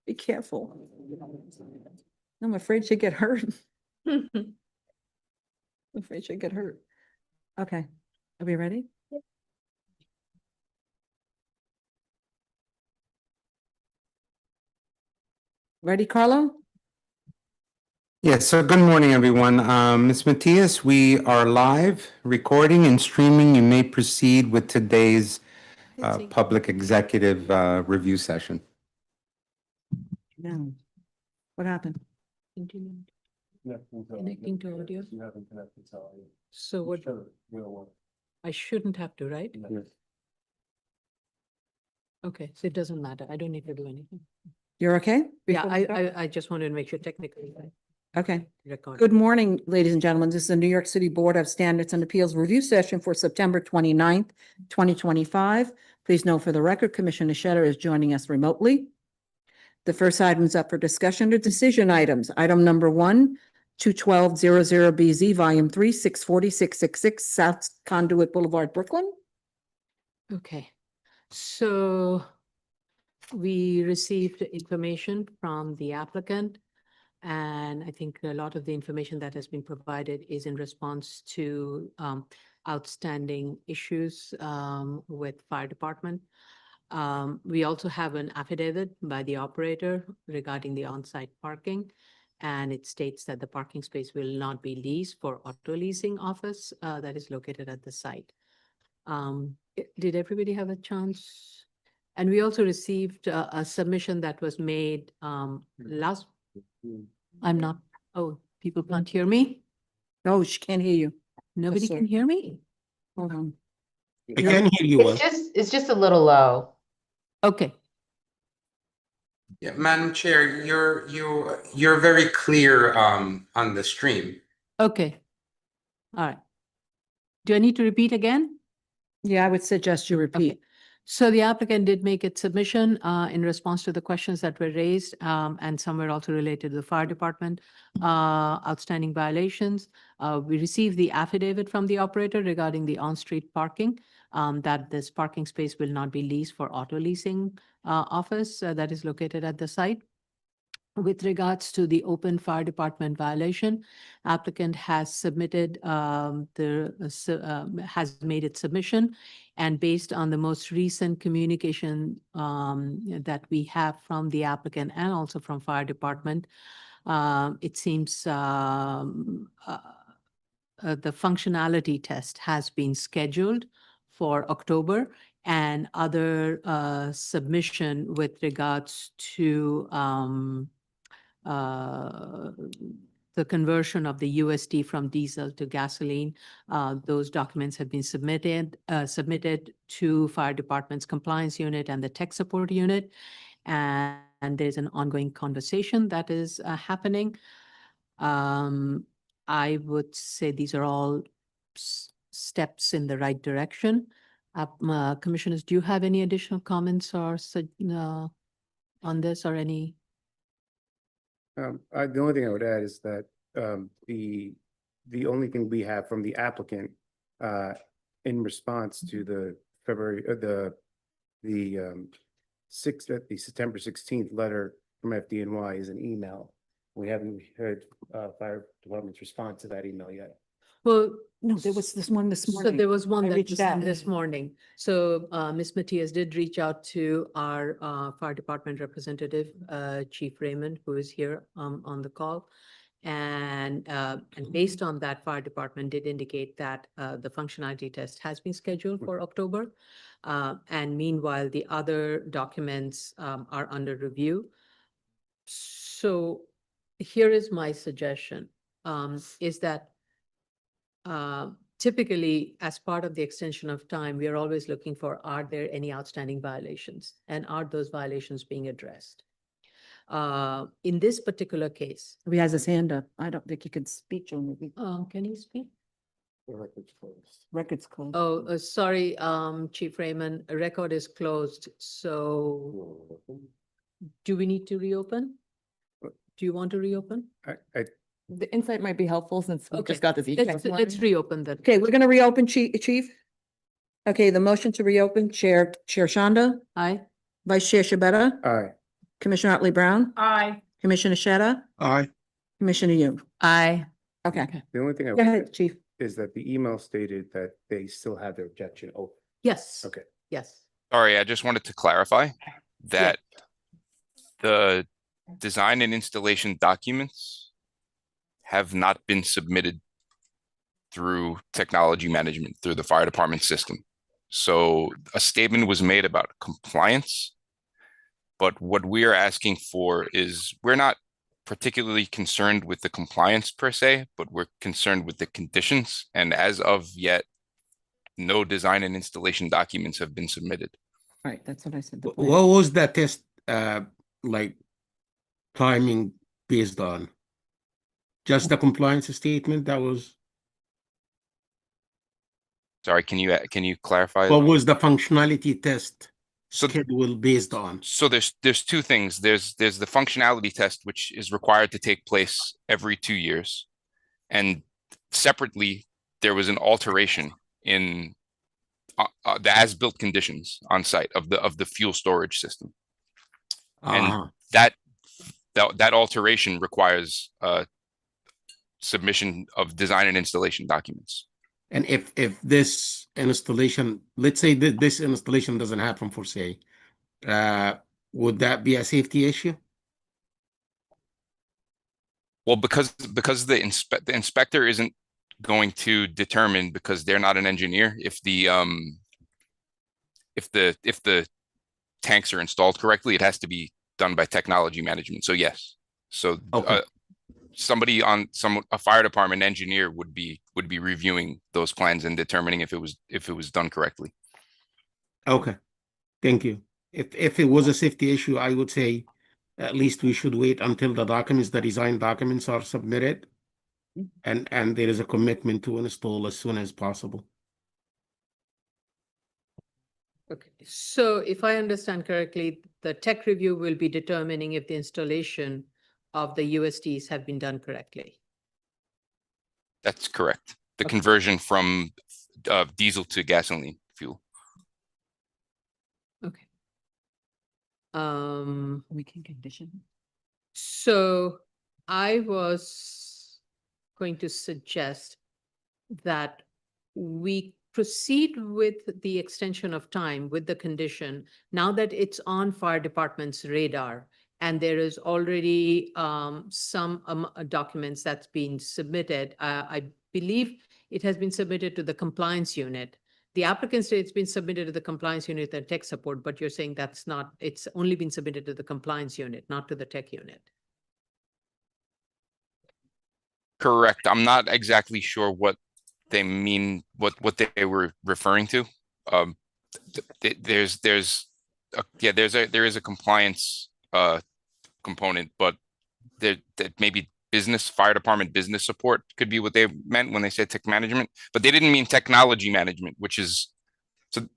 Be careful. I'm afraid she'd get hurt. I'm afraid she'd get hurt. Okay, are we ready? Ready, Carlo? Yes, so good morning, everyone. Ms. Matias, we are live, recording and streaming. You may proceed with today's public executive review session. No. What happened? Connecting to audio. You haven't connected to audio. So what, I shouldn't have to, right? Okay, so it doesn't matter. I don't need to do anything. You're okay? Yeah, Before we start? I just wanted to make sure technically I Okay. record. Good morning, ladies and gentlemen. This is the New York City Board of Standards and Appeals Review Session for September 29th, 2025. Please note for the record, Commissioner Shetter is joining us remotely. The first item is up for discussion or decision items. Item number 1, 21200BZ, Volume 3, 640-666 South Conduit Boulevard, Brooklyn. Okay, so we received information from the applicant. And I think a lot of the information that has been provided is in response to outstanding issues with fire department. We also have an affidavit by the operator regarding the on-site parking. And it states that the parking space will not be leased for auto leasing office that is located at the site. Did everybody have a chance? And we also received a submission that was made last. I'm not, oh, people can't hear me? No, she can't hear you. Nobody sir. can hear me? Hold on. I can hear you well. It's just a little low. Okay, Yeah, Madam Chair, you're very clear on the stream. okay. All right. Do I need to repeat again? Yeah, I would suggest you repeat. So the applicant did make its submission in response to the questions that were raised, and some were also related to the fire department outstanding violations. We received the affidavit from the operator regarding the on-street parking, that this parking space will not be leased for auto leasing office that is located at the site. With regards to the open fire department violation, applicant has submitted has made its submission. And based on the most recent communication that we have from the applicant and also from fire department, it seems the functionality test has been scheduled for October, and other submission with regards to the conversion of the USD from diesel to gasoline. Those documents have been submitted to fire department's compliance unit and the tech support unit. And there's an ongoing conversation that is happening. I would say these are all steps in the right direction. Commissioners, do you have any additional comments or on this or any? The only thing I would add is that the only thing we have from the applicant in response to the February the September 16th letter from FDNY is an email. We haven't heard fire department's response to that email yet. Well, No, there was this one this so morning. there was one I that reached was sent out. this morning. So Ms. Matias did reach out to our fire department representative, Chief Raymond, who is here on the call. And based on that, fire department did indicate that the functionality test has been scheduled for October. And meanwhile, the other documents are under review. So here is my suggestion, is that typically, as part of the extension of time, we are always looking for, are there any outstanding violations? And are those violations being addressed? In this particular case, He has his hand up. I don't think he can speak. can you speak? The record's closed. Records closed. Oh, sorry, Chief Raymond, a record is closed. So do we need to reopen? Do you want to reopen? The insight might be helpful since we Okay, just got this. Let's reopen that. Okay, we're going to reopen, Chief. Okay, the motion to reopen, Chair Shanda, Aye. Vice Chair Shabeta. Aye. Commissioner Otley Brown? Aye. Commissioner Sheta? Aye. Commissioner Yoon? Aye. Okay, The only thing I go would ahead, say chief. is that the email stated that they still have their objection open. Yes. Okay. Yes. Sorry, I just wanted to clarify that the design and installation documents have not been submitted through technology management, through the fire department system. So a statement was made about compliance, but what we are asking for is, we're not particularly concerned with the compliance per se, but we're concerned with the conditions. And as of yet, no design and installation documents have been submitted. Right, that's what I said. the What plan. was that test, like timing based on? Just the compliance statement that was, Sorry, can you clarify? what was the functionality test So schedule based on? So there's two things. There's the functionality test, which is required to take place every 2 years. And separately, there was an alteration in the as-built conditions on site of the fuel storage system. And Uh-huh. that alteration requires submission of design and installation documents. And if this installation, let's say that this installation doesn't happen for say, would that be a safety issue? Well, because the inspector isn't going to determine, because they're not an engineer, if the tanks are installed correctly, it has to be done by technology management. So yes. So Okay. a fire department engineer would be reviewing those plans and determining if it was done correctly. Okay, thank you. If it was a safety issue, I would say at least we should wait until the documents, the design documents are submitted. And there is a commitment to install as soon as possible. Okay, so if I understand correctly, the tech review will be determining if the installation of the USTs have been done correctly. That's correct. The Okay. conversion from diesel to gasoline fuel. Okay. We can condition. So I was going to suggest that we proceed with the extension of time with the condition, now that it's on fire department's radar, and there is already some documents that's been submitted. I believe it has been submitted to the compliance unit. The applicant said it's been submitted to the compliance unit and tech support, but you're saying that's not, it's only been submitted to the compliance unit, not to the tech unit. Correct. I'm not exactly sure what they mean, what they were referring to. There is a compliance component, but that maybe fire department business support could be what they meant when they said tech management, but they didn't mean technology management, which is the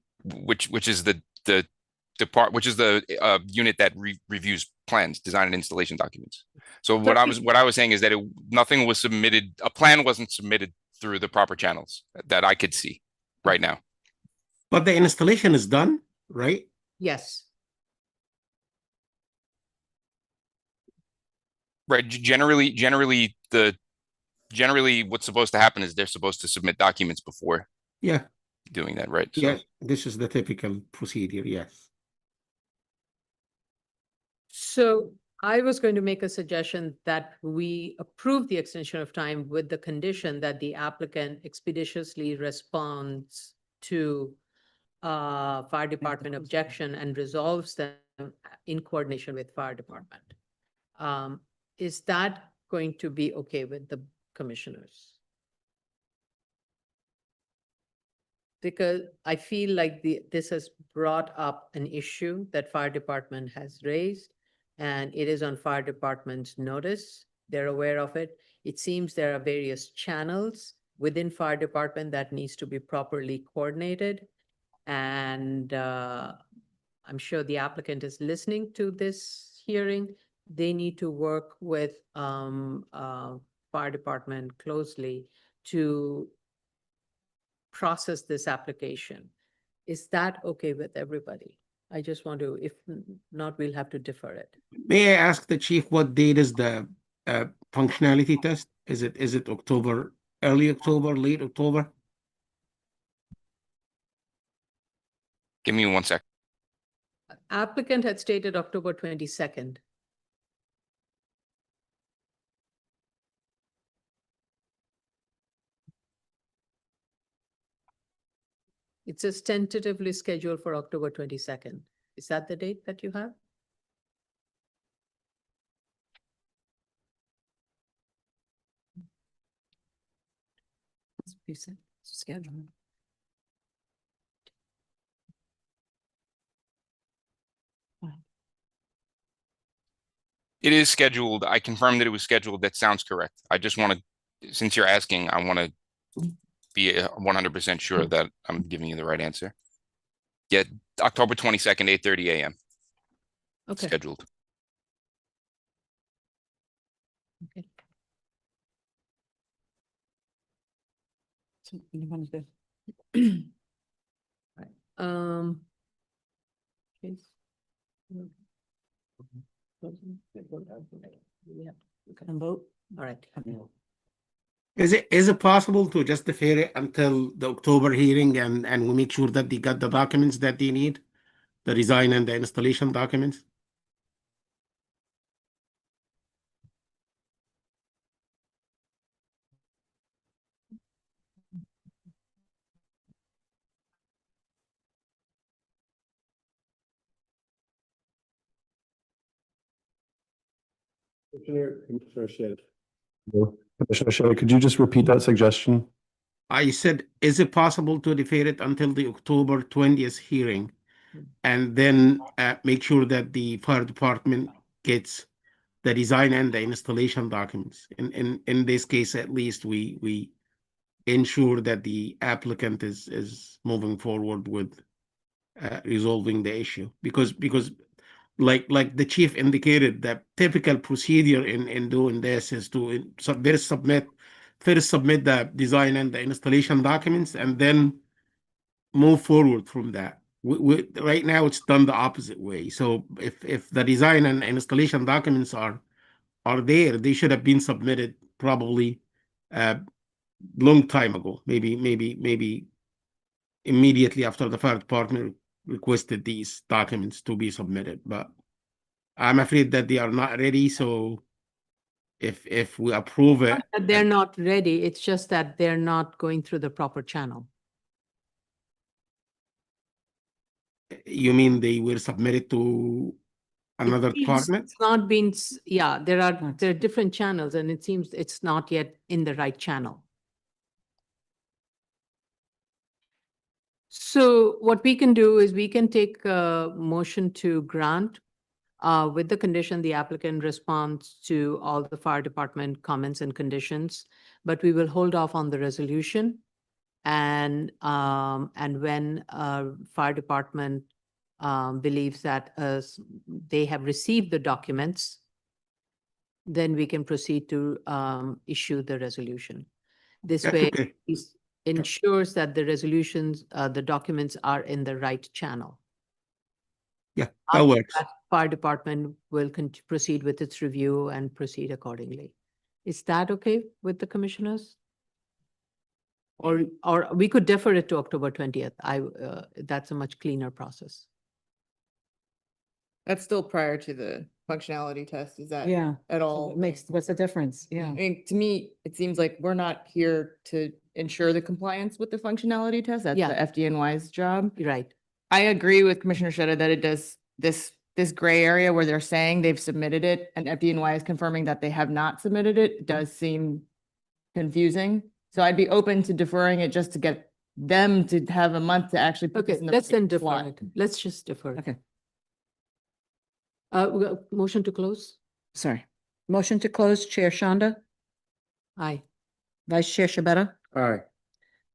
unit that reviews plans, design and installation documents. So what I was saying is that nothing was submitted, a plan wasn't submitted through the proper channels that I could see right now. But the installation is done, right? Yes. Right. Generally what's supposed to happen is they're supposed to submit documents before Yeah, doing that, right? So yeah, this is the typical procedure, yes. So I was going to make a suggestion that we approve the extension of time with the condition that the applicant expeditiously responds to fire department objection and resolves them in coordination with fire department. Is that going to be okay with the commissioners? Because I feel like this has brought up an issue that fire department has raised, and it is on fire department's notice. They're aware of it. It seems there are various channels within fire department that needs to be properly coordinated. And I'm sure the applicant is listening to this hearing. They need to work with fire department closely to process this application. Is that okay with everybody? I just want to, if not, we'll have to defer it. May I ask the chief what date is the functionality test? Is it October, early October, late October? Give me 1 sec. Applicant had stated October 22nd. It says tentatively scheduled for October 22nd. Is that the date that you have? You said schedule. It is scheduled. I confirmed that it was scheduled. That sounds correct. I just want to, since you're asking, I want to be 100% sure that I'm giving you the right answer. Yeah, October 22nd, 8:30 a.m. Okay. scheduled. Okay. So you want to do? Case. And vote? All right. Is it possible to just defer it until the October hearing and we make sure that they got the documents that they need? The design and the installation documents? Commissioner Shea, could you just repeat that suggestion? I said, is it possible to defer it until the October 20th hearing? And then make sure that the fire department gets the design and the installation documents. In this case, at least we ensure that the applicant is moving forward with resolving the issue. Because like the chief indicated, that typical procedure in doing this is to first submit the design and the installation documents and then move forward from that. Right now it's done the opposite way. So if the design and installation documents are there, they should have been submitted probably long time ago, maybe immediately after the fire department requested these documents to be submitted, but I'm afraid that they are not ready. So if we approve it, But they're not ready. It's just that they're not going through the proper channel. you mean they were submitted to another department? It's not been, yeah, there are Right. different channels and it seems it's not yet in the right channel. So what we can do is we can take a motion to grant with the condition the applicant responds to all the fire department comments and conditions, but we will hold off on the resolution. And when fire department believes that they have received the documents, then we can proceed to issue the resolution. This That's way, okay. it ensures that the resolutions, the documents are in the right channel. Yeah, that After works. that, fire department will proceed with its review and proceed accordingly. Is that okay with the commissioners? Or we could defer it to October 20th. That's a much cleaner process. That's still prior to the functionality test. Is that Yeah. at So all? what makes, what's the difference? I Yeah. mean, to me, it seems like we're not here to ensure the compliance with the functionality test. That's Yeah. the FDNY's job. Right. I agree with Commissioner Sheta that it does this gray area where they're saying they've submitted it and FDNY is confirming that they have not submitted it does seem confusing. So I'd be open to deferring it just to get them to have a month to actually put this Okay, in the let's then right defer slot. it. Let's just defer. it. Okay, We got motion to close? sorry. Motion to close, Chair Shanda, Aye. Vice Chair Shabeta, Aye.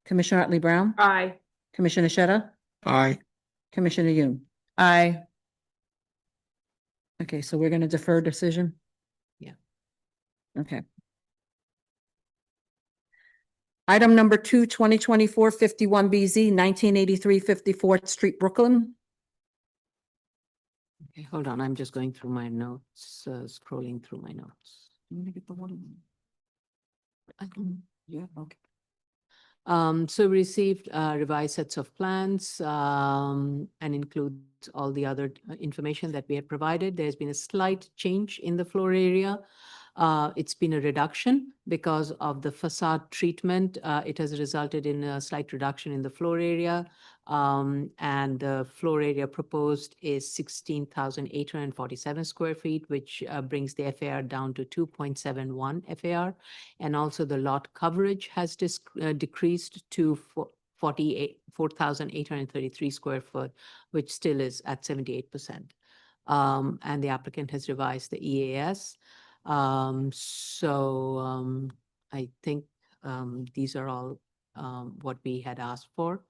Commissioner Otley Brown, Aye. Commissioner Sheta, Aye. Commissioner Yoon. Aye. Okay, so we're going to defer decision? Yeah. Okay. Item number 2, 2024-51BZ, 1983 54th Street, Brooklyn. Okay, hold on, I'm just going through my notes, scrolling through my notes. You want to get the one? Yeah, okay. So we received revised sets of plans and includes all the other information that we had provided. There's been a slight change in the floor area. It's been a reduction because of the facade treatment. It has resulted in a slight reduction in the floor area. And the floor area proposed is 16,847 square feet, which brings the FAR down to 2.71 FAR. And also the lot coverage has decreased to 4,833 square foot, which still is at 78%. And the applicant has revised the EAS. I think these are all what we had asked for.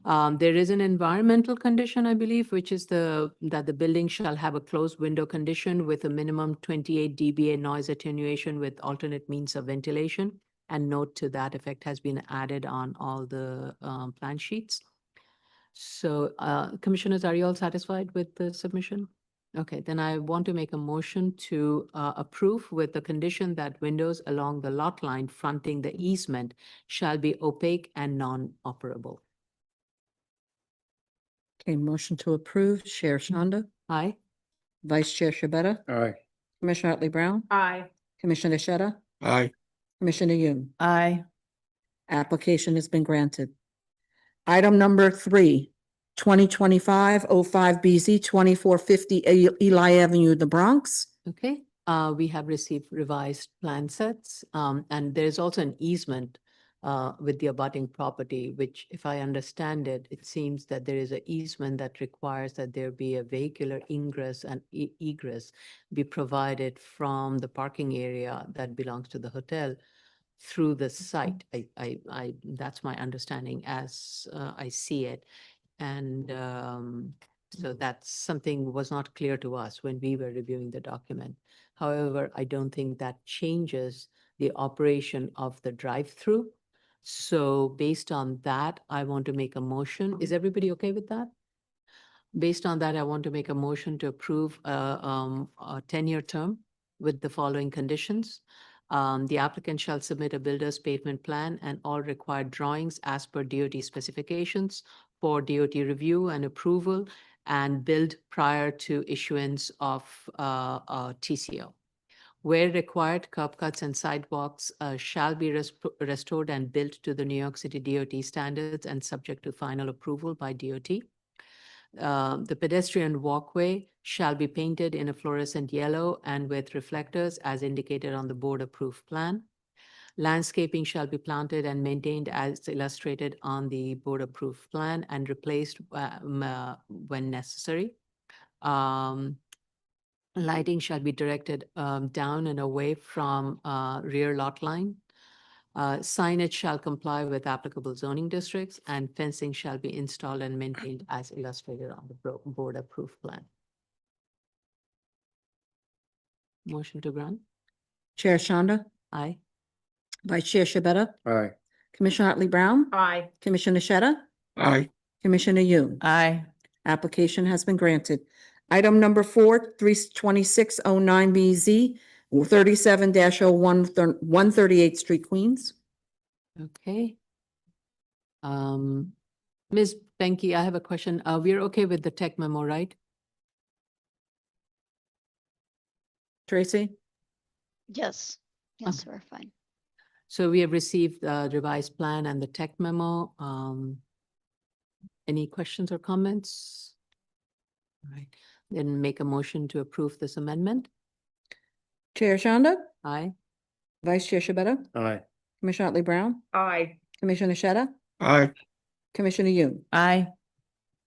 There is an environmental condition, I believe, which is that the building shall have a closed window condition with a minimum 28 dBA noise attenuation with alternate means of ventilation. And note to that effect has been added on all the plan sheets. So commissioners, are you all satisfied with the submission? Okay, then I want to make a motion to approve with the condition that windows along the lot line fronting the easement shall be opaque and non-operable. Okay, motion to approve, Chair Shanda, Aye. Vice Chair Shabeta, Aye. Commissioner Otley Brown, Aye. Commissioner Sheta, Aye. Commissioner Yoon. Aye. Application has been granted. Item number 3, 2025-05 BZ 2450 Eli Avenue, the Bronx. Okay, we have received revised plan sets, and there's also an easement with the abutting property, which, if I understand it, it seems that there is an easement that requires that there be a vehicular ingress and egress be provided from the parking area that belongs to the hotel through the site. That's my understanding as I see it. And so that's something was not clear to us when we were reviewing the document. However, I don't think that changes the operation of the drive-through. So based on that, I want to make a motion. Is everybody okay with that? Based on that, I want to make a motion to approve a 10-year term with the following conditions. The applicant shall submit a builder's pavement plan and all required drawings as per DOT specifications for DOT review and approval and build prior to issuance of TCO. Where required, curb cuts and sidewalks shall be restored and built to the New York City DOT standards and subject to final approval by DOT. The pedestrian walkway shall be painted in a fluorescent yellow and with reflectors as indicated on the board-approved plan. Landscaping shall be planted and maintained as illustrated on the board-approved plan and replaced when necessary. Lighting shall be directed down and away from rear lot line. Signage shall comply with applicable zoning districts and fencing shall be installed and maintained as illustrated on the board-approved plan. Motion to grant? Chair Shanda, Aye. Vice Chair Shabeta, Aye. Commissioner Otley Brown, Aye. Commissioner Sheta, Aye. Commissioner Yoon. Aye. Application has been granted. Item number 4, 32609 BZ 37-01 138th Street, Queens. Okay. Ms. Benke, I have a question. We're okay with the tech memo, right? Tracy? Yes, yes, we're fine. So we have received the revised plan and the tech memo. Any questions or comments? All right, then make a motion to approve this amendment. Chair Shanda, Aye. Vice Chair Shabeta, Aye. Commissioner Otley Brown, Aye. Commissioner Sheta, Aye. Commissioner Yoon. Aye.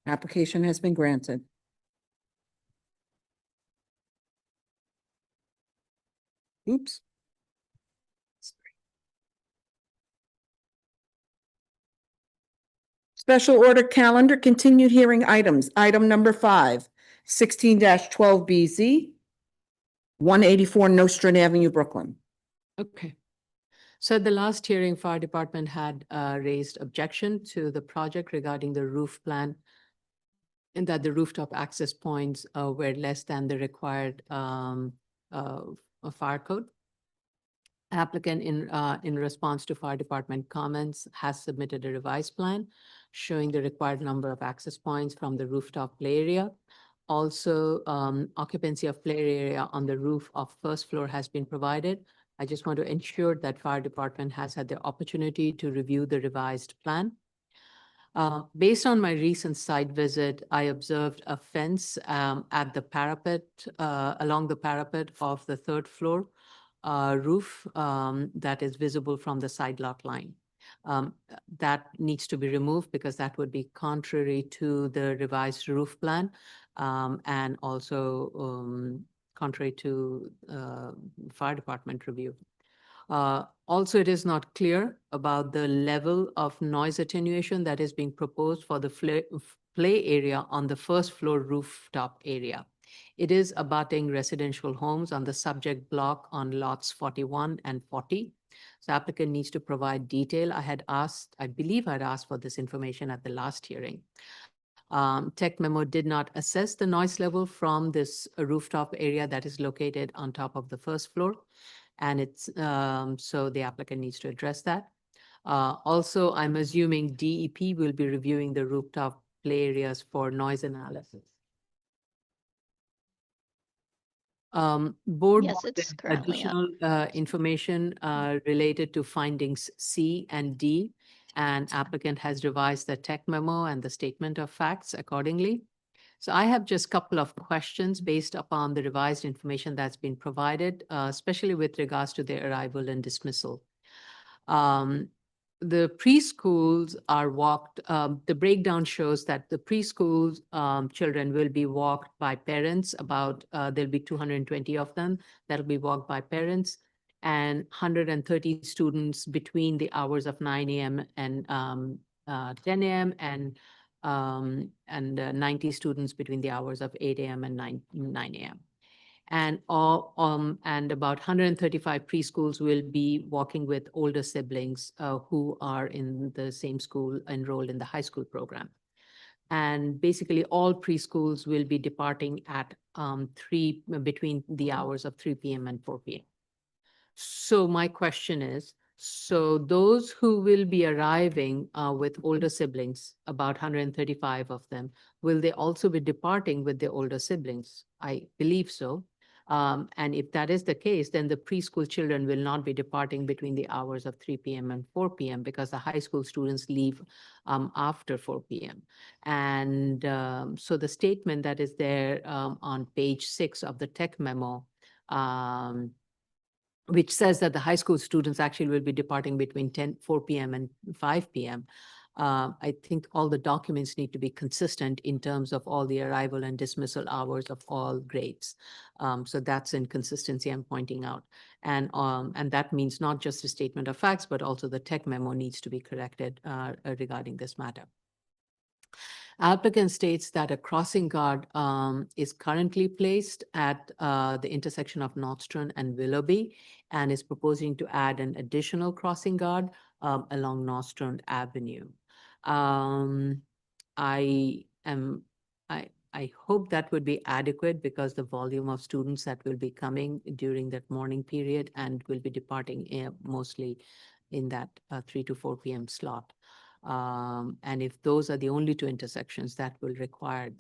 Application has been granted. Oops. Special order calendar, continued hearing items. Item number 5, 16-12 BZ, 184 Nostrand Avenue, Brooklyn. Okay. So at the last hearing, fire department had raised objection to the project regarding the roof plan and that the rooftop access points were less than the required fire code. Applicant in response to fire department comments has submitted a revised plan showing the required number of access points from the rooftop play area. Also, occupancy of play area on the roof of first floor has been provided. I just want to ensure that fire department has had the opportunity to review the revised plan. Based on my recent site visit, I observed a fence at the parapet, along the parapet of the third floor roof that is visible from the side lot line. That needs to be removed because that would be contrary to the revised roof plan and also contrary to fire department review. Also, it is not clear about the level of noise attenuation that is being proposed for the play area on the first floor rooftop area. It is abutting residential homes on the subject block on lots 41 and 40. So applicant needs to provide detail. I believe I'd asked for this information at the last hearing. Tech memo did not assess the noise level from this rooftop area that is located on top of the first floor. And it's so the applicant needs to address that. Also, I'm assuming DEP will be reviewing the rooftop play areas for noise analysis. Board Yes, wanted it's currently up. additional information related to findings C and D, and applicant has revised the tech memo and the statement of facts accordingly. So I have just a couple of questions based upon the revised information that's been provided, especially with regards to their arrival and dismissal. The preschools are walked, the breakdown shows that the preschool children will be walked by parents, there'll be 220 of them that'll be walked by parents, and 130 students between the hours of 9 a.m. and 10 a.m. and 90 students between the hours of 8 a.m. and 9 a.m. And about 135 preschools will be walking with older siblings who are in the same school enrolled in the high school program. And basically all preschools will be departing at between the hours of 3 p.m. and 4 p.m. So my question is, so those who will be arriving with older siblings, about 135 of them, will they also be departing with their older siblings? I believe so. And if that is the case, then the preschool children will not be departing between the hours of 3 p.m. and 4 p.m. because the high school students leave after 4 p.m. And so the statement that is there on page 6 of the tech memo, which says that the high school students actually will be departing between 4 p.m. and 5 p.m. I think all the documents need to be consistent in terms of all the arrival and dismissal hours of all grades. So that's inconsistency I'm pointing out. And that means not just a statement of facts, but also the tech memo needs to be corrected regarding this matter. Applicant states that a crossing guard is currently placed at the intersection of Northstone and Willoughby and is proposing to add an additional crossing guard along Northstone Avenue. I hope that would be adequate because the volume of students that will be coming during that morning period and will be departing mostly in that 3 to 4 p.m. slot. And if those are the only two intersections that will require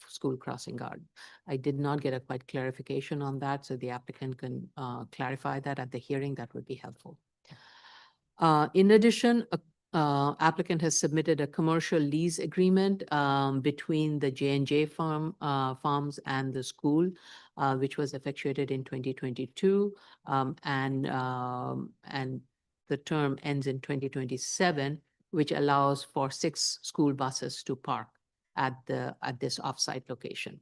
school crossing guard. I did not get a quite clarification on that, so the applicant can clarify that at the hearing. That would be helpful. In addition, applicant has submitted a commercial lease agreement between the J&J farms and the school, which was effectuated in 2022, and the term ends in 2027, which allows for 6 school buses to park at this offsite location.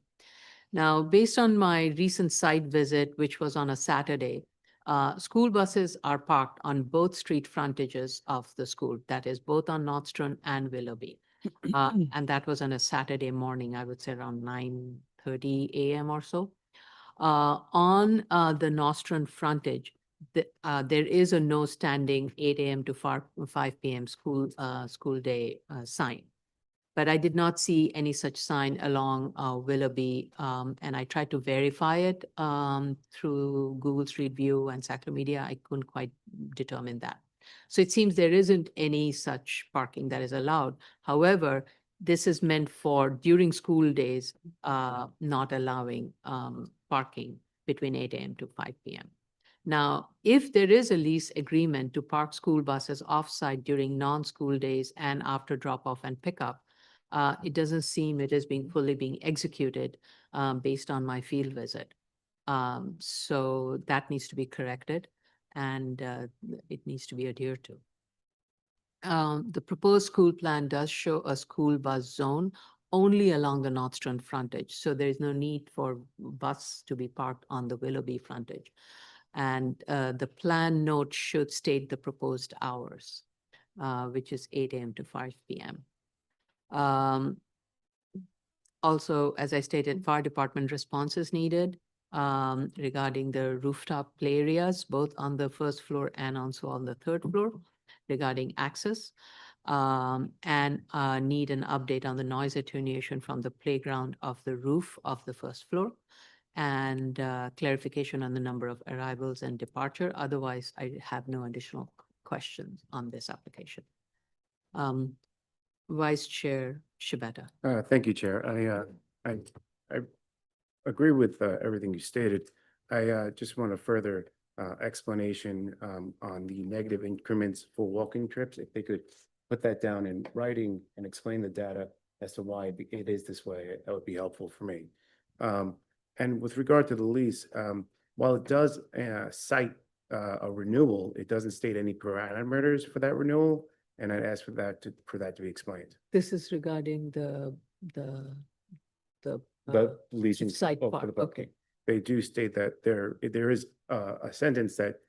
Now, based on my recent site visit, which was on a Saturday, school buses are parked on both street frontages of the school, that is both on Northstone and Willoughby. And that was on a Saturday morning, I would say around 9:30 a.m. or so. On the Northstone frontage, there is a no standing 8 a.m. to 5 p.m. school day sign. but I did not see any such sign along Willoughby. And I tried to verify it through Google Street View and Sackler Media. I couldn't quite determine that. So it seems there isn't any such parking that is allowed. However, this is meant for during school days, not allowing parking between 8 a.m. to 5 p.m. Now, if there is a lease agreement to park school buses off-site during non-school days and after drop-off and pickup, it doesn't seem it is being executed based on my field visit. So that needs to be corrected and it needs to be adhered to. The proposed school plan does show a school bus zone only along the Northstone frontage. So there is no need for bus to be parked on the Willoughby frontage. And the plan note should state the proposed hours, which is 8 a.m. to 5 p.m. Also, as I stated, fire department response is needed regarding the rooftop play areas, both on the first floor and also on the third floor regarding access. And need an update on the noise attenuation from the playground of the roof of the first floor and clarification on the number of arrivals and departure. Otherwise, I have no additional questions on this application. Vice Chair Shibata. Thank you, Chair. I agree with everything you stated. I just want a further explanation on the negative increments for walking trips. If they could put that down in writing and explain the data as to why it is this way, that would be helpful for me. And with regard to the lease, while it does cite a renewal, it doesn't state any parameters for that renewal. And I'd ask for that to be explained. This is regarding the Leasing. site for part. the book. Okay. They do state that there is a sentence that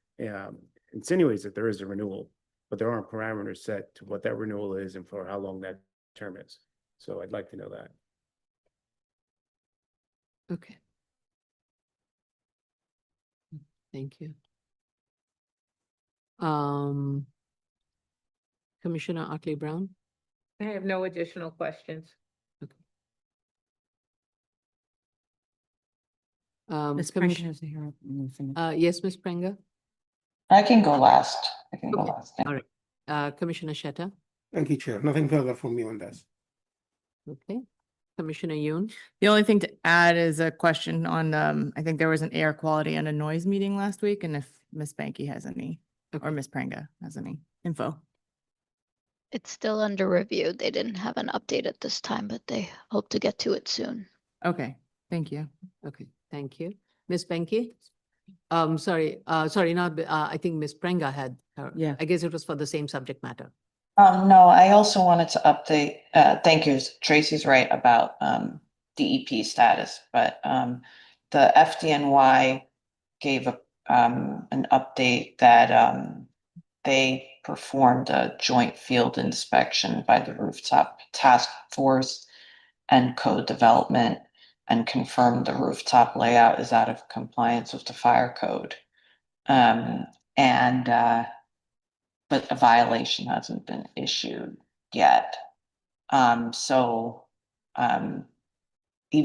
insinuates that there is a renewal, but there aren't parameters set to what that renewal is and for how long that term is. So I'd like to know that. Okay. Thank you. Commissioner Otley Brown? I have no additional questions. Ms. Commissioner, yes, Ms. Prenger? I can go last. I can go Okay. last. Thank All right. Commissioner Shetta? Thank you, Chair. Nothing further from me on this. Okay. Commissioner Yoon? The only thing to add is a question on, I think there was an air quality and a noise meeting last week, and if Ms. Banky has any, or Ms. Pranga has any info. It's still under review. They didn't have an update at this time, but they hope to get to it soon. Okay, thank you. Okay, thank you. Ms. Benke? Sorry, I think Ms. Prenga had, Yeah. I guess it was for the same subject matter. No, I also wanted to update, thank you, Tracy's right about DEP status, but the FDNY gave an update that they performed a joint field inspection by the rooftop task force and code development and confirmed the rooftop layout is out of compliance with the fire code. But a violation hasn't been issued yet. Even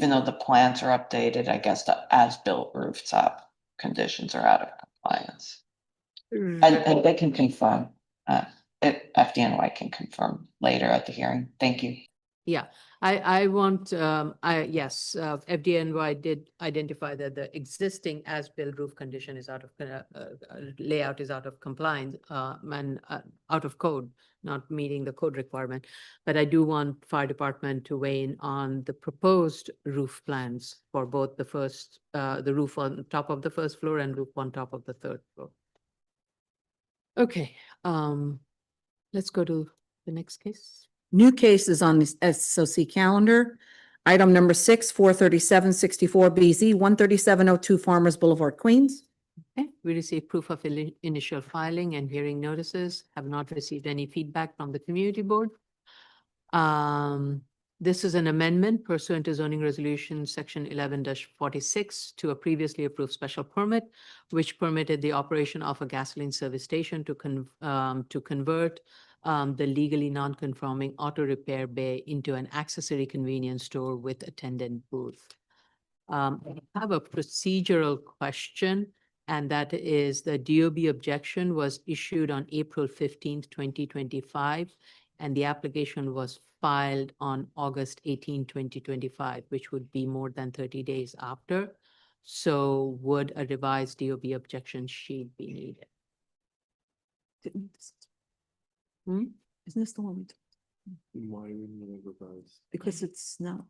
though the plans are updated, I guess the as-built rooftop conditions are out of compliance. And they can confirm, FDNY can confirm later at the hearing. Thank you. Yeah, I want, yes, FDNY did identify that the existing as-built roof condition is out of, layout is out of compliance, and out of code, not meeting the code requirement. But I do want fire department to weigh in on the proposed roof plans for both the first, the roof on top of the first floor and roof on top of the third floor. Okay, let's go to the next case. New cases on the SOC calendar. Item number 6, 43764 BZ, 13702 Farmers Boulevard, Queens. Okay, we received proof of initial filing and hearing notices, have not received any feedback from the community board. This is an amendment pursuant to zoning resolution section 11-46 to a previously approved special permit, which permitted the operation of a gasoline service station to convert the legally non-conforming auto repair bay into an accessory convenience store with attendant booth. I have a procedural question, and that is the DOB objection was issued on April 15th, 2025, and the application was filed on August 18, 2025, which would be more than 30 days after. So would a revised DOB objection sheet be needed? Hmm? Isn't this the one we took? Why wouldn't it revise? Because it's not.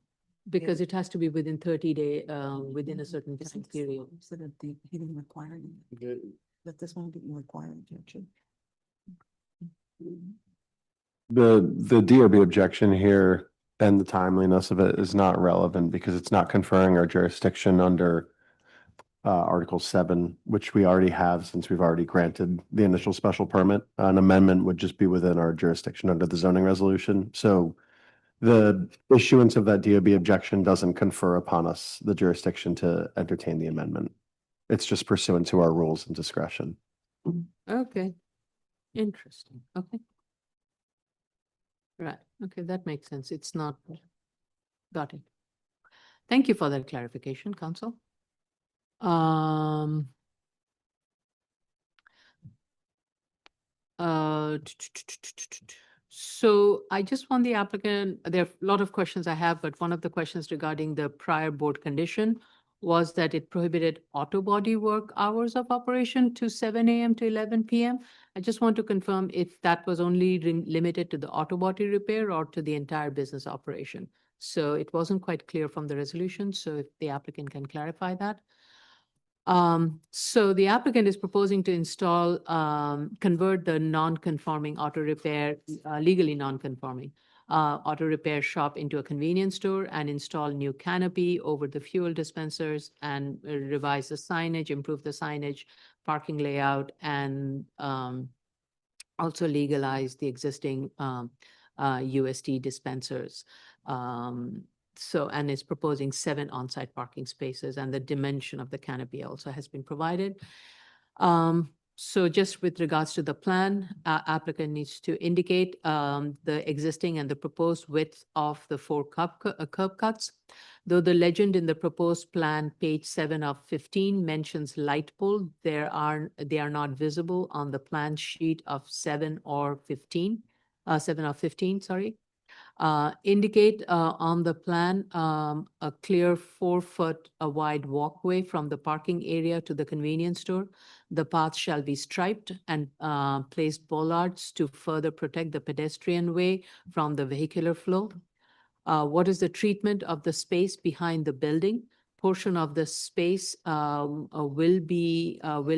Because it has to be within 30-day, within a certain time period. So that he didn't require it. That this one didn't require objection. The DOB objection here and the timeliness of it is not relevant because it's not conferring our jurisdiction under Article 7, which we already have since we've already granted the initial special permit. An amendment would just be within our jurisdiction under the zoning resolution. So the issuance of that DOB objection doesn't confer upon us the jurisdiction to entertain the amendment. It's just pursuant to our rules and discretion. Okay, interesting, okay. Right, okay, that makes sense. It's not, got it. Thank you for that clarification, Council. So I just want the applicant, there are a lot of questions I have, but one of the questions regarding the prior board condition was that it prohibited auto body work hours of operation to 7 a.m. to 11 p.m. I just want to confirm if that was only limited to the auto body repair or to the entire business operation. So it wasn't quite clear from the resolution. So if the applicant can clarify that. So the applicant is proposing to install, convert the non-conforming auto repair, legally non-conforming auto repair shop into a convenience store and install new canopy over the fuel dispensers and revise the signage, improve the signage, parking layout, and also legalize the existing UST dispensers. So, and is proposing 7 on-site parking spaces, and the dimension of the canopy also has been provided. So just with regards to the plan, applicant needs to indicate the existing and the proposed width of the 4 curb cuts. Though the legend in the proposed plan, page 7 of 15 mentions light pole, they are not visible on the plan sheet of 7 or 15, 7 of 15, sorry. Indicate on the plan a clear 4-foot wide walkway from the parking area to the convenience store. The path shall be striped and place bollards to further protect the pedestrian way from the vehicular flow. What is the treatment of the space behind the building? Portion of the space will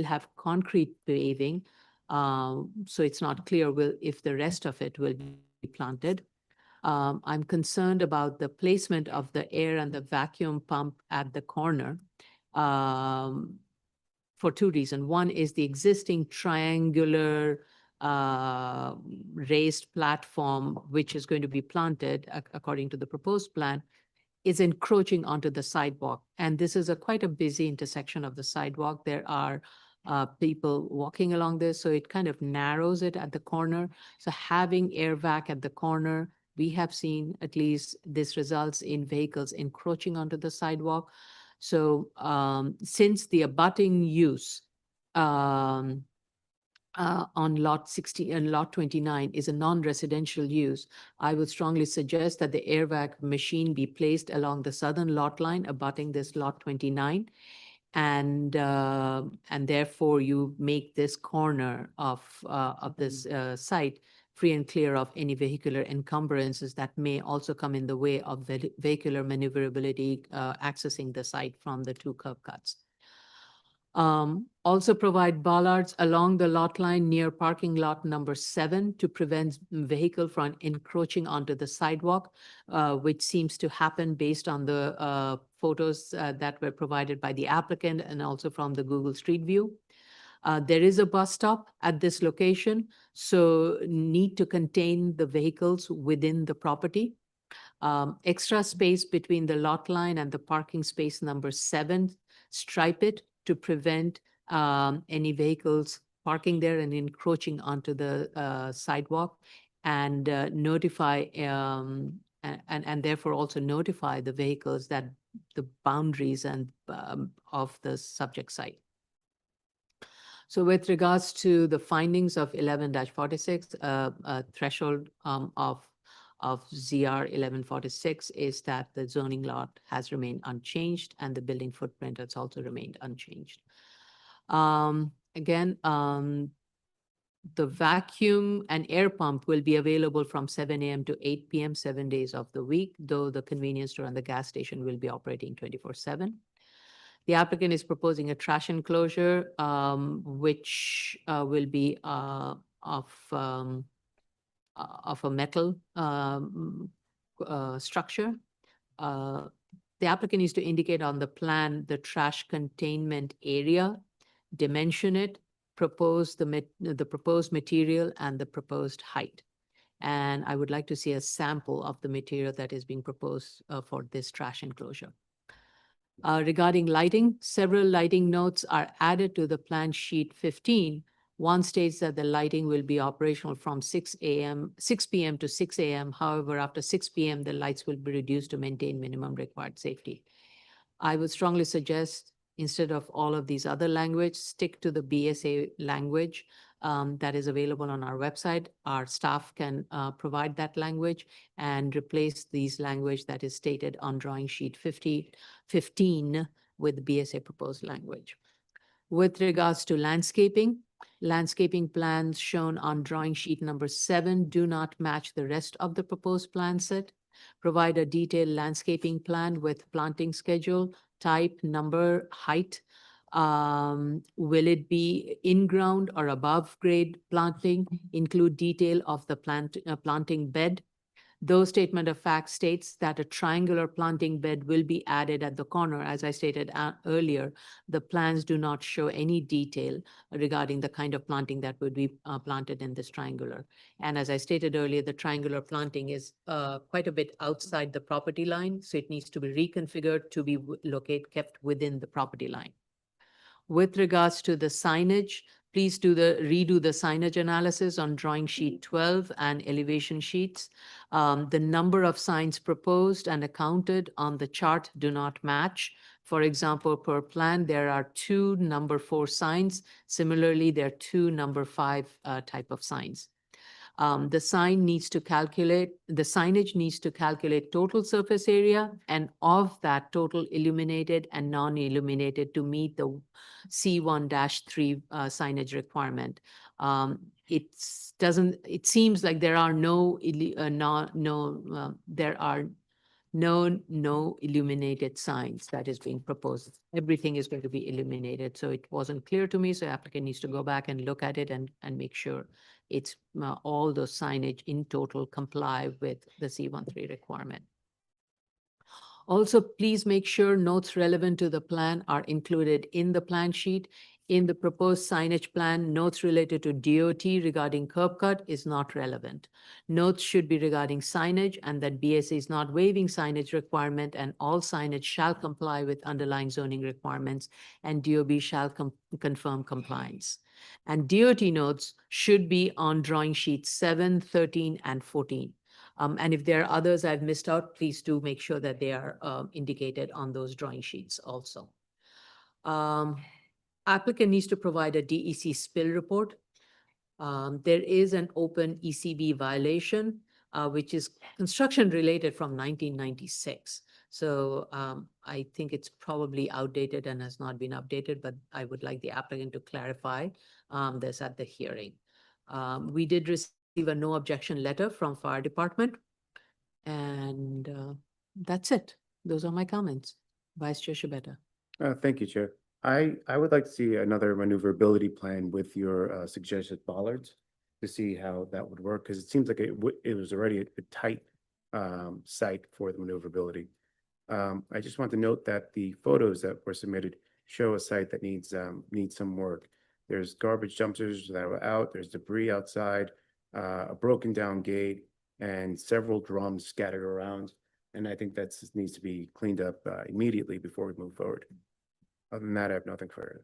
have concrete paving, so it's not clear if the rest of it will be planted. I'm concerned about the placement of the air and the vacuum pump at the corner for 2 reasons. One is the existing triangular raised platform, which is going to be planted according to the proposed plan, is encroaching onto the sidewalk. And this is quite a busy intersection of the sidewalk. There are people walking along this, so it kind of narrows it at the corner. So having air vac at the corner, we have seen at least this results in vehicles encroaching onto the sidewalk. So since the abutting use on lot 60 and lot 29 is a non-residential use, I would strongly suggest that the air vac machine be placed along the southern lot line abutting this lot 29. And therefore you make this corner of this site free and clear of any vehicular encumbrances that may also come in the way of vehicular maneuverability accessing the site from the 2 curb cuts. Also provide bollards along the lot line near parking lot number 7 to prevent vehicle from encroaching onto the sidewalk, which seems to happen based on the photos that were provided by the applicant and also from the Google Street View. There is a bus stop at this location, so need to contain the vehicles within the property. Extra space between the lot line and the parking space number 7, stripe it to prevent any vehicles parking there and encroaching onto the sidewalk. and notify, and therefore also notify the vehicles that the boundaries and of the subject site. So with regards to the findings of 11-46, a threshold of ZR 1146 is that the zoning lot has remained unchanged and the building footprint has also remained unchanged. Again, the vacuum and air pump will be available from 7 a.m. to 8 p.m. 7 days of the week, though the convenience store and the gas station will be operating 24/7. The applicant is proposing a trash enclosure, which will be of a metal structure. The applicant needs to indicate on the plan the trash containment area, dimension it, propose the proposed material and the proposed height. And I would like to see a sample of the material that is being proposed for this trash enclosure. Regarding lighting, several lighting notes are added to the plan sheet 15. One states that the lighting will be operational from 6 p.m. to 6 a.m. However, after 6 p.m., the lights will be reduced to maintain minimum required safety. I would strongly suggest, instead of all of these other language, stick to the BSA language that is available on our website. Our staff can provide that language and replace these language that is stated on drawing sheet 15 with BSA proposed language. With regards to landscaping plans shown on drawing sheet number 7 do not match the rest of the proposed plan set. Provide a detailed landscaping plan with planting schedule, type, number, height. Will it be in-ground or above-grade planting? Include detail of the planting bed. Though statement of fact states that a triangular planting bed will be added at the corner, as I stated earlier, the plans do not show any detail regarding the kind of planting that would be planted in this triangular. And as I stated earlier, the triangular planting is quite a bit outside the property line, so it needs to be reconfigured to be kept within the property line. With regards to the signage, please redo the signage analysis on drawing sheet 12 and elevation sheets. The number of signs proposed and accounted on the chart do not match. For example, per plan, there are 2 number 4 signs. Similarly, there are 2 number 5 type of signs. The signage needs to calculate total surface area, and of that total illuminated and non-illuminated to meet the C1-3 signage requirement. It seems like there are no illuminated signs that is being proposed. Everything is going to be illuminated. So it wasn't clear to me. So applicant needs to go back and look at it and make sure it's all those signage in total comply with the C1-3 requirement. Also, please make sure notes relevant to the plan are included in the plan sheet. In the proposed signage plan, notes related to DOT regarding curb cut is not relevant. Notes should be regarding signage and that BSA is not waiving signage requirement and all signage shall comply with underlying zoning requirements and DOB shall confirm compliance. And DOT notes should be on drawing sheets 7, 13, and 14. And if there are others I've missed out, please do make sure that they are indicated on those drawing sheets also. Applicant needs to provide a DEC spill report. There is an open ECB violation, which is construction related from 1996. So I think it's probably outdated and has not been updated, but I would like the applicant to clarify this at the hearing. We did receive a no objection letter from fire department. And that's it. Those are my comments. Vice Chair Shibeta. Thank you, Chair. I would like to see another maneuverability plan with your suggested bollards to see how that would work, because it seems like it was already a tight site for the maneuverability. I just want to note that the photos that were submitted show a site that needs some work. There's garbage dumpsters that are out, there's debris outside, a broken down gate, and several drums scattered around. And I think that needs to be cleaned up immediately before we move forward. Other than that, I have nothing further.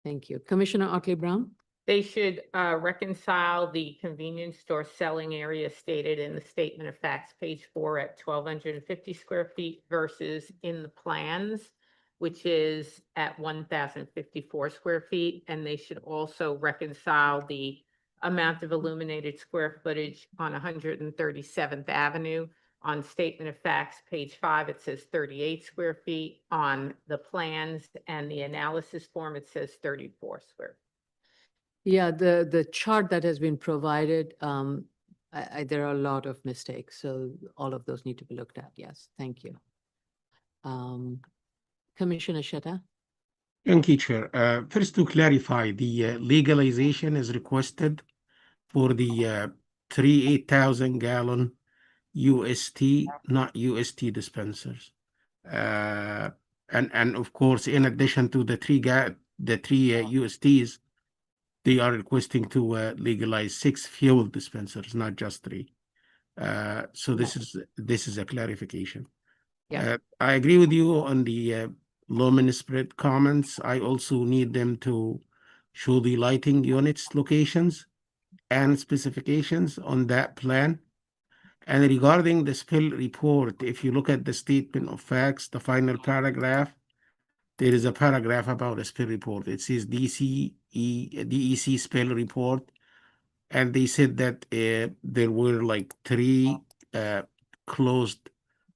Thank you. Commissioner Otley Brown? They should reconcile the convenience store selling area stated in the statement of facts, page 4 at 1,250 square feet versus in the plans, which is at 1,054 square feet. And they should also reconcile the amount of illuminated square footage on 137th Avenue. On statement of facts, page 5, it says 38 square feet. On the plans and the analysis form, it says 34 square feet. Yeah, the chart that has been provided, there are a lot of mistakes, so all of those need to be looked at. Yes, thank you. Commissioner Sheta? Thank you, Chair. First, to clarify, the legalization is requested for the 38,000 gallon UST, not UST dispensers. And of course, in addition to the three USTs, they are requesting to legalize 6 fuel dispensers, not just 3. So this is a clarification. Yeah. I agree with you on the lumen spread comments. I also need them to show the lighting units locations and specifications on that plan. And regarding the spill report, if you look at the statement of facts, the final paragraph, there is a paragraph about a spill report. It says DEC spill report. And they said that there were like 3 closed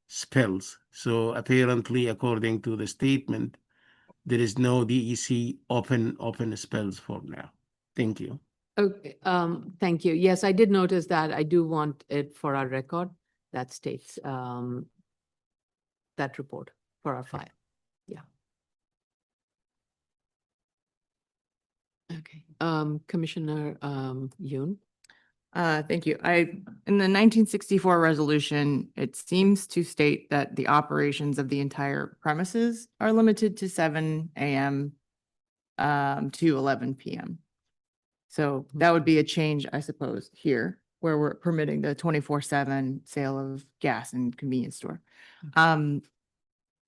spills. So apparently, according to the statement, there is no DEC open spills for now. Thank you. Okay, thank you. Yes, I did notice that. I do want it for our record that states that report for our file. Yeah. Okay, Commissioner Yoon? Thank you. In the 1964 resolution, it seems to state that the operations of the entire premises are limited to 7 a.m. To 11 p.m. So that would be a change, I suppose, here, where we're permitting the 24/7 sale of gas and convenience store. The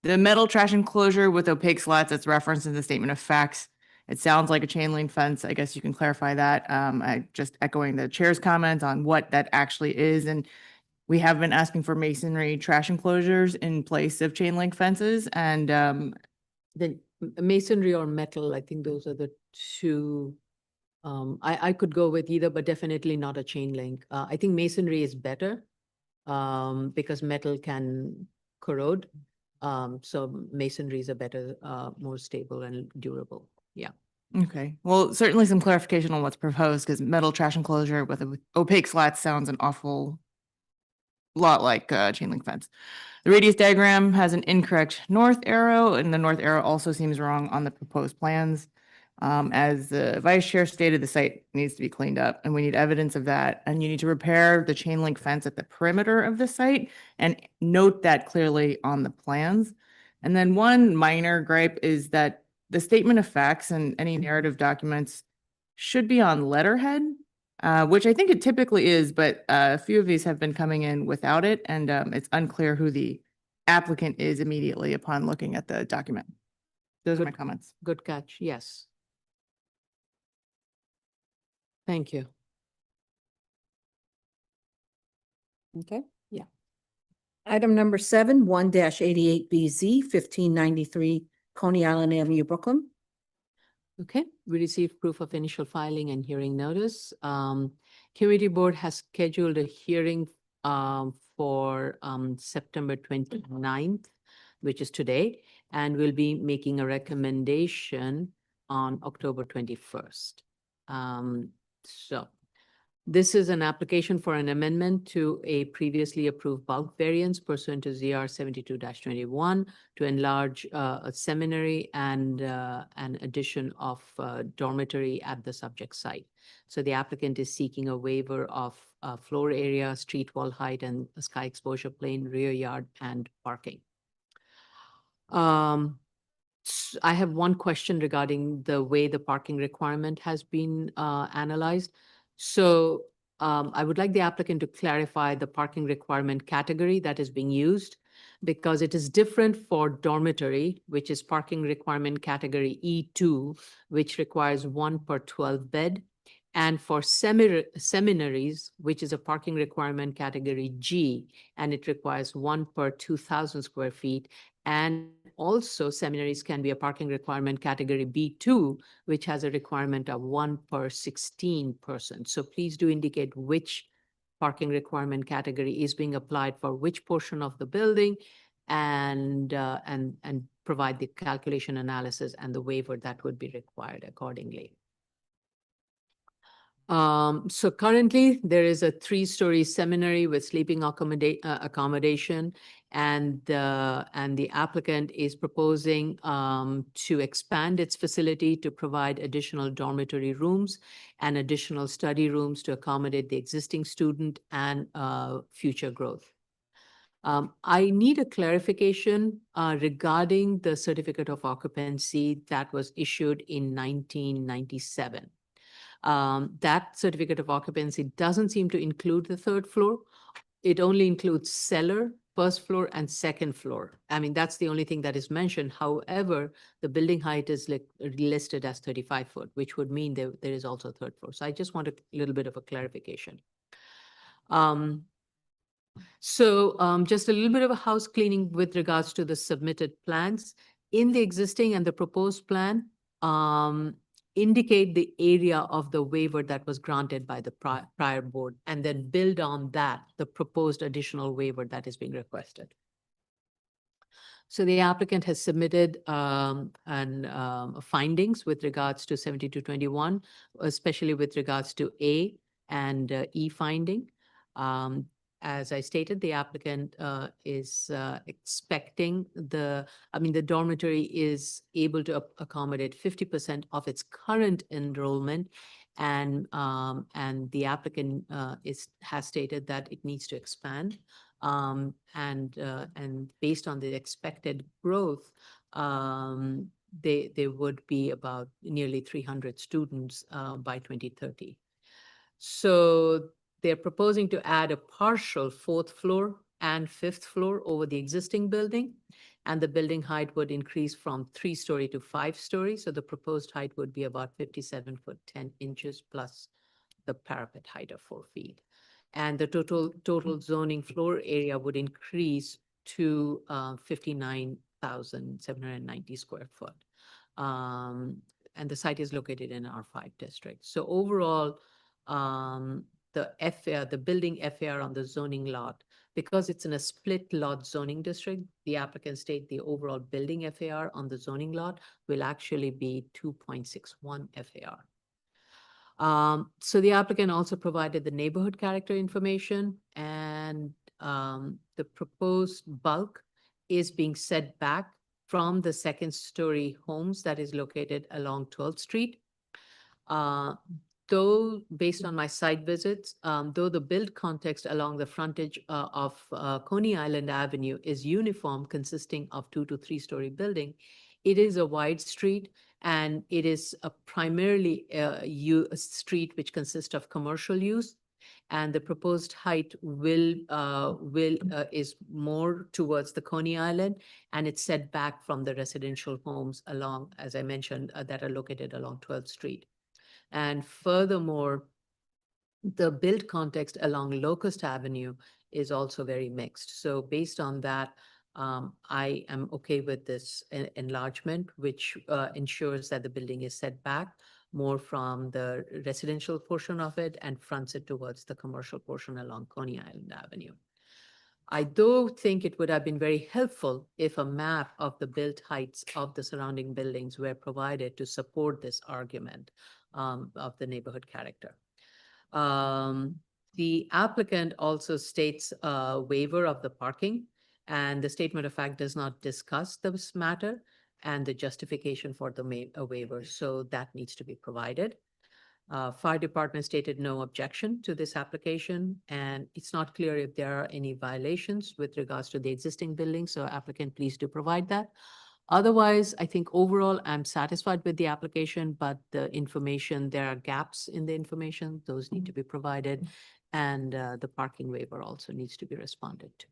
metal trash enclosure with opaque slats that's referenced in the statement of facts, it sounds like a chain link fence. I guess you can clarify that. I just echoing the chair's comments on what that actually is. And we have been asking for masonry trash enclosures in place of chain link fences. And The masonry or metal, I think those are the two. I could go with either, but definitely not a chain link. I think masonry is better because metal can corrode. So masonry is a better, more stable and durable. Yeah. okay, well, certainly some clarification on what's proposed, because metal trash enclosure with opaque slats sounds an awful lot like chain link fence. The radius diagram has an incorrect north arrow, and the north arrow also seems wrong on the proposed plans. As the vice chair stated, the site needs to be cleaned up, and we need evidence of that. And you need to repair the chain link fence at the perimeter of the site and note that clearly on the plans. And then one minor gripe is that the statement of facts and any narrative documents should be on letterhead, which I think it typically is, but a few of these have been coming in without it, and it's unclear who the applicant is immediately upon looking at the document. Those are my comments. Good catch. Yes. Thank you. Okay, yeah. Item number 7, 1-88BZ, 1593 Coney Island Avenue, Brooklyn. Okay, we received proof of initial filing and hearing notice. Committee Board has scheduled a hearing for September 29th, which is today, and will be making a recommendation on October 21st. So this is an application for an amendment to a previously approved bulk variance pursuant to ZR 72-21 to enlarge a seminary and an addition of dormitory at the subject site. So the applicant is seeking a waiver of floor area, street wall height, and sky exposure plane, rear yard, and parking. I have one question regarding the way the parking requirement has been analyzed. So I would like the applicant to clarify the parking requirement category that is being used. because it is different for dormitory, which is parking requirement category E2, which requires 1 per 12 bed. And for seminaries, which is a parking requirement category G, and it requires 1 per 2,000 square feet. And also seminaries can be a parking requirement category B2, which has a requirement of 1 per 16 persons. So please do indicate which parking requirement category is being applied for which portion of the building, and provide the calculation analysis and the waiver that would be required accordingly. So currently there is a 3-story seminary with sleeping accommodation, and the applicant is proposing to expand its facility to provide additional dormitory rooms and additional study rooms to accommodate the existing student and future growth. I need a clarification regarding the certificate of occupancy that was issued in 1997. That certificate of occupancy doesn't seem to include the 3rd floor. It only includes cellar, 1st floor, and 2nd floor. I mean, that's the only thing that is mentioned. However, the building height is listed as 35 foot, which would mean there is also a 3rd floor. So I just want a little bit of a clarification. Just a little bit of a house cleaning with regards to the submitted plans. In the existing and the proposed plan, indicate the area of the waiver that was granted by the prior board, and then build on that the proposed additional waiver that is being requested. So the applicant has submitted findings with regards to 7221, especially with regards to A and E finding. As I stated, the applicant is expecting the dormitory is able to accommodate 50% of its current enrollment, and the applicant has stated that it needs to expand. And based on the expected growth, there would be about nearly 300 students by 2030. So they're proposing to add a partial 4th floor and 5th floor over the existing building, and the building height would increase from 3-story to 5-story. So the proposed height would be about 57 foot 10 inches plus the parapet height of 4 feet. And the total zoning floor area would increase to 59,790 square foot. And the site is located in R5 district. So overall, the building FAR on the zoning lot, because it's in a split lot zoning district, the applicant state the overall building FAR on the zoning lot will actually be 2.61 FAR. So the applicant also provided the neighborhood character information, and the proposed bulk is being set back from the 2nd-story homes that is located along 12th Street. Though, based on my site visits, though the build context along the frontage of Coney Island Avenue is uniform, consisting of 2 to 3-story building, it is a wide street, and it is primarily a street which consists of commercial use. And the proposed height is more towards the Coney Island, and it's set back from the residential homes along, as I mentioned, that are located along 12th Street. And furthermore, the build context along Locust Avenue is also very mixed. So based on that, I am okay with this enlargement, which ensures that the building is set back more from the residential portion of it and fronts it towards the commercial portion along Coney Island Avenue. I do think it would have been very helpful if a map of the built heights of the surrounding buildings were provided to support this argument of the neighborhood character. The applicant also states a waiver of the parking, and the statement of fact does not discuss this matter and the justification for the waiver, so that needs to be provided. Fire department stated no objection to this application, and it's not clear if there are any violations with regards to the existing building, so applicant, please do provide that. Otherwise, I think overall I'm satisfied with the application, but the information, there are gaps in the information, those need to be provided, and the parking waiver also needs to be responded to.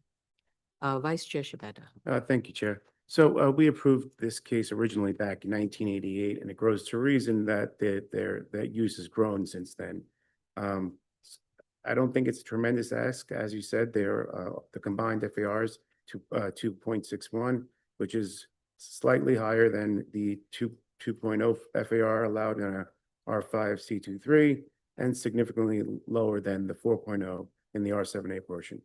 Vice Chair Shabeta. Thank you, Chair. So we approved this case originally back in 1988, and it grows to reason that that use has grown since then. I don't think it's a tremendous ask. As you said, the combined FARs to 2.61, which is slightly higher than the 2.0 FAR allowed in a R5 C23 and significantly lower than the 4.0 in the R7A portion.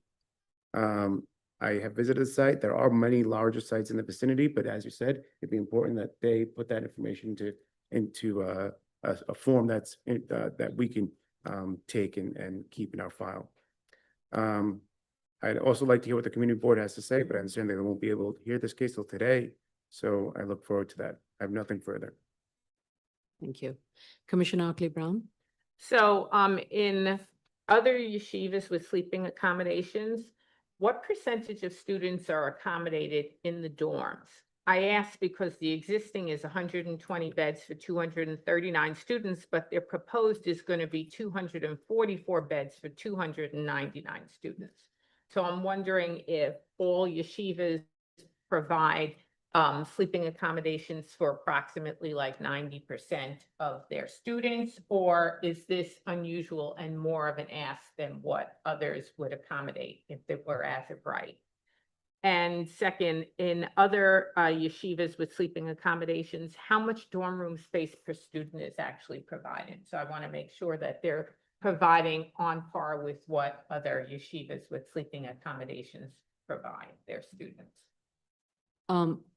I have visited the site. There are many larger sites in the vicinity, but as you said, it'd be important that they put that information into a form that's that we can take and keep in our file. I'd also like to hear what the community board has to say, but I understand they won't be able to hear this case till today. So I look forward to that. I have nothing further. Thank you. Commissioner Otley Brown? So in other yeshivas with sleeping accommodations, what percentage of students are accommodated in the dorms? I ask because the existing is 120 beds for 239 students, but their proposed is going to be 244 beds for 299 students. So I'm wondering if all yeshivas provide sleeping accommodations for approximately like 90% of their students, or is this unusual and more of an ask than what others would accommodate if it were as of right? And second, in other yeshivas with sleeping accommodations, how much dorm room space per student is actually provided? So I want to make sure that they're providing on par with what other yeshivas with sleeping accommodations provide their students.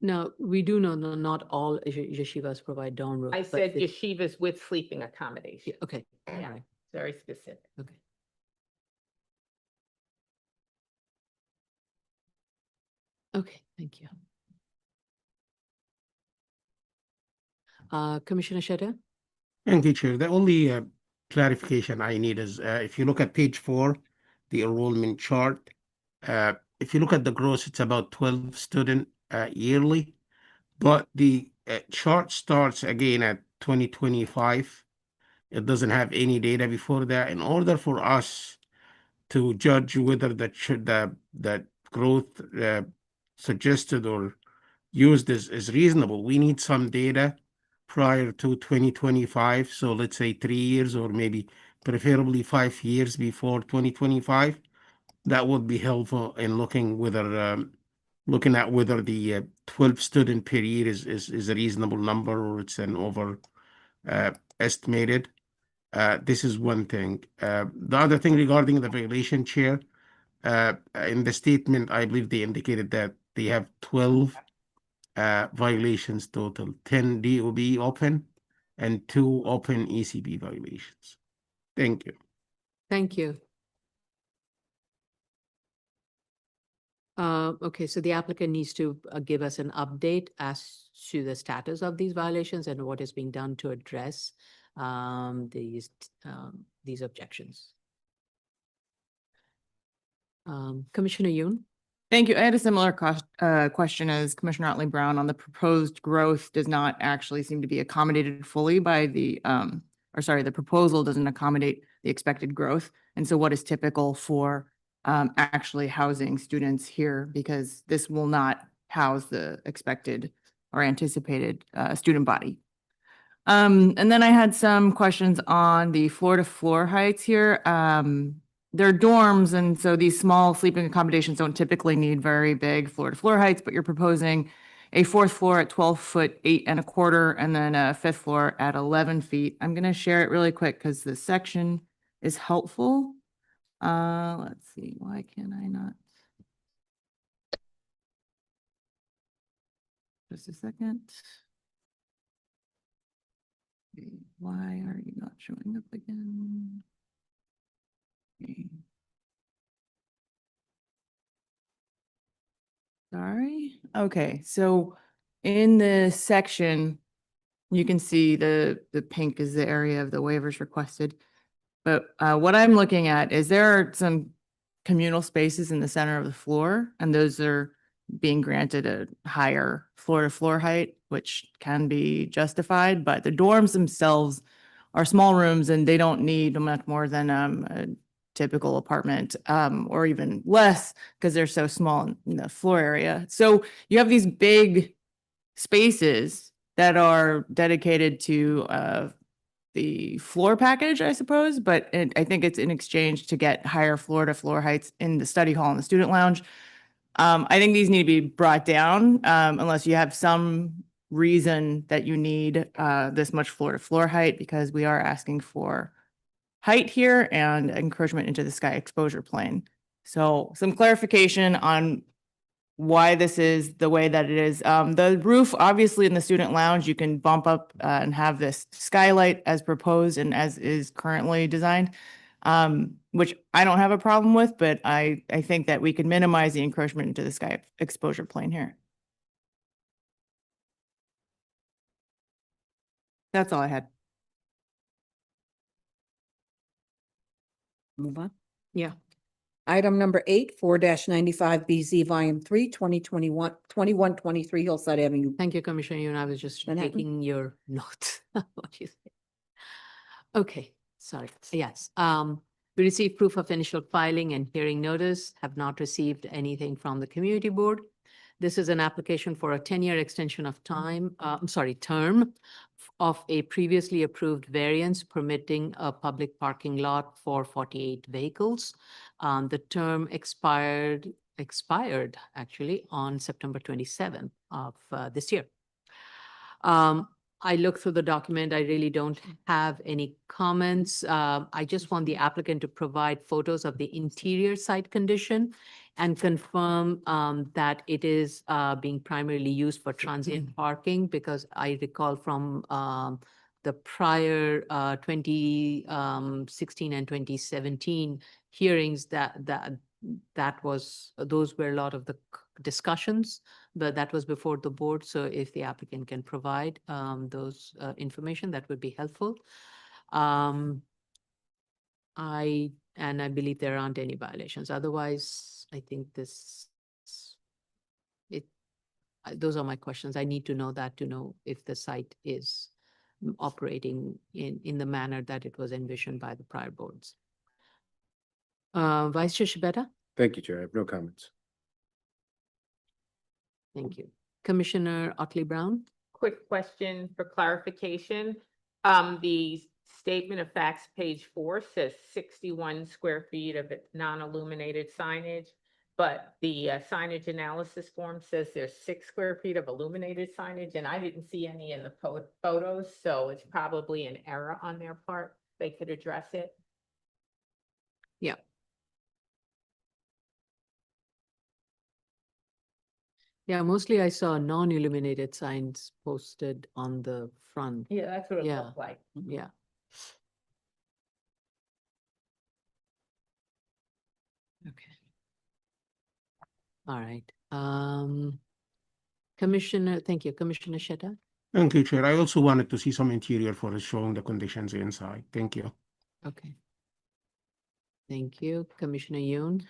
Now, we do know that not all yeshivas provide dorm rooms. I but said the- yeshivas with sleeping accommodation. Yeah, okay, all Yeah. right, Very specific. okay. Okay, thank you. Commissioner Shedder? Thank you, Chair. The only clarification I need is if you look at page 4, the enrollment chart, if you look at the gross, it's about 12 student yearly, but the chart starts again at 2025. It doesn't have any data before that. In order for us to judge whether that growth suggested or used is reasonable, we need some data prior to 2025. So let's say 3 years or maybe preferably 5 years before 2025. That would be helpful in looking at whether the 12 student per year is a reasonable number or it's an over estimated. This is one thing. The other thing regarding the violation, Chair, in the statement, I believe they indicated that they have 12 violations total, 10 DOB open and 2 open ECB violations. Thank you. Thank you. Okay, so the applicant needs to give us an update as to the status of these violations and what is being done to address these objections. Commissioner Yoon? Thank you. I had a similar question as Commissioner Otley Brown on the proposed growth does not actually seem to be accommodated fully by the proposal doesn't accommodate the expected growth. And so what is typical for actually housing students here, because this will not house the expected or anticipated student body. And then I had some questions on the floor to floor heights here. They're dorms, and so these small sleeping accommodations don't typically need very big floor to floor heights, but you're proposing a 4th floor at 12 foot 8 1/4, and then a 5th floor at 11 feet. I'm going to share it really quick because the section is helpful. Let's see, why can I not? Just a second. Okay, why are you not showing up again? Okay. Sorry. Okay, so in the section, you can see the pink is the area of the waivers requested. But what I'm looking at is there are some communal spaces in the center of the floor, and those are being granted a higher floor to floor height, which can be justified, but the dorms themselves are small rooms and they don't need much more than typical apartment, or even less because they're so small in the floor area. So you have these big spaces that are dedicated to the floor package, I suppose, but I think it's in exchange to get higher floor to floor heights in the study hall and the student lounge. I think these need to be brought down, unless you have some reason that you need this much floor to floor height, because we are asking for height here and encroachment into the sky exposure plane. So some clarification on why this is the way that it is. The roof, obviously in the student lounge, you can bump up and have this skylight as proposed and as is currently designed, which I don't have a problem with, but I think that we could minimize the encroachment into the sky exposure plane here. That's all I had. Move on. Yeah. Item number 8, 4-95 BZ Volume 3, 2123 Hillside Avenue. Thank you, Commissioner Yoon. I was just Manhattan? taking your notes. What you said. Okay, sorry. Yes. We received proof of initial filing and hearing notice, have not received anything from the community board. This is an application for a 10-year extension of term of a previously approved variance permitting a public parking lot for 48 vehicles. The term expired actually on September 27th of this year. I looked through the document. I really don't have any comments. I just want the applicant to provide photos of the interior site condition and confirm that it is being primarily used for transient parking, because I recall from the prior 2016 and 2017 hearings those were a lot of the discussions, but that was before the board. So if the applicant can provide those information, that would be helpful. I believe there aren't any violations. Otherwise, I think those are my questions. I need to know that to know if the site is operating in the manner that it was envisioned by the prior boards. Vice Chair Shibeta? Thank you, Chair. I have no comments. Thank you. Commissioner Otley Brown? Quick question for clarification. The statement of facts, page 4, says 61 square feet of non-illuminated signage, but the signage analysis form says there's 6 square feet of illuminated signage, and I didn't see any in the photos, so it's probably an error on their part. They could address it. Yeah. Yeah, mostly I saw non-illuminated signs posted on the front. Yeah, that's what it Yeah. looked like. Yeah. Okay. All right. Commissioner, thank you. Commissioner Sheta? Thank you, Chair. I also wanted to see some interior photos showing the conditions inside. Thank you. Okay. Thank you. Commissioner Yoon?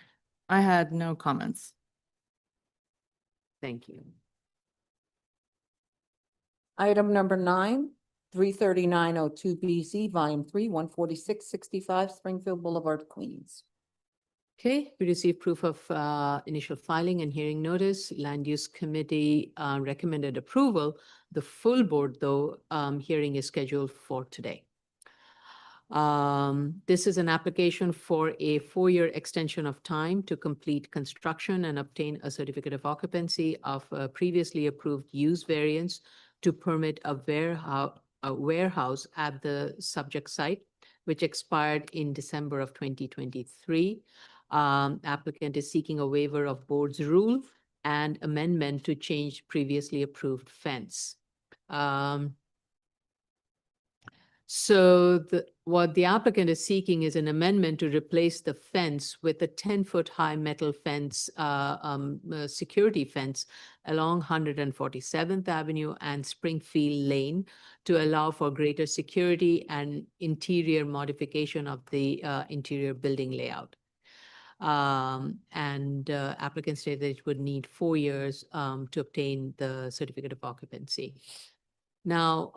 I had no comments. Thank you. Item number 9, 33902 BZ Volume 3, 14665 Springfield Boulevard, Queens. Okay, we received proof of initial filing and hearing notice. Land Use Committee recommended approval. The full board, though, hearing is scheduled for today. This is an application for a 4-year extension of time to complete construction and obtain a certificate of occupancy of a previously approved use variance to permit a warehouse at the subject site, which expired in December of 2023. Applicant is seeking a waiver of board's rule and amendment to change previously approved fence. So what the applicant is seeking is an amendment to replace the fence with a 10-foot high metal fence, security fence along 147th Avenue and Springfield Lane to allow for greater security and interior modification of the interior building layout. Applicant stated that it would need 4 years to obtain the certificate of occupancy. Now,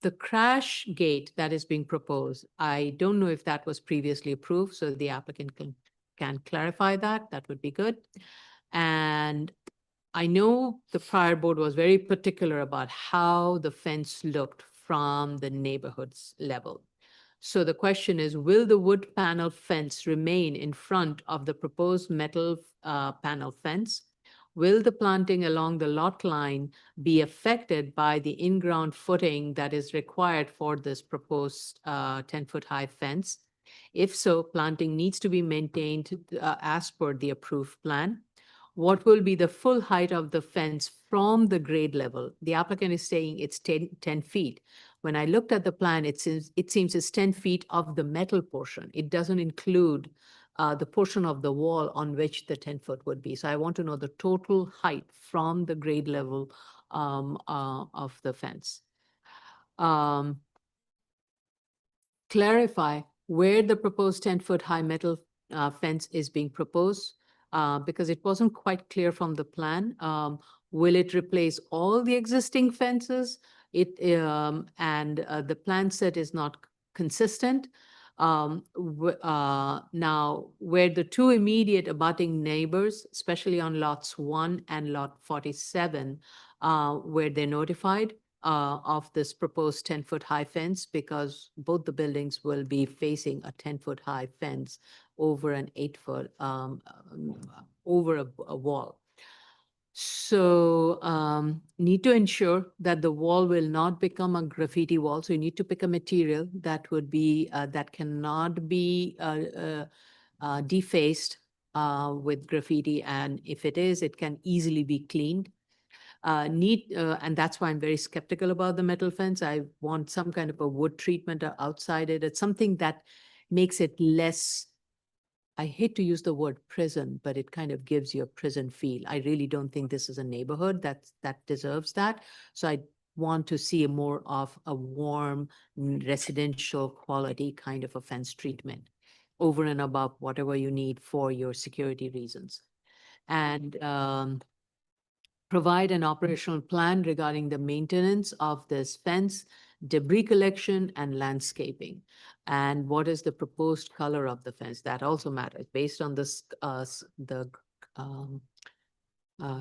The crash gate that is being proposed, I don't know if that was previously approved, so the applicant can clarify that. That would be good. And I know the prior board was very particular about how the fence looked from the neighborhood's level. So the question is, will the wood panel fence remain in front of the proposed metal panel fence? Will the planting along the lot line be affected by the in-ground footing that is required for this proposed 10-foot high fence? If so, planting needs to be maintained as per the approved plan. What will be the full height of the fence from the grade level? The applicant is saying it's 10 feet. When I looked at the plan, it seems it's 10 feet of the metal portion. It doesn't include the portion of the wall on which the 10-foot would be. So I want to know the total height from the grade level of the fence. Clarify where the proposed 10-foot high metal fence is being proposed, because it wasn't quite clear from the plan. Will it replace all the existing fences? The plan set is not consistent. Now, where the two immediate abutting neighbors, especially on lots 1 and lot 47, where they're notified of this proposed 10-foot high fence, because both the buildings will be facing a 10-foot high fence over an 8-foot, over a wall. So need to ensure that the wall will not become a graffiti wall. So you need to pick a material that would be, that cannot be defaced with graffiti. And if it is, it can easily be cleaned. And that's why I'm very skeptical about the metal fence. I want some kind of a wood treatment outside it. It's something that makes it less, I hate to use the word prison, but it kind of gives you a prison feel. I really don't think this is a neighborhood that deserves that. So I want to see more of a warm residential quality kind of a fence treatment over and above whatever you need for your security reasons. And provide an operational plan regarding the maintenance of this fence, debris collection, and landscaping. And what is the proposed color of the fence? That also matters. Based on this,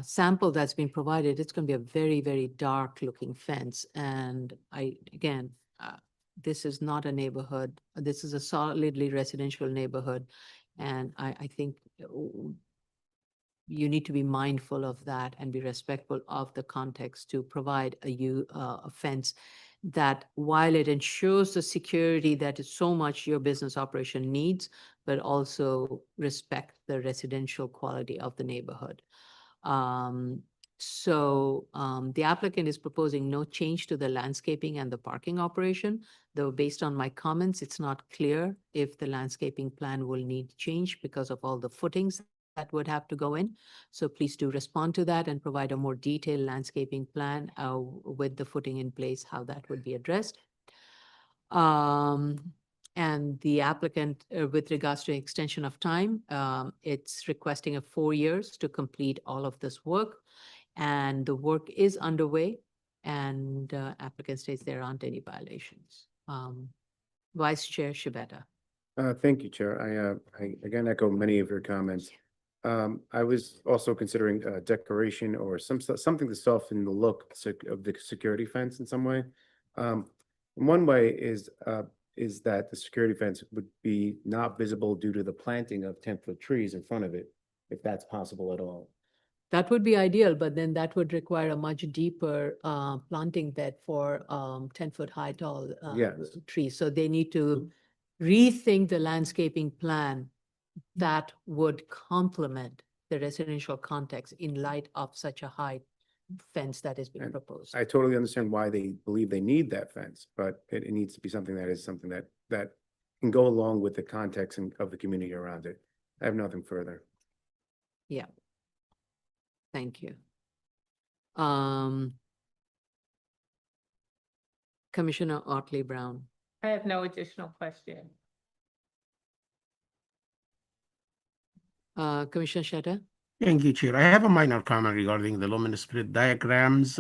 sample that's been provided, it's going to be a very, very dark looking fence. And this is not a neighborhood. This is a solidly residential neighborhood. And I think you need to be mindful of that and be respectful of the context to provide a fence that, while it ensures the security that is so much your business operation needs, but also respect the residential quality of the neighborhood. The applicant is proposing no change to the landscaping and the parking operation, though based on my comments, it's not clear if the landscaping plan will need change because of all the footings that would have to go in. So please do respond to that and provide a more detailed landscaping plan with the footing in place, how that would be addressed. And the applicant, with regards to extension of time, it's requesting 4 years to complete all of this work. And the work is underway, and applicant states there aren't any violations. Vice Chair Shibeta. Thank you, Chair. I again echo many of your comments. I was also considering decoration or something to soften the look of the security fence in some way. One way is that the security fence would be not visible due to the planting of 10-foot trees in front of it, if that's possible at all. That would be ideal, but then that would require a much deeper planting bed for 10-foot high tall Yes. trees. So they need to rethink the landscaping plan that would complement the residential context in light of such a high fence that is being And proposed. I totally understand why they believe they need that fence, but it needs to be something that can go along with the context of the community around it. I have nothing further. Yeah. Thank you. Commissioner Otley Brown. I have no additional question. Commissioner Sheta? Thank you, Chair. I have a minor comment regarding the luminous split diagrams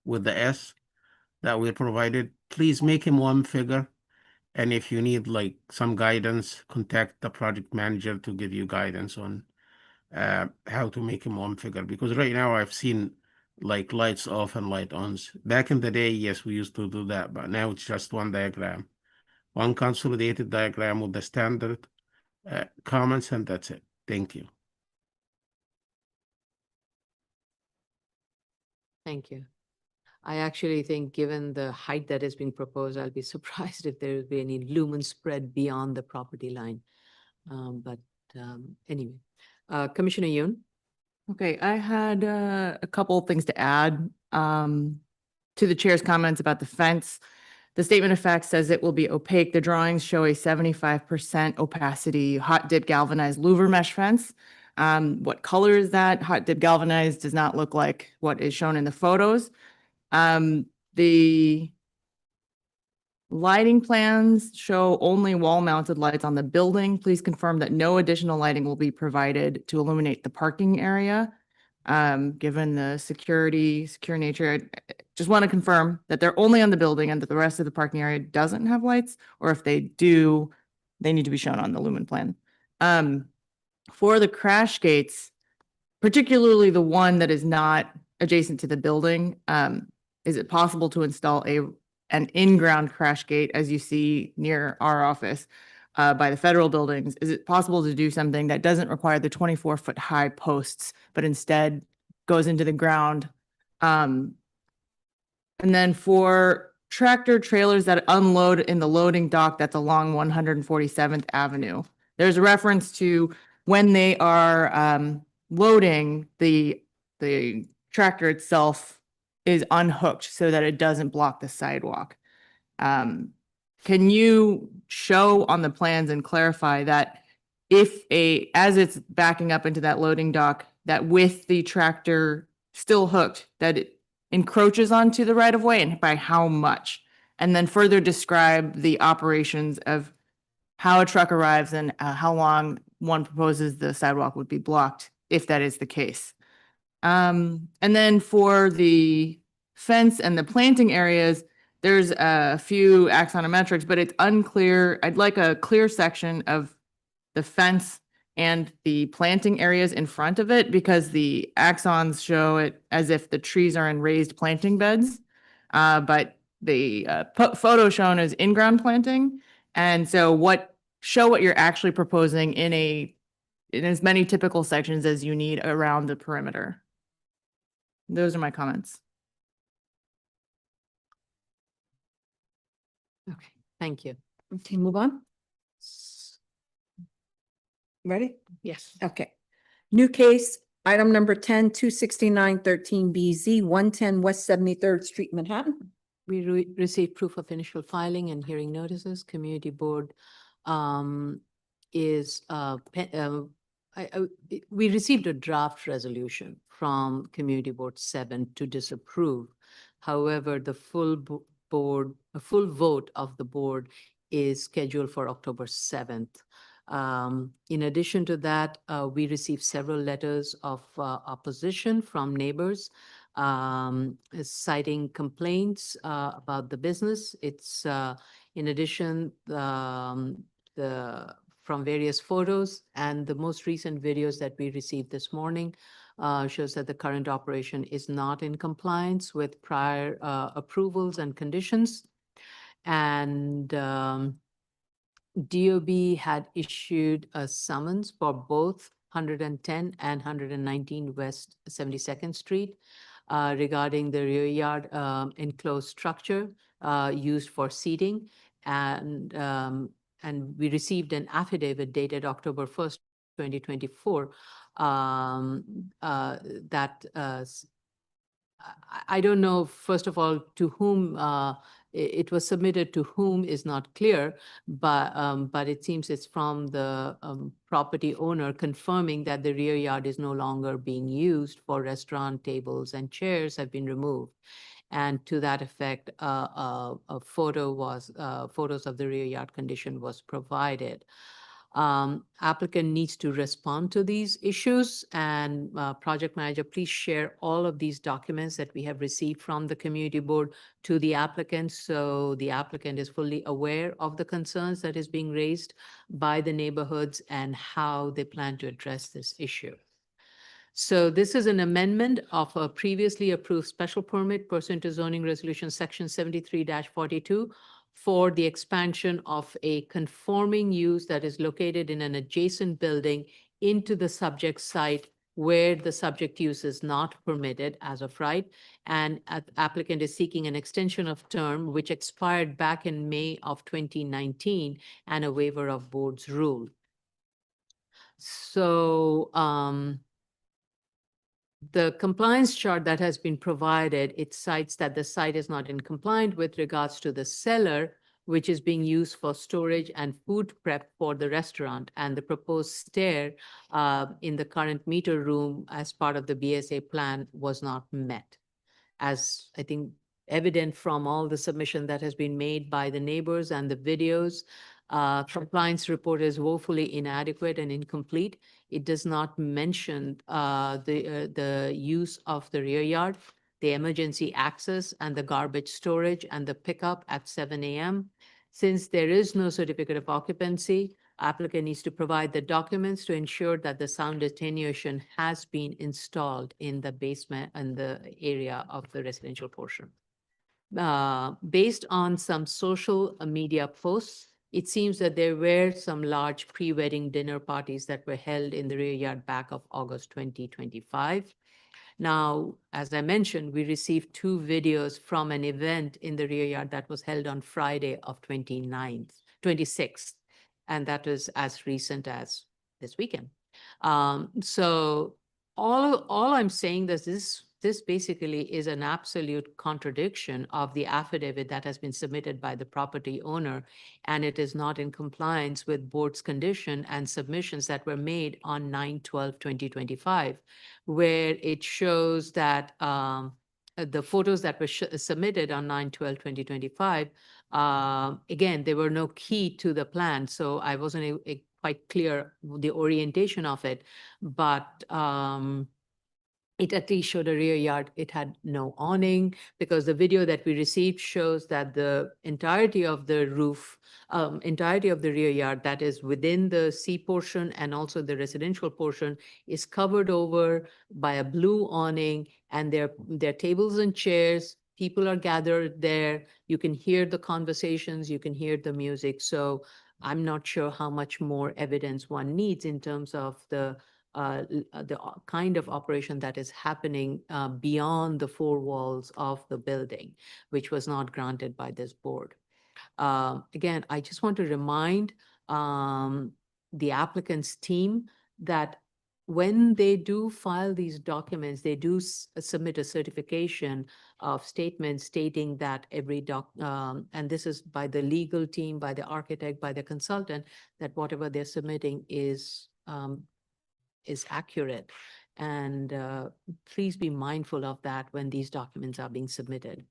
with the S. that we provided, please make him one figure. And if you need like some guidance, contact the project manager to give you guidance on how to make him one figure. Because right now I've seen like lights off and light ons. Back in the day, yes, we used to do that, but now it's just one diagram, one consolidated diagram with the standard comments, and that's it. Thank you. Thank you. I actually think, given the height that is being proposed, I'll be surprised if there will be any lumen spread beyond the property line. Anyway, Commissioner Yoon? Okay, I had a couple of things to add to the chair's comments about the fence. The statement of facts says it will be opaque. The drawings show a 75% opacity hot dip galvanized louver mesh fence. What color is that? Hot dip galvanized does not look like what is shown in the photos. The lighting plans show only wall-mounted lights on the building. Please confirm that no additional lighting will be provided to illuminate the parking area. Given the secure nature, I just want to confirm that they're only on the building and that the rest of the parking area doesn't have lights, or if they do, they need to be shown on the lumen plan. For the crash gates, particularly the one that is not adjacent to the building, is it possible to install an in-ground crash gate, as you see near our office by the federal buildings? Is it possible to do something that doesn't require the 24-foot high posts, but instead goes into the ground? And then for tractor trailers that unload in the loading dock that's along 147th Avenue, there's a reference to when they are loading, the tractor itself is unhooked so that it doesn't block the sidewalk. Can you show on the plans and clarify that as it's backing up into that loading dock, that with the tractor still hooked, that it encroaches onto the right of way, and by how much? And then further describe the operations of how a truck arrives and how long one proposes the sidewalk would be blocked, if that is the case. And then for the fence and the planting areas, there's a few axonometrics, but it's unclear. I'd like a clear section of the fence and the planting areas in front of it, because the axons show it as if the trees are in raised planting beds. But the photo shown is in-ground planting. And so show what you're actually proposing in as many typical sections as you need around the perimeter. Those are my comments. Okay, thank you. Okay, move on. Ready? Yes. Okay. New case, item number 10-269-13BZ, 110 West 73rd Street, Manhattan. We received proof of initial filing and hearing notices. Community board we received a draft resolution from Community Board 7 to disapprove. However, the full vote of the board is scheduled for October 7th. In addition to that, we received several letters of opposition from neighbors citing complaints about the business. It's in addition from various photos, and the most recent videos that we received this morning shows that the current operation is not in compliance with prior approvals and conditions. And DOB had issued a summons for both 110 and 119 West 72nd Street regarding the rear yard enclosed structure used for seating. And we received an affidavit dated October 1st, 2024, that I don't know, first of all, to whom it was submitted to whom is not clear, but it seems it's from the property owner confirming that the rear yard is no longer being used for restaurant tables and chairs have been removed. And to that effect, photos of the rear yard condition was provided. Applicant needs to respond to these issues, and project manager, please share all of these documents that we have received from the community board to the applicant, so the applicant is fully aware of the concerns that is being raised by the neighborhoods and how they plan to address this issue. So this is an amendment of a previously approved special permit pursuant to zoning resolution section 73-42 for the expansion of a conforming use that is located in an adjacent building into the subject site where the subject use is not permitted as of right. And applicant is seeking an extension of term which expired back in May of 2019 and a waiver of board's rule. So, the compliance chart that has been provided, it cites that the site is not in compliance with regards to the cellar, which is being used for storage and food prep for the restaurant, and the proposed stair in the current meter room as part of the BSA plan was not met. As I think evident from all the submission that has been made by the neighbors and the videos, compliance report is woefully inadequate and incomplete. It does not mention the use of the rear yard, the emergency access, and the garbage storage and the pickup at 7 a.m. Since there is no certificate of occupancy, applicant needs to provide the documents to ensure that the sound attenuation has been installed in the basement and the area of the residential portion. Based on some social media posts, it seems that there were some large pre-wedding dinner parties that were held in the rear yard back of August 2025. Now, as I mentioned, we received 2 videos from an event in the rear yard that was held on Friday of 26th, and that was as recent as this weekend. So all I'm saying is this basically is an absolute contradiction of the affidavit that has been submitted by the property owner, and it is not in compliance with board's condition and submissions that were made on 9/12/2025, where it shows that the photos that were submitted on 9/12/2025, again, there were no key to the plan, so I wasn't quite clear the orientation of it, but it at least showed a rear yard. It had no awning, because the video that we received shows that the entirety of the roof, entirety of the rear yard that is within the C portion and also the residential portion is covered over by a blue awning, and there are tables and chairs. People are gathered there. You can hear the conversations, you can hear the music. So I'm not sure how much more evidence one needs in terms of the kind of operation that is happening beyond the 4 walls of the building, which was not granted by this board. Again, I just want to remind the applicant's team that when they do file these documents, they do submit a certification of statements stating that every and this is by the legal team, by the architect, by the consultant, that whatever they're submitting is accurate. And please be mindful of that when these documents are being submitted.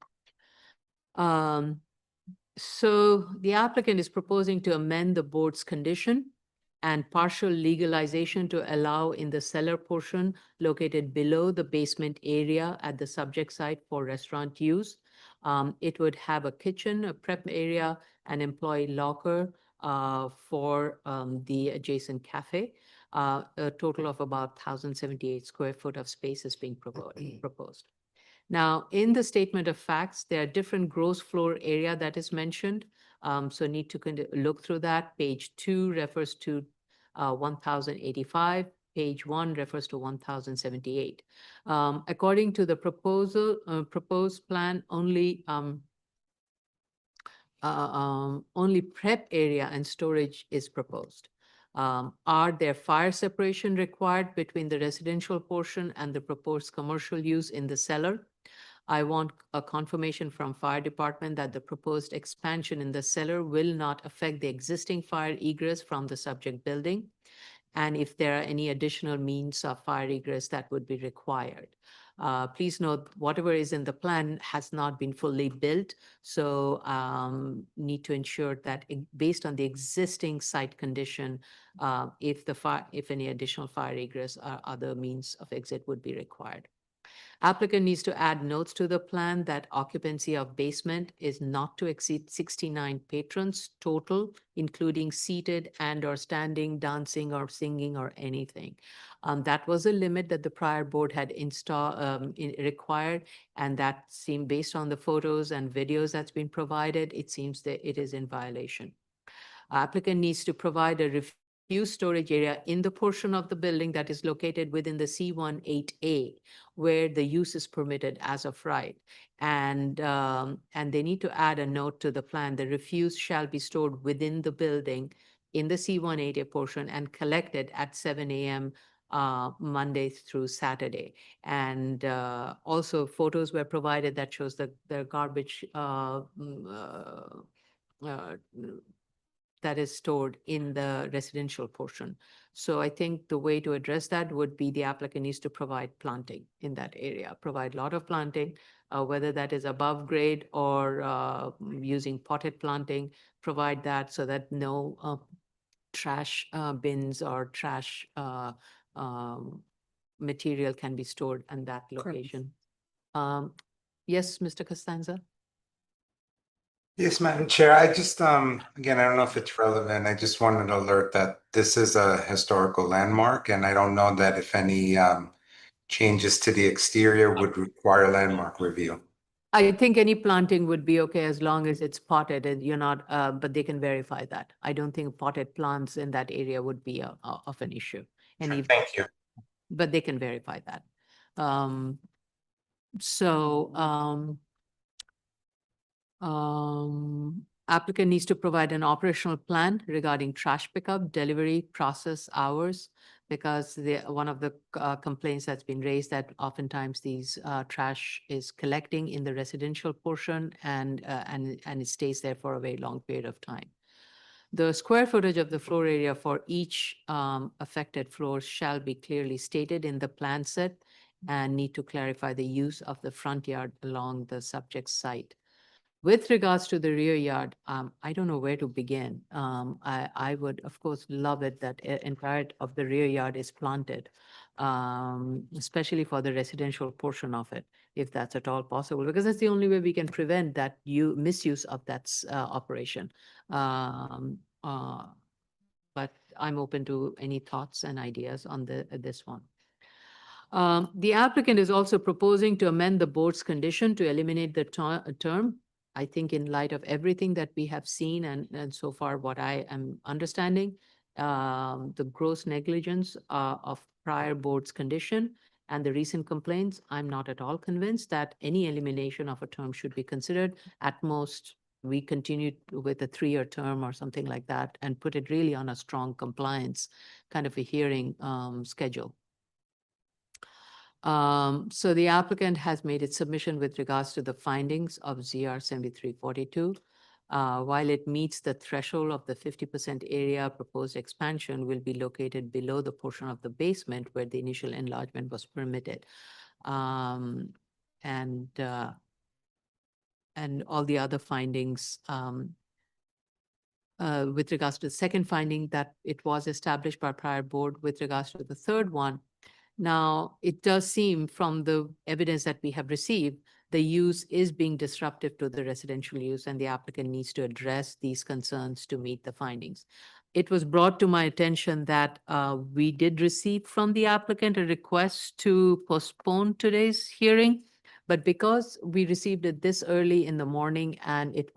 So the applicant is proposing to amend the board's condition and partial legalization to allow in the cellar portion located below the basement area at the subject site for restaurant use. It would have a kitchen, a prep area, an employee locker for the adjacent cafe. A total of about 1,078 square foot of space is being proposed. Now, in the statement of facts, there are different gross floor area that is mentioned. So need to look through that. Page 2 refers to 1,085. Page 1 refers to 1,078. According to the proposed plan, only prep area and storage is proposed. Are there fire separation required between the residential portion and the proposed commercial use in the cellar? I want a confirmation from fire department that the proposed expansion in the cellar will not affect the existing fire egress from the subject building, and if there are any additional means of fire egress that would be required. Please note, whatever is in the plan has not been fully built. So need to ensure that based on the existing site condition, if any additional fire egress or other means of exit would be required. Applicant needs to add notes to the plan that occupancy of basement is not to exceed 69 patrons total, including seated and or standing, dancing or singing or anything. That was a limit that the prior board had required, and that seemed, based on the photos and videos that's been provided, it seems that it is in violation. Applicant needs to provide a refuse storage area in the portion of the building that is located within the C18A, where the use is permitted as of right. And they need to add a note to the plan. The refuse shall be stored within the building in the C18A portion and collected at 7 a.m. Monday through Saturday. And also photos were provided that shows the garbage that is stored in the residential portion. So I think the way to address that would be the applicant needs to provide planting in that area, provide a lot of planting, whether that is above grade or using potted planting, provide that so that no trash bins or trash material can be stored in that location. Yes, Mr. Costanza? Yes, Madam Chair, I just, again, I don't know if it's relevant. I just wanted to alert that this is a historical landmark, and I don't know that if any changes to the exterior would require landmark review. I think any planting would be okay as long as it's potted and you're not, but they can verify that. I don't think potted plants in that area would be of an issue. And Sure, thank you. But they can verify that. Applicant needs to provide an operational plan regarding trash pickup, delivery, process hours, because one of the complaints that's been raised that oftentimes these trash is collecting in the residential portion and it stays there for a very long period of time. The square footage of the floor area for each affected floor shall be clearly stated in the plan set and need to clarify the use of the front yard along the subject site. With regards to the rear yard, I don't know where to begin. I would, of course, love it that entire of the rear yard is planted, especially for the residential portion of it, if that's at all possible, because that's the only way we can prevent that misuse of that operation. But I'm open to any thoughts and ideas on this one. The applicant is also proposing to amend the board's condition to eliminate the term. I think in light of everything that we have seen and so far what I am understanding, the gross negligence of prior board's condition and the recent complaints, I'm not at all convinced that any elimination of a term should be considered. At most, we continue with a 3-year term or something like that and put it really on a strong compliance kind of a hearing schedule. So the applicant has made its submission with regards to the findings of ZR 7342. While it meets the threshold of the 50% area, proposed expansion will be located below the portion of the basement where the initial enlargement was permitted. And all the other findings with regards to the second finding that it was established by prior board. With regards to the third one, now, it does seem from the evidence that we have received, the use is being disruptive to the residential use and the applicant needs to address these concerns to meet the findings. It was brought to my attention that we did receive from the applicant a request to postpone today's hearing, but because we received it this early in the morning and it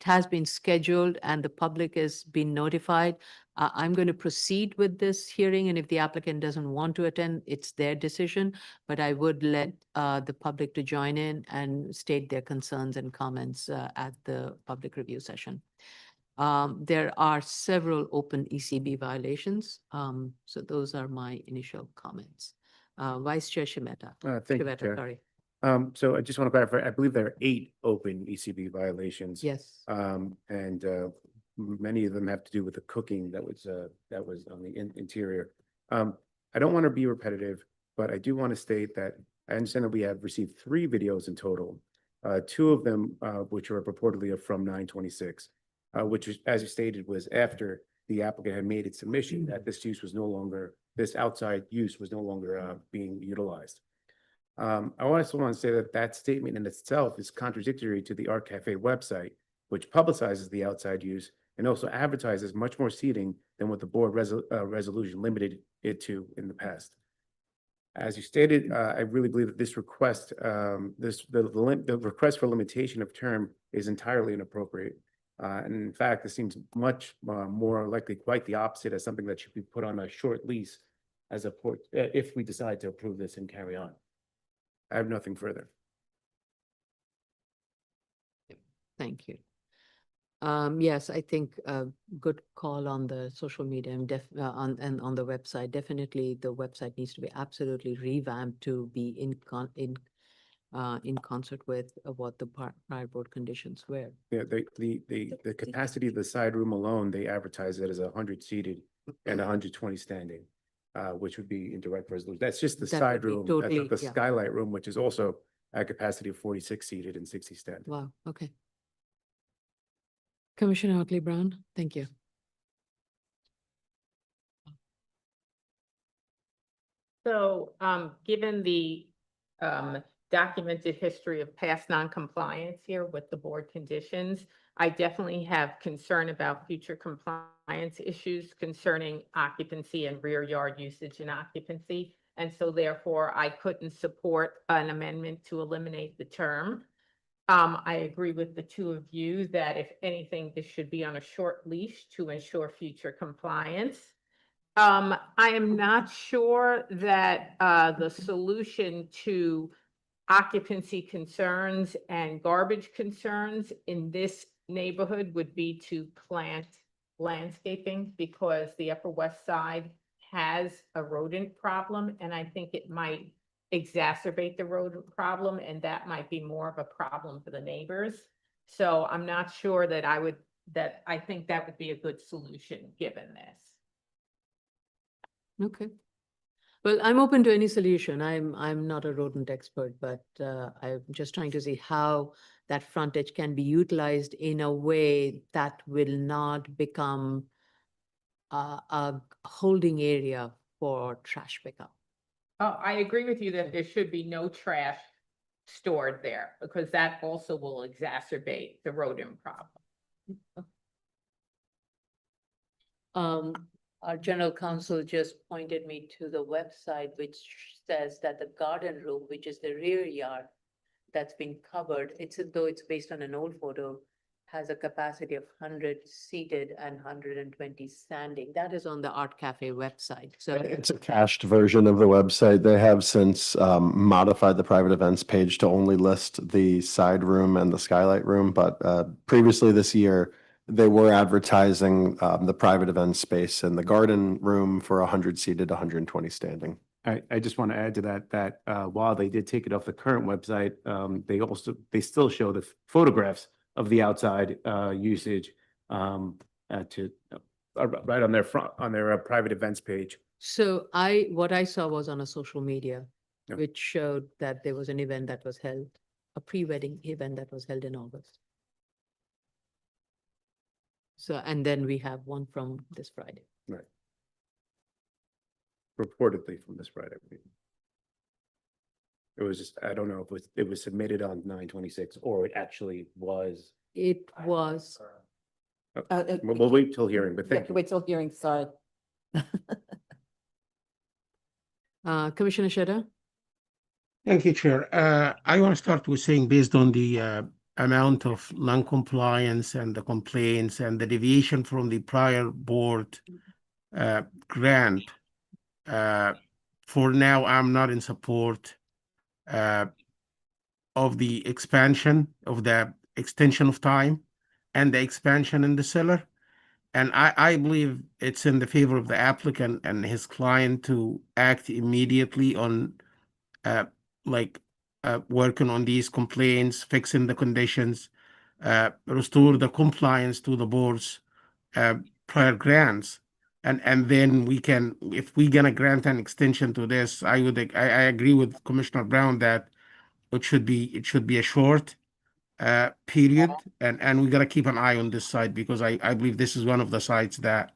has been scheduled and the public has been notified, I'm going to proceed with this hearing, and if the applicant doesn't want to attend, it's their decision, but I would let the public to join in and state their concerns and comments at the public review session. There are several open ECB violations, so those are my initial comments. Vice Chair Shimeta. Thank you, Chair. So I just want to clarify, I believe there are 8 open ECB violations. Yes. And many of them have to do with the cooking that was on the interior. I don't want to be repetitive, but I do want to state that I understand that we have received 3 videos in total. 2 of them, which are purportedly from 9/26, which is, as you stated, was after the applicant had made its submission that this outside use was no longer being utilized. I also want to say that that statement in itself is contradictory to the Art Cafe website, which publicizes the outside use and also advertises much more seating than what the board resolution limited it to in the past. As you stated, I really believe that this request, the request for limitation of term is entirely inappropriate. And in fact, it seems much more likely quite the opposite, as something that should be put on a short lease as a port, if we decide to approve this and carry on. I have nothing further. Thank you. Yes, I think a good call on the social media and on the website. Definitely, the website needs to be absolutely revamped to be in concert with what the prior board conditions were. Yeah, the capacity of the side room alone, they advertise it as 100 seated and 120 standing, which would be in direct resolution. That's just the That side would be room. totally, That's the yeah. skylight room, which is also at capacity of 46 seated and 60 standing. Wow, okay. Commissioner Otley Brown, thank you. So, given the documented history of past noncompliance here with the board conditions, I definitely have concern about future compliance issues concerning occupancy and rear yard usage and occupancy. And so therefore, I couldn't support an amendment to eliminate the term. I agree with the 2 of you that if anything, this should be on a short leash to ensure future compliance. I am not sure that the solution to occupancy concerns and garbage concerns in this neighborhood would be to plant landscaping, because the Upper West Side has a rodent problem, and I think it might exacerbate the rodent problem, and that might be more of a problem for the neighbors. So I'm not sure that I think that would be a good solution given this. Okay. Well, I'm open to any solution. I'm not a rodent expert, but I'm just trying to see how that frontage can be utilized in a way that will not become a holding area for trash pickup. Oh, I agree with you that there should be no trash stored there, because that also will exacerbate the rodent problem. Our general counsel just pointed me to the website, which says that the garden room, which is the rear yard that's been covered, though it's based on an old photo, has a capacity of 100 seated and 120 standing. That is on the Art Cafe website. So It's a cached version of the website. They have since modified the private events page to only list the side room and the skylight room. But previously this year, they were advertising the private event space in the garden room for 100 seated, 120 standing. I just want to add to that, while they did take it off the current website, they still show the photographs of the outside usage right on their private events page. So what I saw was on a social media, Yeah. which showed that there was an event that was held, a pre-wedding event that was held in August. So, and then we have one from this Friday. Right. Reportedly from this Friday. It was just, I don't know if it was submitted on 9/26 or it actually was. It was, We'll wait till hearing, but thank you. Wait till hearing, sorry. Commissioner Shedder? Thank you, Chair. I want to start with saying, based on the amount of non-compliance and the complaints and the deviation from the prior board grant, for now, I'm not in support of the expansion of the extension of time and the expansion in the cellar. And I believe it's in the favor of the applicant and his client to act immediately on working on these complaints, fixing the conditions, restore the compliance to the board's prior grants. And then we can, if we're gonna grant an extension to this, I agree with Commissioner Brown that it should be a short period, and we gotta keep an eye on this site because I believe this is one of the sites that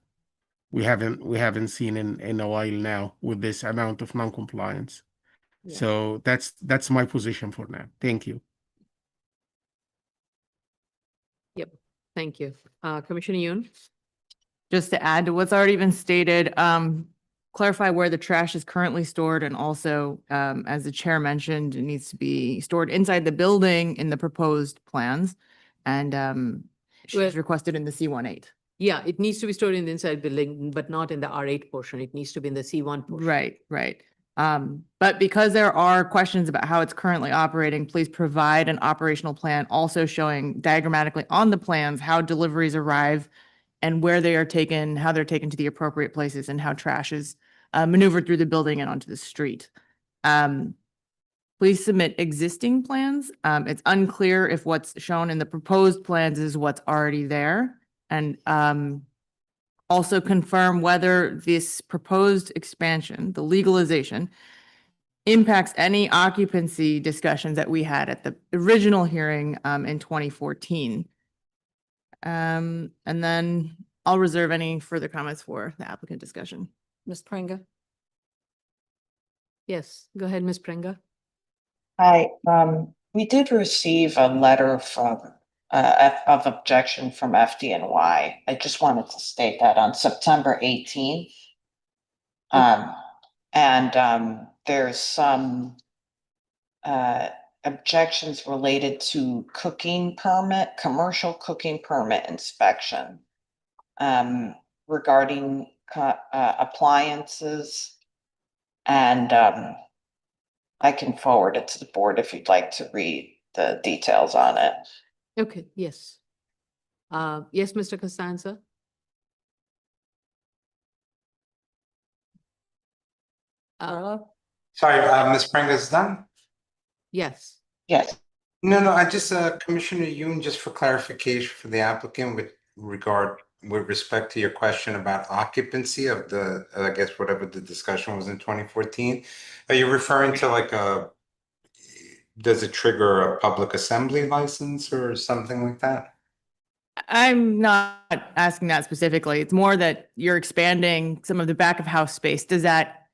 we haven't seen in a while now with this amount of non-compliance. Yeah. So that's my position for now. Thank you. Yep, thank you. Commissioner Yoon? Just to add to what's already been stated, clarify where the trash is currently stored and also, as the chair mentioned, it needs to be stored inside the building in the proposed plans. And she's Well- requested in the C18. Yeah, it needs to be stored in the inside building, but not in the R8 portion. It needs to be in the C1 portion. Right, right. But because there are questions about how it's currently operating, please provide an operational plan also showing diagrammatically on the plans how deliveries arrive and where they are taken, how they're taken to the appropriate places and how trash is maneuvered through the building and onto the street. Please submit existing plans. It's unclear if what's shown in the proposed plans is what's already there. And also confirm whether this proposed expansion, the legalization, impacts any occupancy discussions that we had at the original hearing in 2014. And then I'll reserve any further comments for the applicant discussion. Ms. Pringa? Yes, go ahead, Ms. Pringa. Hi, we did receive a letter from of objection from FDNY. I just wanted to state that on September 18th. There's some objections related to commercial cooking permit inspection regarding appliances. And I can forward it to the board if you'd like to read the details on it. Okay, yes. Yes, Mr. Costanza? Sorry, Ms. Pringa is done? Yes. Yes. No, I just, Commissioner Yoon, just for clarification for the applicant with respect to your question about occupancy of the, I guess, whatever the discussion was in 2014. Are you referring to like does it trigger a public assembly license or something like that? I'm not asking that specifically. It's more that you're expanding some of the back of house space. Does that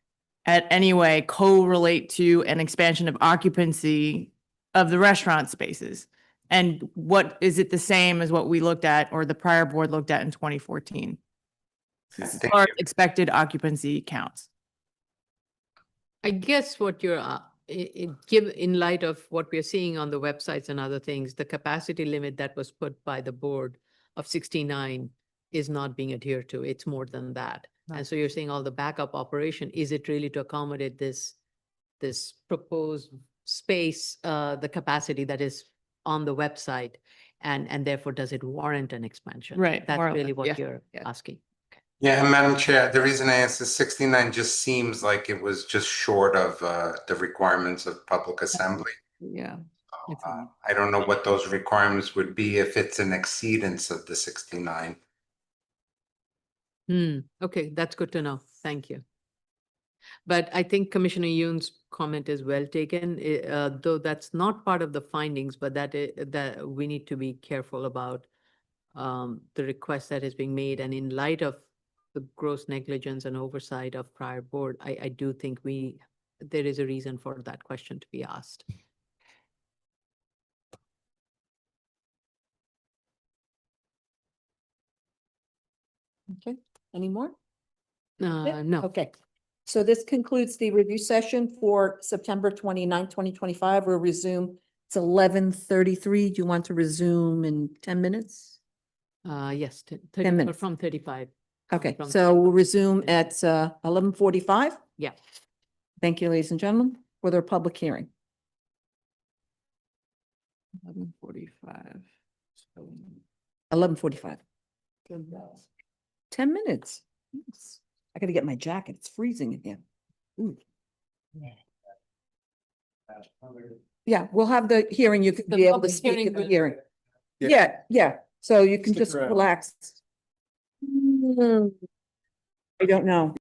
at any way correlate to an expansion of occupancy of the restaurant spaces? And what, is it the same as what we looked at or the prior board looked at in 2014? As Thank far as you. expected occupancy counts. I guess what you're, give in light of what we're seeing on the websites and other things, the capacity limit that was put by the board of 69 is not being adhered to. It's more than that. And so you're saying all the backup operation, is it really to accommodate this proposed space, the capacity that is on the website? And therefore, does it warrant an expansion? Right, That's more or really less, what yeah, you're yeah. asking. Yeah, and Madam Chair, the reason I asked is 69 just seems like it was just short of the requirements of public assembly. Yeah. I don't know what those requirements would be if it's an exceedance of the 69. Okay, that's good to know. Thank you. But I think Commissioner Yoon's comment is well taken, though that's not part of the findings, but that we need to be careful about the request that is being made. And in light of the gross negligence and oversight of prior board, I do think there is a reason for that question to be asked. Okay, any more? No. Okay, so this concludes the review session for September 29th, 2025. We'll resume. It's 11:33. Do you want to resume in 10 minutes? Yes, 10 minutes. from 35. Okay, From so we'll resume at 11:45. Yeah. Thank you, ladies and gentlemen, for their public hearing. 11:45. 11:45. 10 minutes. Yes. I gotta get my jacket. It's freezing in here. Ooh. Yeah, we'll have the hearing. You could The be able to public speak hearing at the will- hearing. Yeah, so you can Stick just around. relax. I don't know.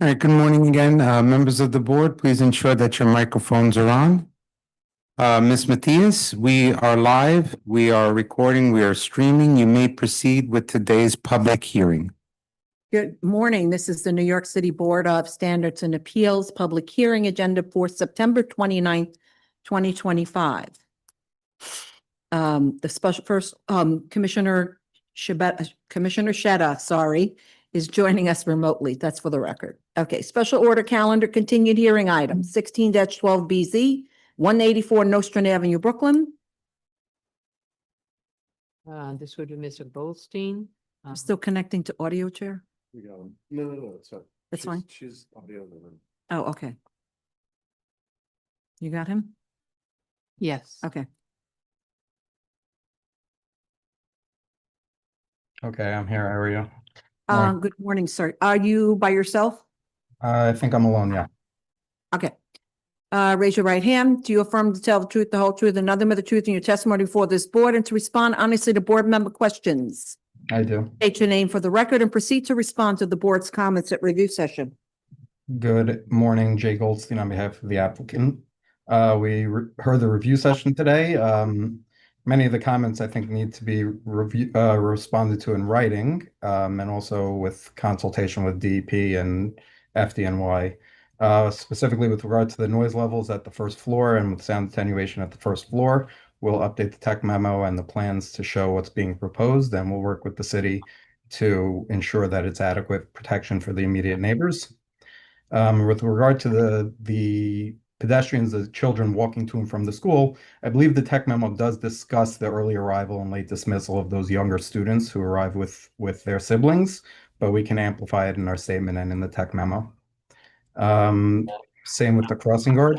All right, good morning again. Members of the board, please ensure that your microphones are on. Ms. Matias, we are live, we are recording, we are streaming. You may proceed with today's public hearing. Good morning. This is the New York City Board of Standards and Appeals Public Hearing Agenda for September 29th, 2025. The special first, Commissioner Sheta, sorry, is joining us remotely. That's for the record. Okay, special order calendar, continued hearing item 16-12BZ, 184 Nostrand Avenue, Brooklyn. This would be Mr. Goldstein. Still connecting to audio chair? We got him. No, it's fine. That's fine. She's audio. Oh, okay. You got him? Yes. Okay. Okay, I'm here. How are you? Morning. Good morning, sir. Are you by yourself? I think I'm alone, yeah. Okay. Raise your right hand. Do you affirm to tell the truth, the whole truth, and nothing but the truth in your testimony before this board and to respond honestly to board member questions? I do. State your name for the record and proceed to respond to the board's comments at review session. Good morning, Jay Goldstein on behalf of the applicant. We heard the review session today. Many of the comments I think need to be responded to in writing, and also with consultation with DEP and FDNY. Specifically with regard to the noise levels at the first floor and with sound attenuation at the first floor, we'll update the tech memo and the plans to show what's being proposed, and we'll work with the city to ensure that it's adequate protection for the immediate neighbors. With regard to the pedestrians, the children walking to and from the school, I believe the tech memo does discuss the early arrival and late dismissal of those younger students who arrive with their siblings, but we can amplify it in our statement and in the tech memo. Same with the crossing guard.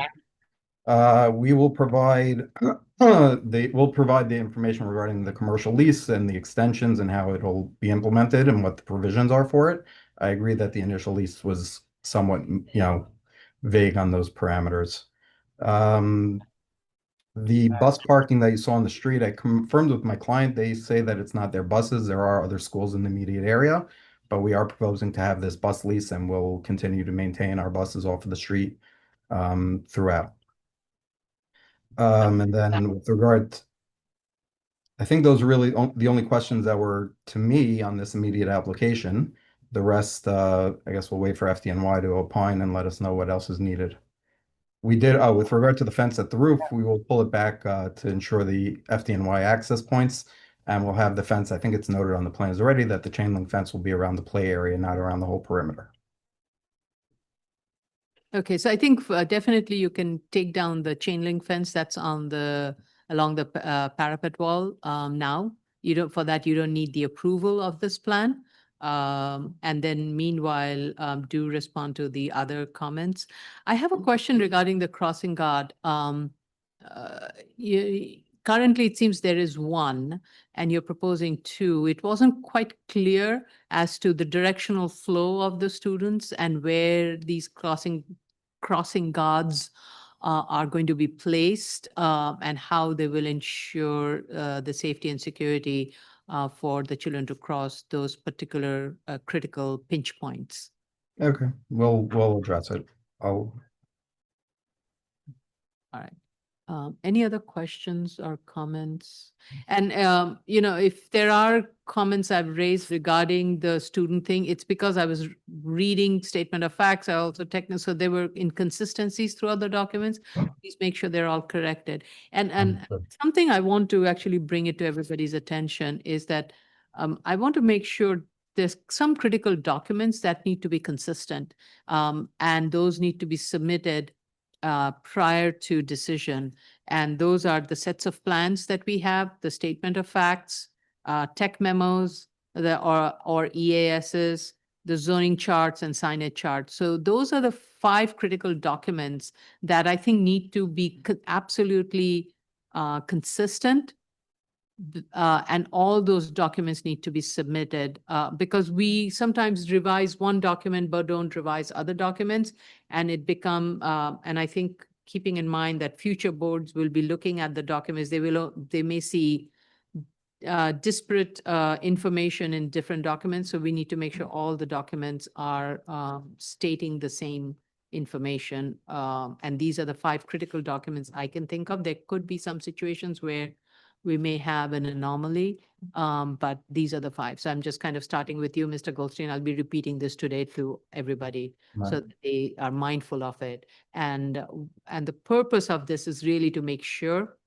We will provide the information regarding the commercial lease and the extensions and how it'll be implemented and what the provisions are for it. I agree that the initial lease was somewhat, vague on those parameters. The bus parking that you saw on the street, I confirmed with my client. They say that it's not their buses. There are other schools in the immediate area, but we are proposing to have this bus lease and we'll continue to maintain our buses off of the street throughout. And then with regard, I think those are really the only questions that were to me on this immediate application. The rest, I guess we'll wait for FDNY to opine and let us know what else is needed. We did, with regard to the fence at the roof, we will pull it back to ensure the FDNY access points, and we'll have the fence. I think it's noted on the plans already that the chain link fence will be around the play area, not around the whole perimeter. Okay, so I think definitely you can take down the chain link fence that's on along the parapet wall now. For that, you don't need the approval of this plan. And then meanwhile, do respond to the other comments. I have a question regarding the crossing guard. Currently, it seems there is one, and you're proposing two. It wasn't quite clear as to the directional flow of the students and where these crossing guards are going to be placed, and how they will ensure the safety and security for the children to cross those particular critical pinch points. Okay, we'll address it. All right. Any other questions or comments? And, if there are comments I've raised regarding the student thing, it's because I was reading statement of facts. I also so there were inconsistencies throughout the documents. Please make sure they're all corrected. And something I want to actually bring it to everybody's attention is that I want to make sure there's some critical documents that need to be consistent, and those need to be submitted prior to decision. And those are the sets of plans that we have, the statement of facts, tech memos, or EASs, the zoning charts and signage charts. So those are the 5 critical documents that I think need to be absolutely consistent. And all those documents need to be submitted because we sometimes revise one document but don't revise other documents, and it and I think keeping in mind that future boards will be looking at the documents, they may see disparate information in different documents, so we need to make sure all the documents are stating the same information. And these are the 5 critical documents I can think of. There could be some situations where we may have an anomaly, but these are the 5. So I'm just kind of starting with you, Mr. Goldstein. I'll be repeating this today to everybody so that they are mindful of it. And the purpose of this is really to make sure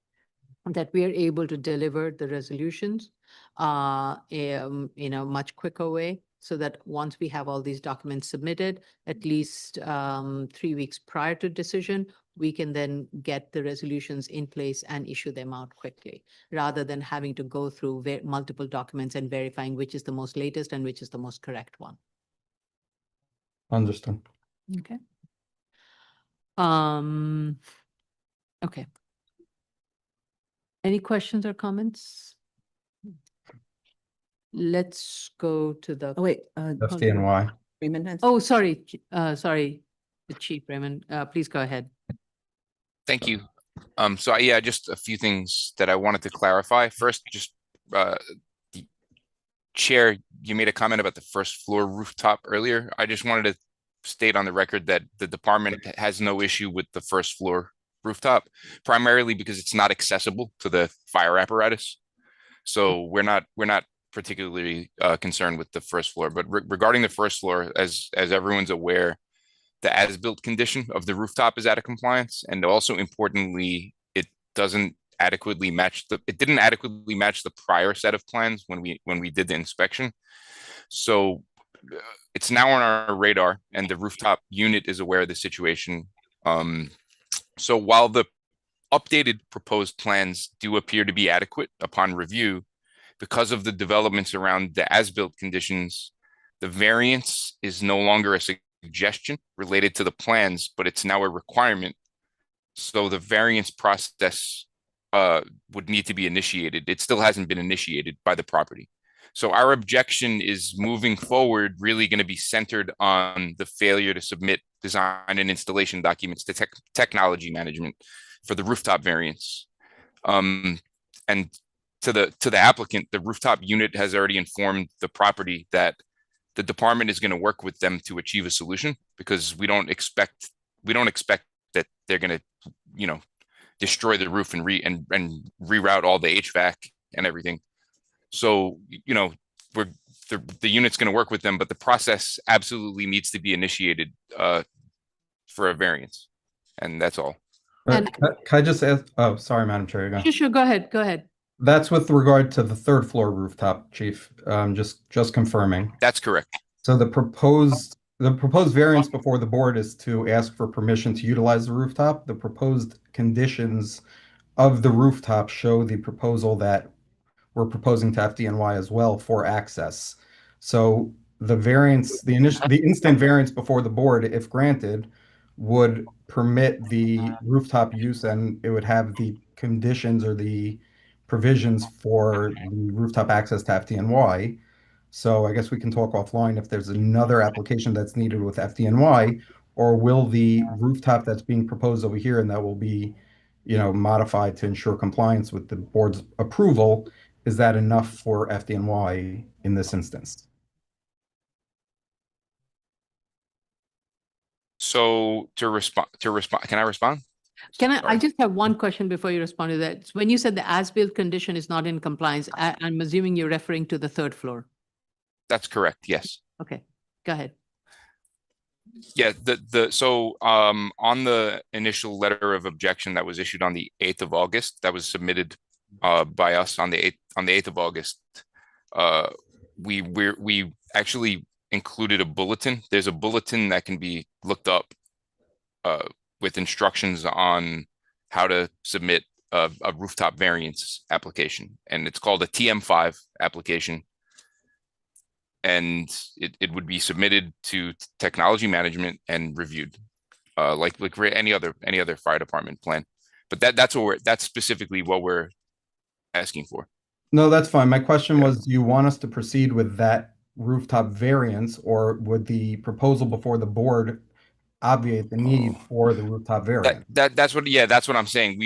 that we are able to deliver the resolutions in a much quicker way, so that once we have all these documents submitted, at least 3 weeks prior to decision, we can then get the resolutions in place and issue them out quickly, rather than having to go through multiple documents and verifying which is the most latest and which is the most correct one. Understood. Okay. Okay. Any questions or comments? Let's go to the. Oh, wait. hold on. FDNY. Raymond has- Oh, sorry, sorry, the Chief Raymond, please go ahead. Thank you. So yeah, just a few things that I wanted to clarify. First, just the Chair, you made a comment about the first floor rooftop earlier. I just wanted to state on the record that the department has no issue with the first floor rooftop, primarily because it's not accessible to the fire apparatus. So we're not particularly concerned with the first floor. But regarding the first floor, as everyone's aware, the as-built condition of the rooftop is out of compliance, and also importantly, it didn't adequately match the prior set of plans when we did the inspection. So it's now on our radar, and the rooftop unit is aware of the situation. So while the updated proposed plans do appear to be adequate upon review, because of the developments around the as-built conditions, the variance is no longer a suggestion related to the plans, but it's now a requirement. So the variance process would need to be initiated. It still hasn't been initiated by the property. So our objection is moving forward really going to be centered on the failure to submit design and installation documents to technology management for the rooftop variance. And to the applicant, the rooftop unit has already informed the property that the department is going to work with them to achieve a solution, because we don't expect that they're going to, destroy the roof and reroute all the HVAC and everything. So, the unit's going to work with them, but the process absolutely needs to be initiated for a variance, and that's all. And- Can I just ask? Oh, sorry, Madam Chair. Go. Sure, go ahead, go ahead. That's with regard to the 3rd floor rooftop, Chief. Just confirming. That's correct. So the proposed variance before the board is to ask for permission to utilize the rooftop. The proposed conditions of the rooftop show the proposal that we're proposing to FDNY as well for access. So the variance, the instant variance before the board, if granted, would permit the rooftop use, and it would have the conditions or the provisions for the rooftop access to FDNY. So I guess we can talk offline if there's another application that's needed with FDNY, or will the rooftop that's being proposed over here and that will be, modified to ensure compliance with the board's approval, is that enough for FDNY in this instance? So to respond, can I respond? I just have one question before you respond to that. When you said the as-built condition is not in compliance, I'm assuming you're referring to the 3rd floor. That's correct. Yes. Okay, go ahead. Yeah, so on the initial letter of objection that was issued on the 8th of August, that was submitted by us on the 8th of August, we actually included a bulletin. There's a bulletin that can be looked up with instructions on how to submit a rooftop variance application, and it's called a TM5 application. And it would be submitted to technology management and reviewed, like any other fire department plan. But that's specifically what we're asking for. No, that's fine. My question was, do you want us to proceed with that rooftop variance, or would the proposal before the board obviate the need for the rooftop variance? That's what I'm saying.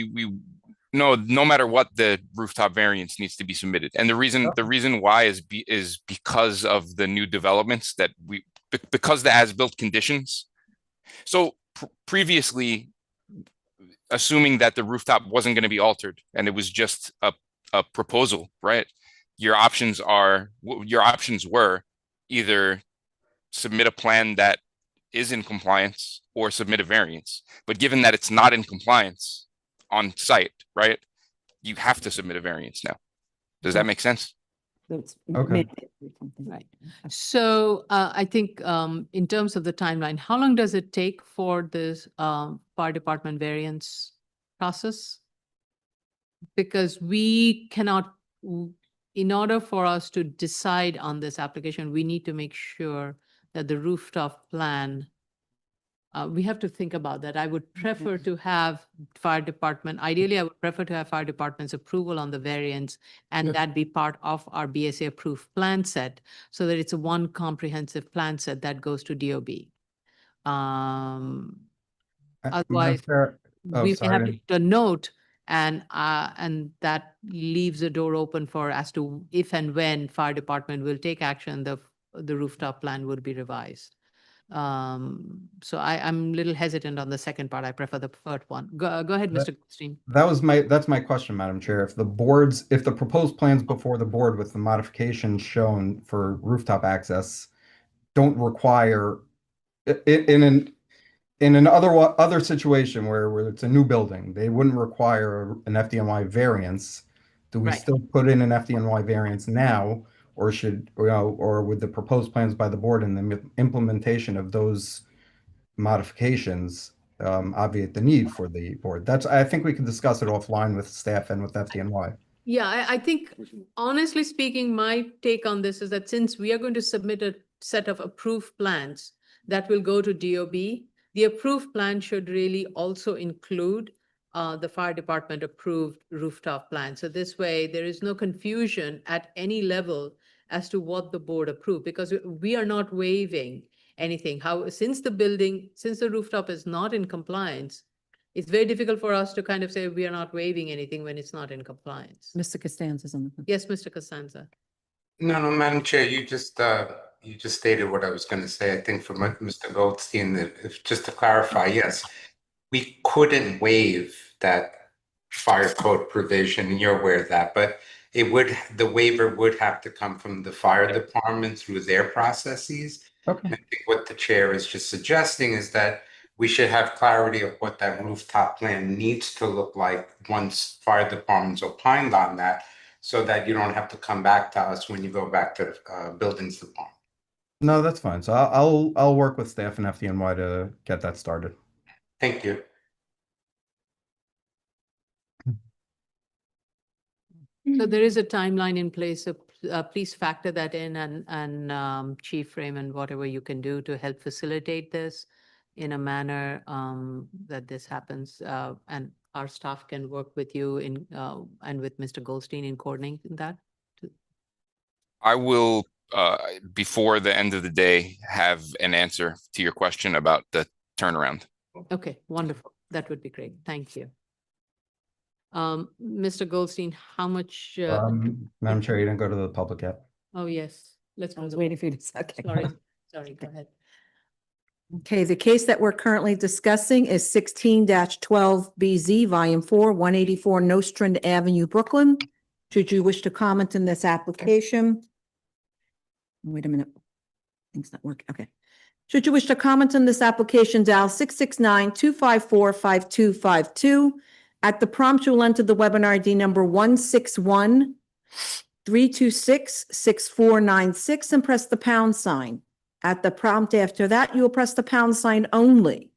No, no matter what, the rooftop variance needs to be submitted. And the reason why is because of the new developments that because the as-built conditions. So previously, assuming that the rooftop wasn't going to be altered and it was just a proposal, right? Your options were either submit a plan that is in compliance or submit a variance. But given that it's not in compliance on site, right? You have to submit a variance now. Does that make sense? Okay. Right. So I think in terms of the timeline, how long does it take for this fire department variance process? Because we cannot, in order for us to decide on this application, we need to make sure that the rooftop plan, we have to think about that. I would prefer to have fire department, ideally, I would prefer to have fire department's approval on the variance and that be part of our BSA approved plan set so that it's a one comprehensive plan set that goes to DOB. Madam Otherwise, Chair- oh, we may have sorry. to put a note and that leaves the door open for as to if and when fire department will take action, the rooftop plan would be revised. So I'm a little hesitant on the second part. I prefer the third one. Go ahead, Mr. Goldstein. That's my question, Madam Chair. If the proposed plans before the board with the modifications shown for rooftop access don't require in an other situation where it's a new building, they wouldn't require an FDNY variance. Do we Right. still put in an FDNY variance now, or or with the proposed plans by the board and the implementation of those modifications obviate the need for the board? I think we can discuss it offline with staff and with FDNY. Yeah, I think honestly speaking, my take on this is that since we are going to submit a set of approved plans that will go to DOB, the approved plan should really also include the fire department approved rooftop plan. So this way there is no confusion at any level as to what the board approved, because we are not waiving anything. Since the rooftop is not in compliance, it's very difficult for us to kind of say we are not waiving anything when it's not in compliance. Mr. Costanza's on the. Yes, Mr. Costanza. No, Madam Chair, you just stated what I was going to say. I think for Mr. Goldstein, that just to clarify, yes, we couldn't waive that fire code provision, and you're aware of that, but the waiver would have to come from the fire department through their processes. Okay. And I think what the chair is just suggesting is that we should have clarity of what that rooftop plan needs to look like once fire department's opined on that, so that you don't have to come back to us when you go back to buildings department. No, that's fine. So I'll work with staff and FDNY to get that started. Thank you. So there is a timeline in place, so please factor that in and Chief Raymond, whatever you can do to help facilitate this in a manner that this happens, and our staff can work with you and with Mr. Goldstein in coordinating that. I will, before the end of the day, have an answer to your question about the turnaround. Okay, wonderful. That would be great. Thank you. Mr. Goldstein, how much? Madam Chair, you didn't go to the public yet. Oh, yes. Let's. I was waiting for you to say. Okay. Sorry, go ahead. Okay, the case that we're currently discussing is 16-12BZ, Volume 4, 184 Nostrand Avenue, Brooklyn. Should you wish to comment in this application? Wait a minute. Things not working. Okay. Should you wish to comment on this application, dial 669-254-5252. At the prompt, you'll enter the webinar ID number 161-326-6496 and press the pound sign. At the prompt after that, you will press the pound sign only.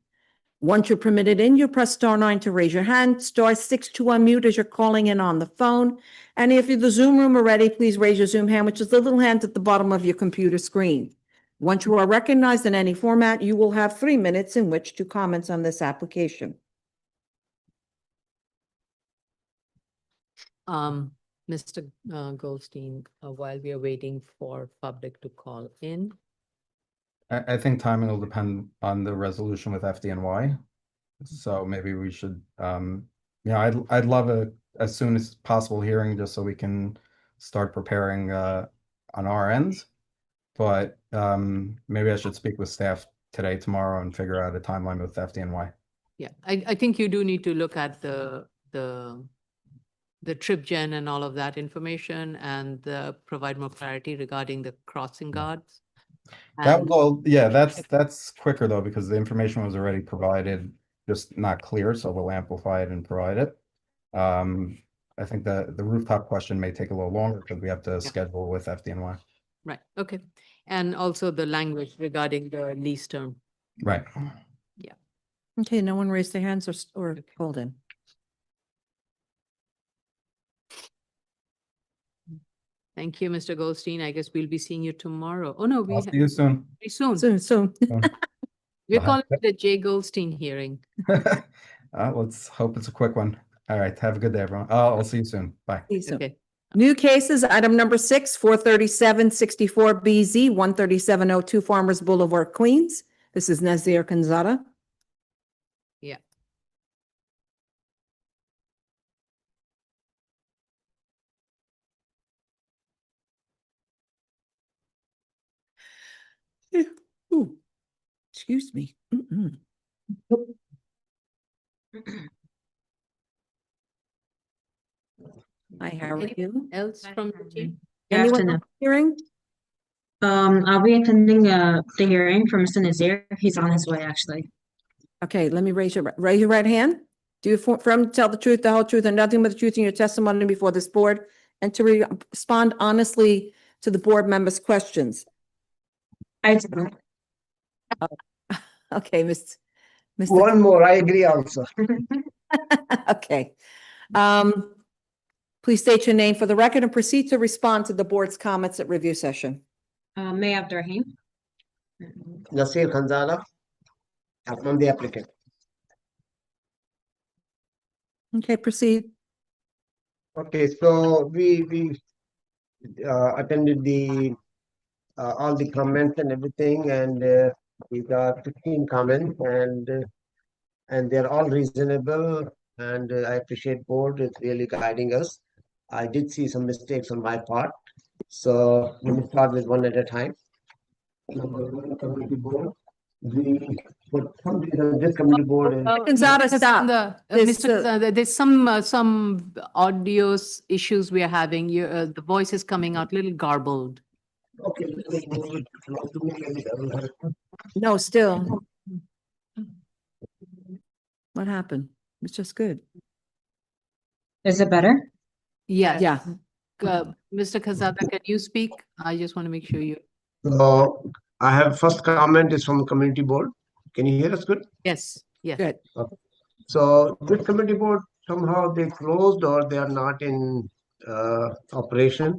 Once you're permitted in, you press *9 to raise your hand, *6 to unmute as you're calling in on the phone. And if you're the Zoom room already, please raise your Zoom hand, which is the little hand at the bottom of your computer screen. Once you are recognized in any format, you will have 3 minutes in which to comment on this application. Mr. Goldstein, while we are waiting for public to call in. I think timing will depend on the resolution with FDNY. So maybe we should, I'd love as soon as possible hearing, just so we can start preparing on our ends. But maybe I should speak with staff today, tomorrow, and figure out a timeline with FDNY. Yeah, I think you do need to look at the trip gen and all of that information and provide more clarity regarding the crossing guards. That And was all, yeah, that's quicker though, because the information was already provided, just not clear, so we'll amplify it and provide it. I think the rooftop question may take a little longer because we have to schedule with FDNY. right, okay. And also the language regarding the lease term. Right. Okay, no one raised their hands or called in. Thank you, Mr. Goldstein. I guess we'll be seeing you tomorrow. Oh, no, I'll see you soon. very soon. Soon. We're calling it the Jay Goldstein hearing. Let's hope it's a quick one. All right, have a good day, everyone. I'll see you soon. Bye. See you soon. Okay. New cases, item number 6, 437-64BZ, 13702 Farmers Boulevard, Queens. This is Nazir Kanzada. Yeah. Ooh, excuse me. Hi, how are you? Else from the team? Anyone else hearing? I'll be attending the hearing for Mr. Nazir. He's on his way, actually. Okay, let me raise your right hand. Do you affirm to tell the truth, the whole truth, and nothing but the truth in your testimony before this board, and to respond honestly to the board members' questions? I do. Okay, Mr. One more, I agree also. Okay. Please state your name for the record and proceed to respond to the board's comments at review session. May Abdurrahim. Nasir Khanzada, I'm the applicant. Okay, proceed. Okay, so we attended the all the comments and everything, and we got 15 comments, and they're all reasonable, and I appreciate board is really guiding us. I did see some mistakes on my part, so let me start with one at a time. Number one, community board. For some reason, this community board is. Kanzada, stop. There's some audio issues we are having. The voice is coming out a little garbled. Okay. No, still. What happened? It's just good. Is it better? Yes. Yeah. Mr. Kazada, can you speak? I just want to make sure you. So I have first comment is from the community board. Can you hear us good? Yes, yes. Good. Okay. So this community board, somehow they closed or they are not in operation.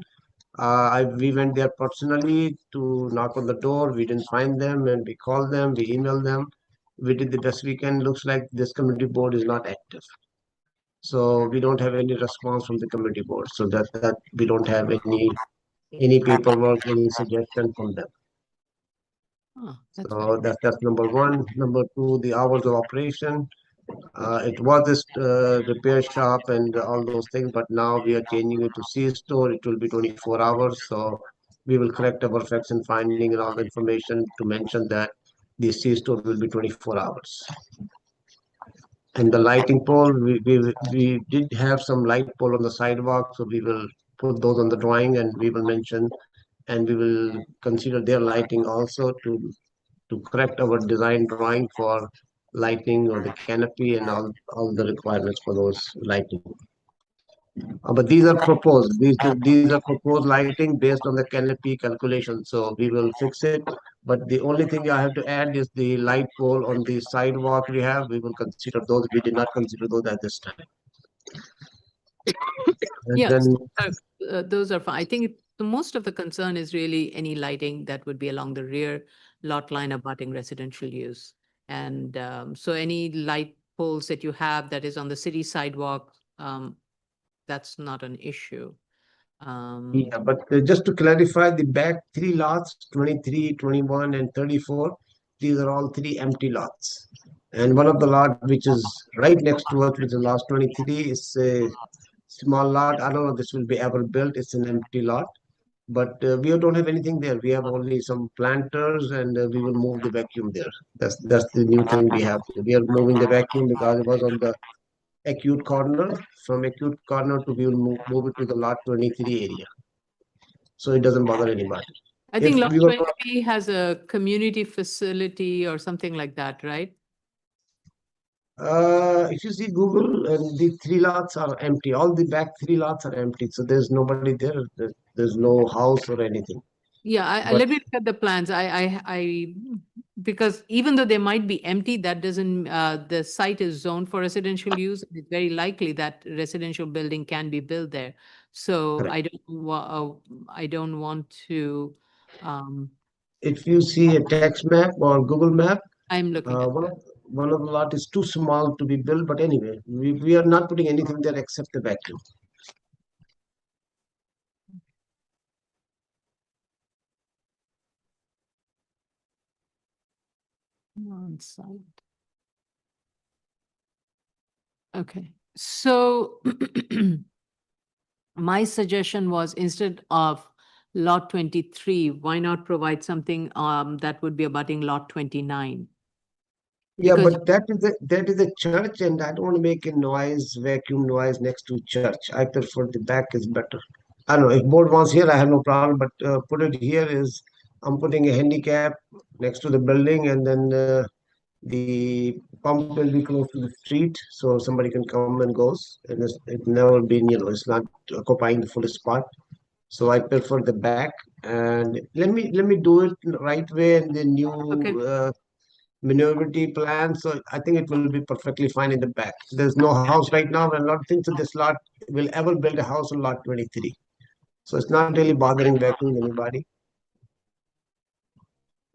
We went there personally to knock on the door. We didn't find them, and we called them, we emailed them. We did the best we can. Looks like this community board is not active. So we don't have any response from the community board. So that we don't have any paperwork, any suggestion from them. Oh, So that's number one. Number two, the hours of operation. It was this repair shop and all those things, but now we are changing it to C-store. It will be 24 hours. So we will correct our facts and finding and all the information to mention that the C-store will be 24 hours. And the lighting pole, we did have some light pole on the sidewalk, so we will put those on the drawing, and we will mention, and we will consider their lighting also to correct our design drawing for lighting or the canopy and all the requirements for those lighting. But these are proposed. These are proposed lighting based on the canopy calculation. So we will fix it. But the only thing I have to add is the light pole on the sidewalk we have. We will consider those. We did not consider those at this time. Yes, those are fine. I think most of the concern is really any lighting that would be along the rear lot line abutting residential use. And so any light poles that you have that is on the city sidewalk, that's not an issue. Yeah, but just to clarify, the back 3 lots, 23, 21, and 34, these are all 3 empty lots. And one of the lot which is right next to us, which is lot 23, is small lot. I don't know if this will be ever built. It's an empty lot. But we don't have anything there. We have only some planters and we will move the vacuum there. That's the new thing we have. We are moving the vacuum because it was on the acute corner. From acute corner to we will move it to the lot 23 area. So it doesn't bother anybody. I think If lot we were- 23 has a community facility or something like that, right? If you see Google, and the 3 lots are empty. All the back 3 lots are empty. So there's nobody there. There's no house or anything. Yeah, But- let me look at the plans. Because even though they might be empty, that doesn't, the site is zoned for residential use. It's very likely that residential building can be built there. So Correct. I don't want to, If you see a text map or Google map, I'm looking at one of the lot is too small to be built. But anyway, we are not putting anything there except the vacuum. on site. Okay, so my suggestion was instead of lot 23, why not provide something that would be abutting lot 29? Yeah, Because- but that is a church, and I don't want to make a noise, vacuum noise next to church. I prefer the back is better. I don't know if board wants here, I have no problem. But put it here is I'm putting a handicap next to the building, and then the pump will be close to the street, so somebody can come and goes. And it's never been, it's not occupying the full spot. So I prefer the back. And let me do it the right way in the new maneuverability plan. So I think it will be perfectly fine in the back. There's no house right now, and a lot of things in this lot will ever build a house on lot 23. So it's not really bothering vacuum anybody.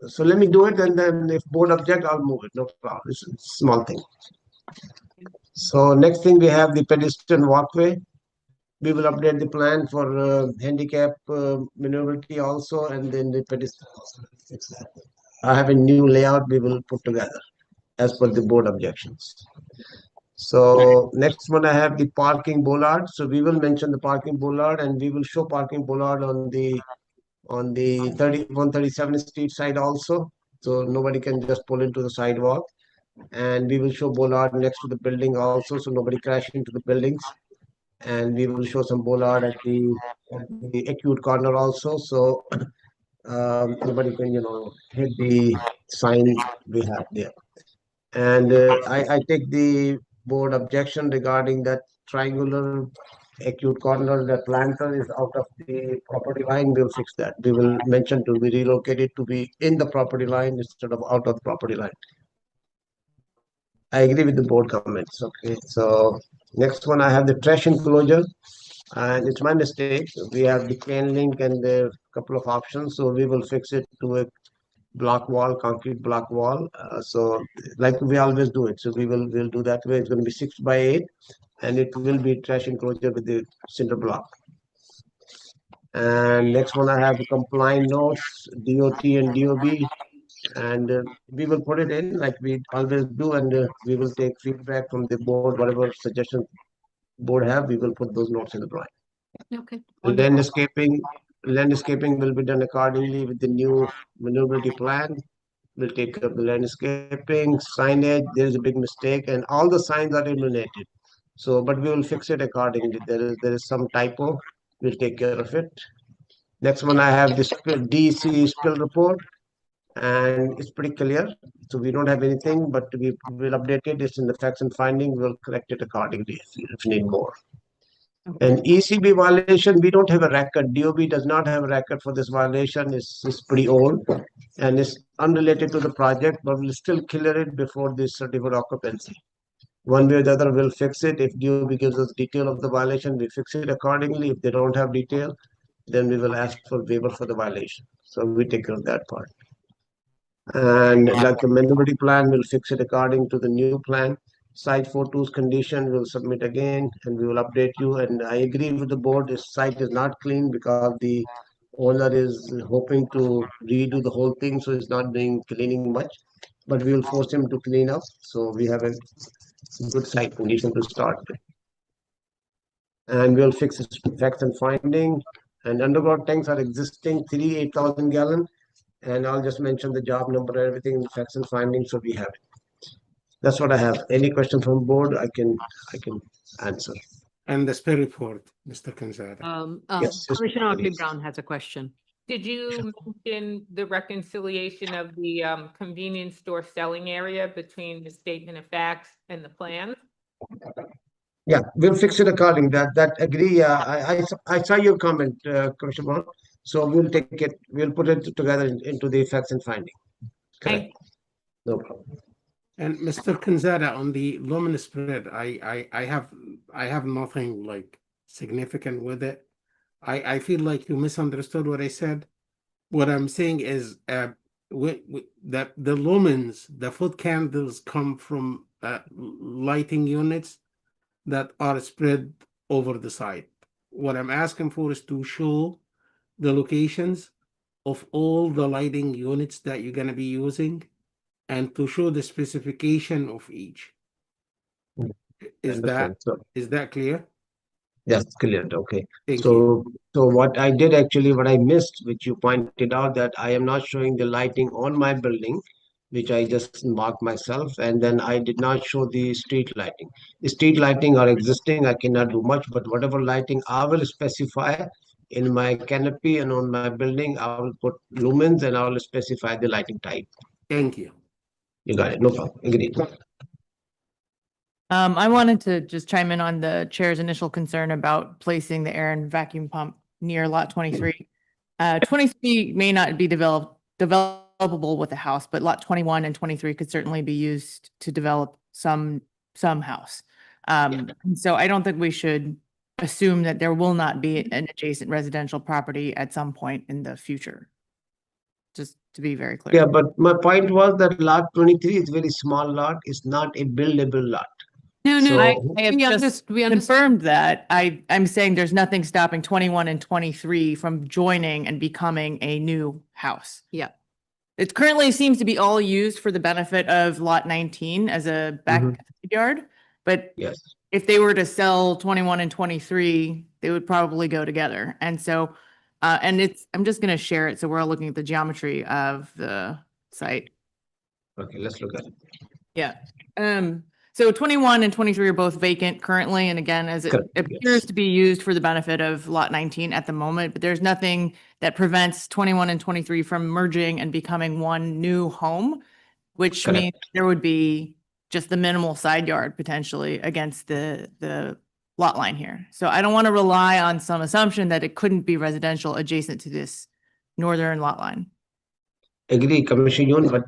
So let me do it, and then if board object, I'll move it. No problem. It's a small thing. So next thing we have the pedestrian walkway. We will update the plan for handicap maneuverability also, and then the pedestrian. I have a new layout we will put together as per the board objections. So next one I have the parking bollard. So we will mention the parking bollard, and we will show parking bollard on the 137th Street side also. So nobody can just pull into the sidewalk. And we will show bollard next to the building also, so nobody crash into the buildings. And we will show some bollard at the acute corner also, so nobody can, hit the sign we have there. And I take the board objection regarding that triangular acute corner. That planter is out of the property line. We'll fix that. We will mention to be relocated to be in the property line instead of out of the property line. I agree with the board comments. Okay, so next one I have the trash enclosure, and it's my mistake. We have the chain link and a couple of options, so we will fix it to a block wall, concrete block wall. So like we always do it. So we'll do that way. It's going to be 6 by 8, and it will be trash enclosure with the cinder block. And next one I have the compliant notes, DOT and DOB. And we will put it in like we always do, and we will take feedback from the board. Whatever suggestions board have, we will put those notes in the drawing. Okay. Landscaping will be done accordingly with the new maneuverability plan. We'll take care of the landscaping, signage. There is a big mistake, and all the signs are eliminated. So, but we will fix it accordingly. There is some typo. We'll take care of it. Next one, I have this DC spill report. And it's pretty clear. So we don't have anything, but we will update it. It's in the facts and finding. We'll correct it accordingly if you need more. And ECB violation, we don't have a record. DOB does not have a record for this violation. It's pretty old and it's unrelated to the project, but we'll still clear it before this certificate of occupancy. One way or the other, we'll fix it. If DOB gives us detail of the violation, we fix it accordingly. If they don't have detail, then we will ask for waiver for the violation. So we take care of that part. And like the maneuverability plan, we'll fix it according to the new plan. Site 42's condition, we'll submit again and we will update you. And I agree with the board, this site is not clean because the owner is hoping to redo the whole thing, so it's not doing cleaning much. But we will force him to clean up, so we have a good site condition to start with. And we'll fix its facts and finding. And underground tanks are existing, 8,000 gallon. And I'll just mention the job number and everything in the facts and findings, so we have it. That's what I have. Any question from board, I can answer. And the spirit report, Mr. Kanzada. Yes, yes, Commissioner Otley please. Brown has a question. Did you mention the reconciliation of the convenience store selling area between the statement of facts and the plans? Yeah, we'll fix it according that agree. I saw your comment, Commissioner Brown. So we'll take it, we'll put it together into the facts and finding. Correct. No problem. And Mr. Kanzada, on the lumen spread, I have nothing like significant with it. I feel like you misunderstood what I said. What I'm saying is that the lumens, the foot candles come from lighting units that are spread over the site. What I'm asking for is to show the locations of all the lighting units that you're gonna be using and to show the specification of each. Is that clear? Yes, clear. Okay. Thank So what I did actually, what I missed, which you pointed out, that I am not showing the lighting on my building, which I just marked myself, and then I did not show the street lighting. The street lighting are existing. I cannot do much, but whatever lighting I will specify in my canopy and on my building, I will put lumens and I will specify the lighting type. Thank you. You got it. No problem. Agreed. I wanted to just chime in on the chair's initial concern about placing the air and vacuum pump near lot 23. 23 may not be developable with a house, but lot 21 and 23 could certainly be used to develop some house. And so I don't think we should assume that there will not be an adjacent residential property at some point in the future. Just to be very clear. Yeah, but my point was that lot 23 is very small lot. It's not a buildable lot. No, So- I have just confirmed that. I'm saying there's nothing stopping 21 and 23 from joining and becoming a new house. Yeah. It currently seems to be all used for the benefit of lot 19 as a backyard, but Yes. if they were to sell 21 and 23, they would probably go together. And so, I'm just gonna share it, so we're all looking at the geometry of the site. Okay, let's look at it. Yeah. So 21 and 23 are both vacant currently, and again, as it Correct, appears to be used for the benefit of lot 19 at the moment, but there's nothing that prevents 21 and 23 from merging and becoming one new home, which Correct. means there would be just the minimal side yard potentially against the lot line here. So I don't want to rely on some assumption that it couldn't be residential adjacent to this northern lot line. Agree, Commissioner Yoon, but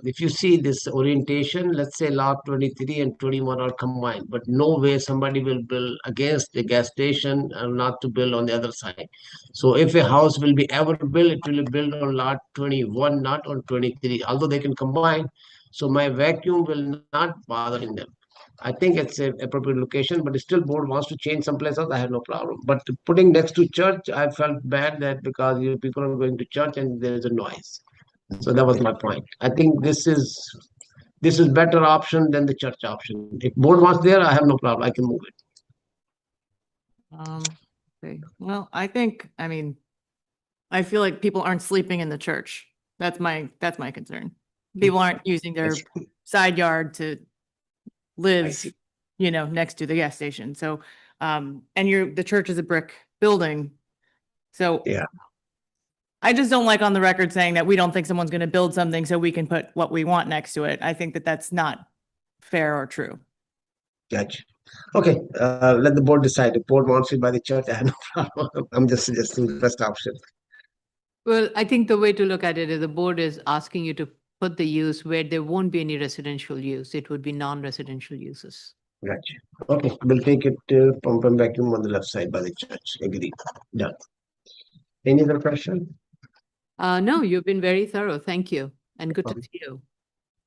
if you see this orientation, let's say lot 23 and 21 are combined, but no way somebody will build against the gas station and not to build on the other side. So if a house will be ever built, it will be built on lot 21, not on 23, although they can combine. So my vacuum will not bother in them. I think it's a appropriate location, but still board wants to change someplace else, I have no problem. But putting next to church, I felt bad that because you people are going to church and there is a noise. So that was my point. I think this is better option than the church option. If board wants there, I have no problem. I can move it. Okay. Well, I feel like people aren't sleeping in the church. That's my concern. People aren't using their side yard to live, next to the gas station. So, and the church is a brick building. So Yeah. I just don't like on the record saying that we don't think someone's going to build something so we can put what we want next to it. I think that that's not fair or true. Gotcha. Okay, let the board decide. If board wants it by the church, I have no problem. I'm just suggesting the best option. Well, I think the way to look at it is the board is asking you to put the use where there won't be any residential use. It would be non-residential uses. Gotcha. Okay, we'll take it pump and vacuum on the left side by the church. Agreed. Done. Any other question? No, you've been very thorough. Thank you. And good to see you.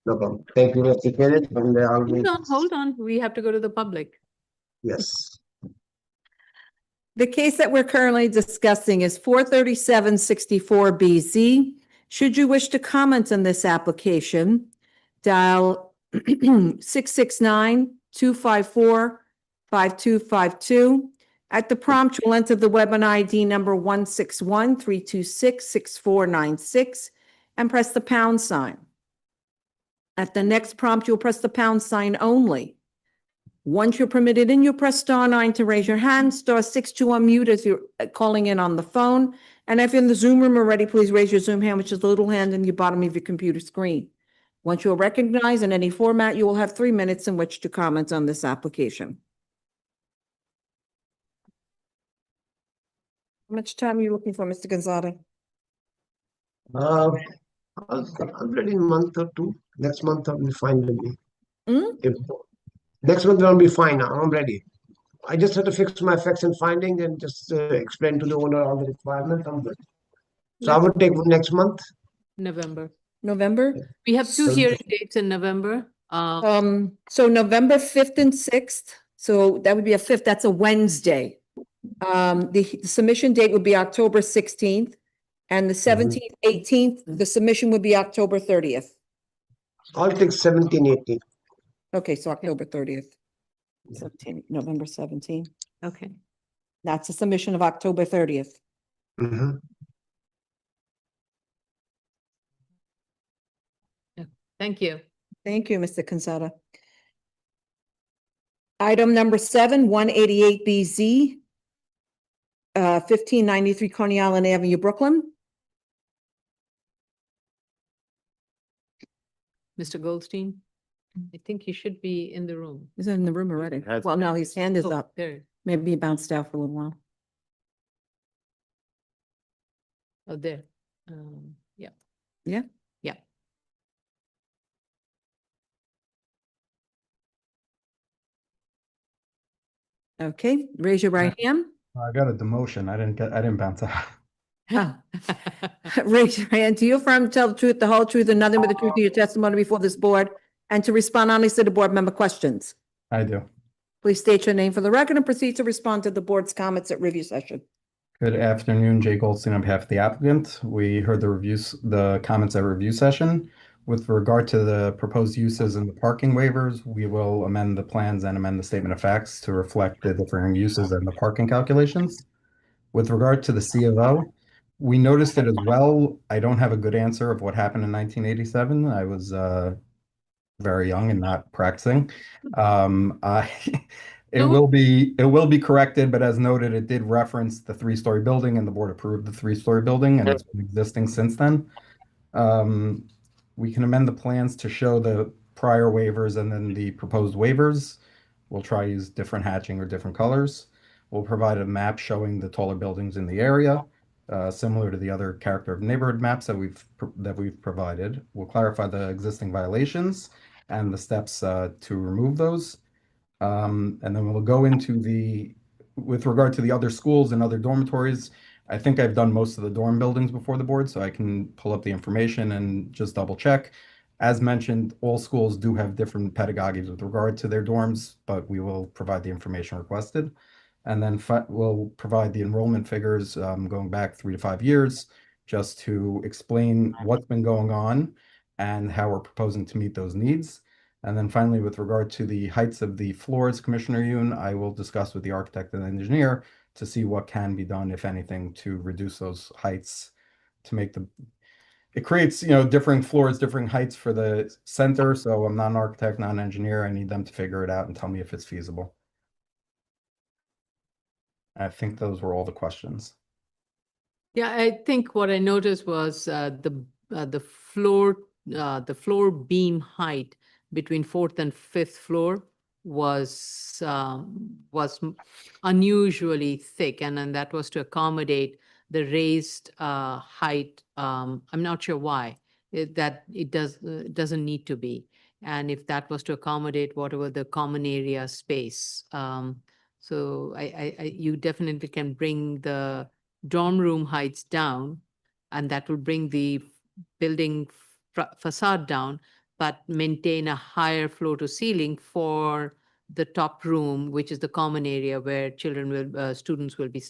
No problem. Thank you. Let's take it. And I'll meet. Hold on. We have to go to the public. Yes. The case that we're currently discussing is 43764BZ. Should you wish to comment on this application, dial 669-254-5252. At the prompt, you'll enter the webinar ID number 161-326-6496 and press the pound sign. At the next prompt, you'll press the pound sign only. Once you're permitted in, you'll press *9 to raise your hand, *6 to unmute if you're calling in on the phone. And if you're in the Zoom room already, please raise your Zoom hand, which is the little hand in the bottom of your computer screen. Once you're recognized in any format, you will have 3 minutes in which to comment on this application. How much time are you looking for, Mr. Gonzalez? I'm ready in a month or two. Next month I'll be fine with me. If next month I'll be fine. I'm ready. I just have to fix my facts and finding and just explain to the owner all the requirements. I'm good. So I will take next month. November. November? We have two So- hearing dates in November. So November 5th and 6th, so that would be a 5th, that's a Wednesday. The submission date would be October 16th, and the 17th, 18th, the submission would be October 30th. I'll take 17, 18. Okay, so October 30th. 17, November 17th. Okay. That's a submission of October 30th. Mhm. Thank you. Thank you, Mr. Cansata. Item number 7, 188BZ, 1593 Coney Island Avenue, Brooklyn. Mr. Goldstein, I think you should be in the room. He's in the room already. Has- Well, no, his hand is Oh, up. there. Maybe he bounced out for a little while. Oh, there. Yeah. Yeah? Yeah. Okay, raise your right hand. I got a demotion. I didn't bounce out. Oh. Raise your hand. Do you affirm to tell the truth, the whole truth, and nothing but the truth in your testimony before this board, and to respond honestly to board member questions? I do. Please state your name for the record and proceed to respond to the board's comments at review session. Good afternoon, Jay Goldstein on behalf of the applicant. We heard the comments at review session. With regard to the proposed uses and the parking waivers, we will amend the plans and amend the statement of facts to reflect the differing uses and the parking calculations. With regard to the C of O, we noticed it as well. I don't have a good answer of what happened in 1987. I was very young and not practicing. It will be corrected, but as noted, it did reference the 3-story building, and the board approved the 3-story building, and it's been existing since then. We can amend the plans to show the prior waivers and then the proposed waivers. We'll try use different hatching or different colors. We'll provide a map showing the taller buildings in the area, similar to the other character of neighborhood maps that we've provided. We'll clarify the existing violations and the steps to remove those. And then we'll go into with regard to the other schools and other dormitories. I think I've done most of the dorm buildings before the board, so I can pull up the information and just double check. As mentioned, all schools do have different pedagogies with regard to their dorms, but we will provide the information requested. And then we'll provide the enrollment figures going back 3 to 5 years, just to explain what's been going on and how we're proposing to meet those needs. And then finally, with regard to the heights of the floors, Commissioner Yoon, I will discuss with the architect and engineer to see what can be done, if anything, to reduce those heights to make it creates, differing floors, differing heights for the center. So I'm not an architect, not an engineer. I need them to figure it out and tell me if it's feasible. I think those were all the questions. Yeah, I think what I noticed was the floor beam height between 4th and 5th floor was unusually thick, and then that was to accommodate the raised height. I'm not sure why it doesn't need to be, and if that was to accommodate whatever the common area space. So you definitely can bring the dorm room heights down, and that will bring the building facade down, but maintain a higher floor to ceiling for the top room, which is the common area where students will be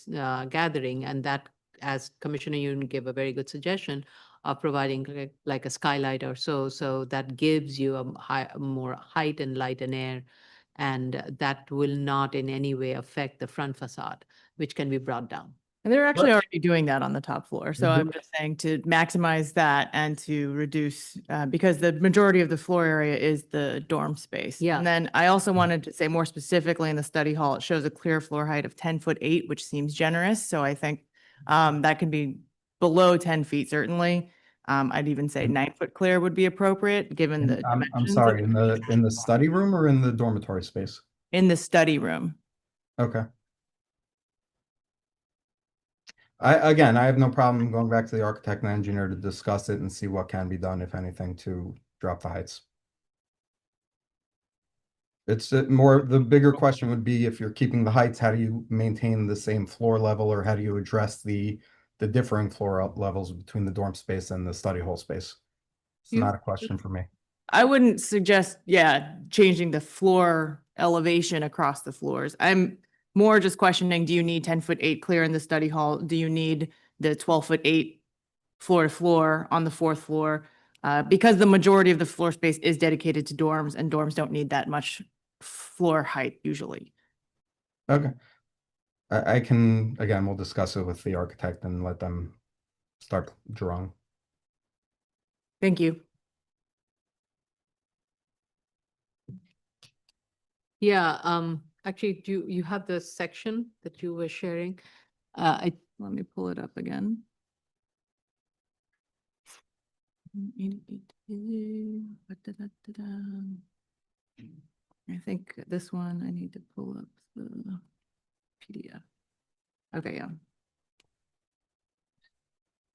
gathering. And that, as Commissioner Yoon gave a very good suggestion of providing like a skylight or so that gives you a more height and light and air And that will not in any way affect the front facade, which can be brought down. And they're actually But- already doing that on the top floor. So I'm just saying to maximize that and to reduce, because the majority of the floor area is the dorm space. Yeah. And then I also wanted to say more specifically in the study hall, it shows a clear floor height of 10'8", which seems generous. So I think that can be below 10 feet certainly. I'd even say 9-foot clear would be appropriate, given the I'm dimensions of sorry, in the study room or in the dormitory space? in the study room. Okay. Again, I have no problem going back to the architect and engineer to discuss it and see what can be done, if anything, to drop the heights. It's more, the bigger question would be, if you're keeping the heights, how do you maintain the same floor level, or how do you address the differing floor levels between the dorm space and the study hall space? It's You- not a question for me. I wouldn't suggest, changing the floor elevation across the floors. I'm more just questioning, do you need 10'8" clear in the study hall? Do you need the 12'8" floor to floor on the fourth floor? Because the majority of the floor space is dedicated to dorms, and dorms don't need that much floor height usually. Okay. I can, again, we'll discuss it with the architect and let them start drawing. Thank you. Yeah, actually, do you have the section that you were sharing? Let me pull it up again. I think this one, I need to pull up the PDF. Okay, yeah.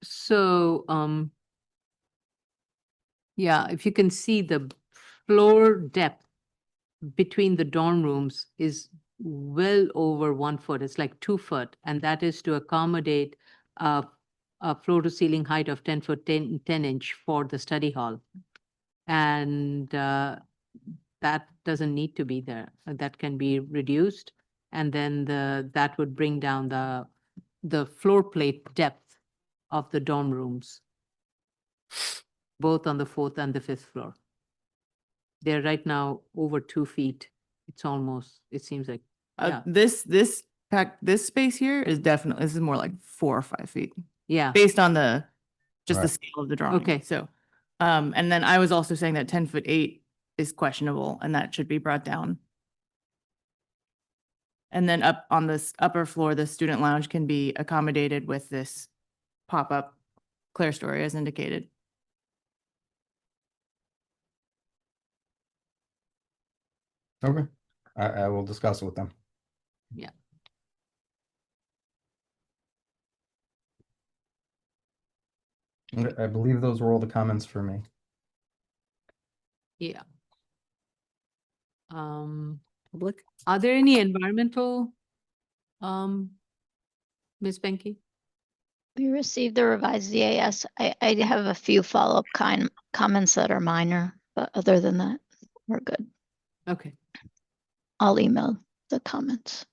So, yeah, if you can see, the floor depth between the dorm rooms is well over 1 foot. It's like 2 foot, and that is to accommodate a floor to ceiling height of 10 foot 10 inch for the study hall. And that doesn't need to be there. That can be reduced, and then that would bring down the floor plate depth of the dorm rooms, both on the 4th and the 5th floor. They're right now over 2 feet. It's almost, it seems like, yeah, This space here is definitely, this is more like 4 or 5 feet yeah. based on just the Right. scale of the drawing. Okay. So, and then I was also saying that 10'8" is questionable and that should be brought down. And then up on this upper floor, the student lounge can be accommodated with this pop-up clerestory as indicated. Okay. I will discuss it with them. Yeah. Okay, I believe those were all the comments for me. Yeah. Public, are there any environmental, Ms. Benke? We received the revised EAS. I have a few follow-up comments that are minor, but other than that, we're good. Okay. I'll email the comments.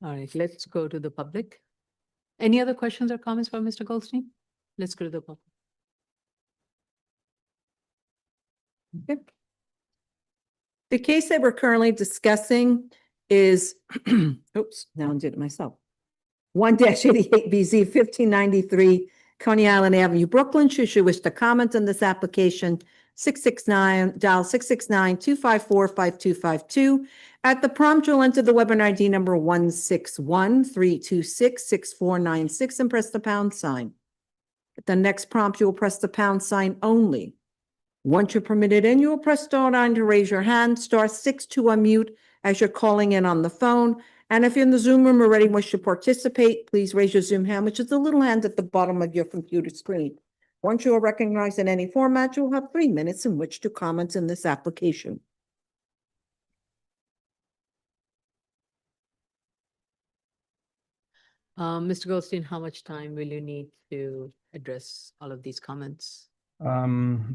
All right, let's go to the public. Any other questions or comments for Mr. Goldstein? Let's go to the public. Okay. The case that we're currently discussing is, oops, now I did it myself. 1-88BZ 1593 Coney Island Avenue, Brooklyn. Should you wish to comment on this application, dial 669-254-5252. At the prompt, you'll enter the webinar ID number 161-326-6496 and press the pound sign. At the next prompt, you will press the pound sign only. Once you're permitted in, you will press star 9 to raise your hand, star 6 to unmute as you're calling in on the phone. And if you're in the Zoom room already and wish to participate, please raise your Zoom hand, which is the little hand at the bottom of your computer screen. Once you are recognized in any format, you'll have 3 minutes in which to comment in this application. Mr. Goldstein, how much time will you need to address all of these comments? I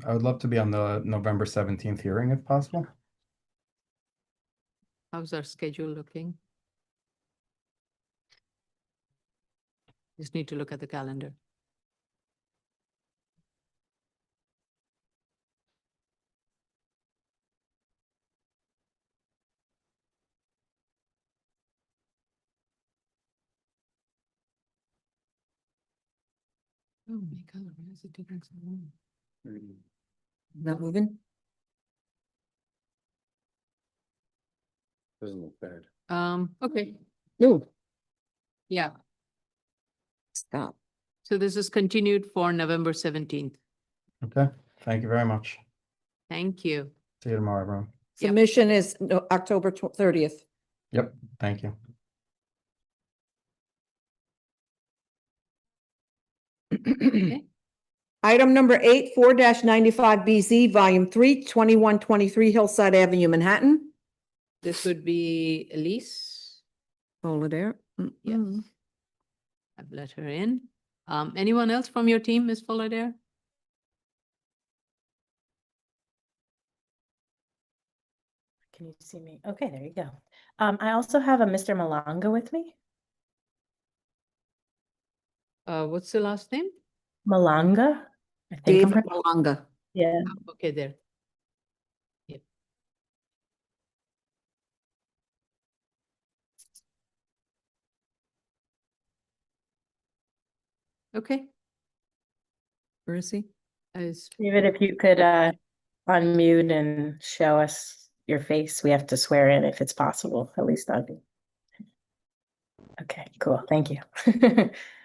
would love to be on the November 17th hearing if possible. How's our schedule looking? Just need to look at the calendar. Oh my God, why is it taking so long? Not moving? Doesn't look bad. Okay, No. yeah. Stop. So this is continued for November 17th. Okay, thank you very much. Thank you. See you tomorrow, everyone. Yep. Submission is October 30th. Yep, thank you. Item number 8, 4-95 BZ, Volume 3, 2123 Hillside Avenue, Manhattan. This would be Elise. Hold it there. Yes. I've let her in. Anyone else from your team, Ms. Fuller? Can you see me? Okay, there you go. I also have a Mr. Malanga with me. What's the last name? Malanga. I think Dave I'm right. Malanga. Yeah. Okay, there. Yep. Okay. Where is he? David, if you could unmute and show us your face. We have to swear in if it's possible, at least on me. Okay, cool. Thank you.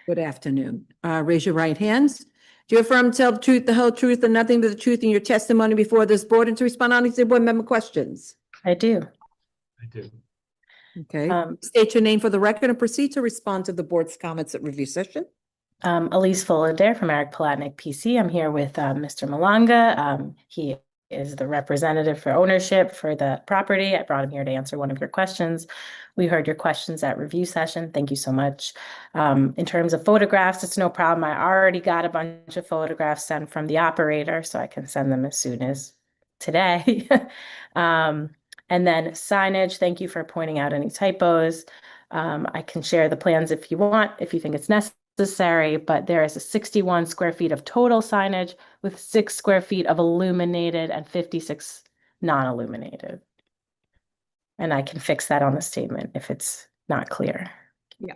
Good afternoon. Raise your right hands. Do you affirm to tell the truth, the whole truth, and nothing but the truth in your testimony before this board and to respond honestly to board member questions? I do. I do. Okay. State your name for the record and proceed to respond to the board's comments at review session. Elise Fullader from Eric Palatnik PC. I'm here with Mr. Malanga. He is the representative for ownership for the property. I brought him here to answer one of your questions. We heard your questions at review session. Thank you so much. In terms of photographs, it's no problem. I already got a bunch of photographs sent from the operator, so I can send them as soon as today. And then signage, thank you for pointing out any typos. I can share the plans if you want, if you think it's necessary, but there is a 61 square feet of total signage with 6 square feet of illuminated and 56 non-illuminated. And I can fix that on the statement if it's not clear. Yeah.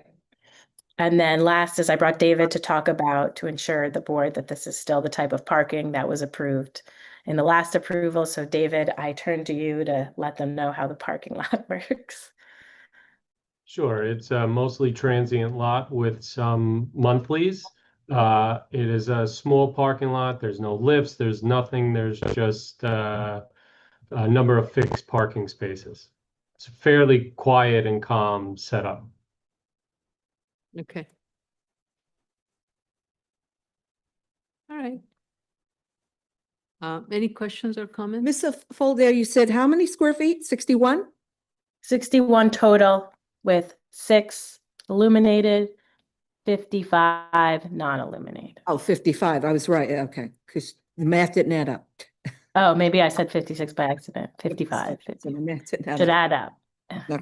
And then last is I brought David to ensure the board that this is still the type of parking that was approved in the last approval. So David, I turn to you to let them know how the parking lot works. Sure, it's a mostly transient lot with some monthlies. It is a small parking lot. There's no lifts, there's nothing. There's just a number of fixed parking spaces. It's a fairly quiet and calm setup. Okay. All right. Any questions or comments? Ms. Fullader, you said how many square feet? 61? 61 total with 6 illuminated, 55 non-illuminated. Oh, 55. I was right. Okay. Because the math didn't add up. Oh, maybe I said 56 by accident. 55. So the math didn't Should add up. No.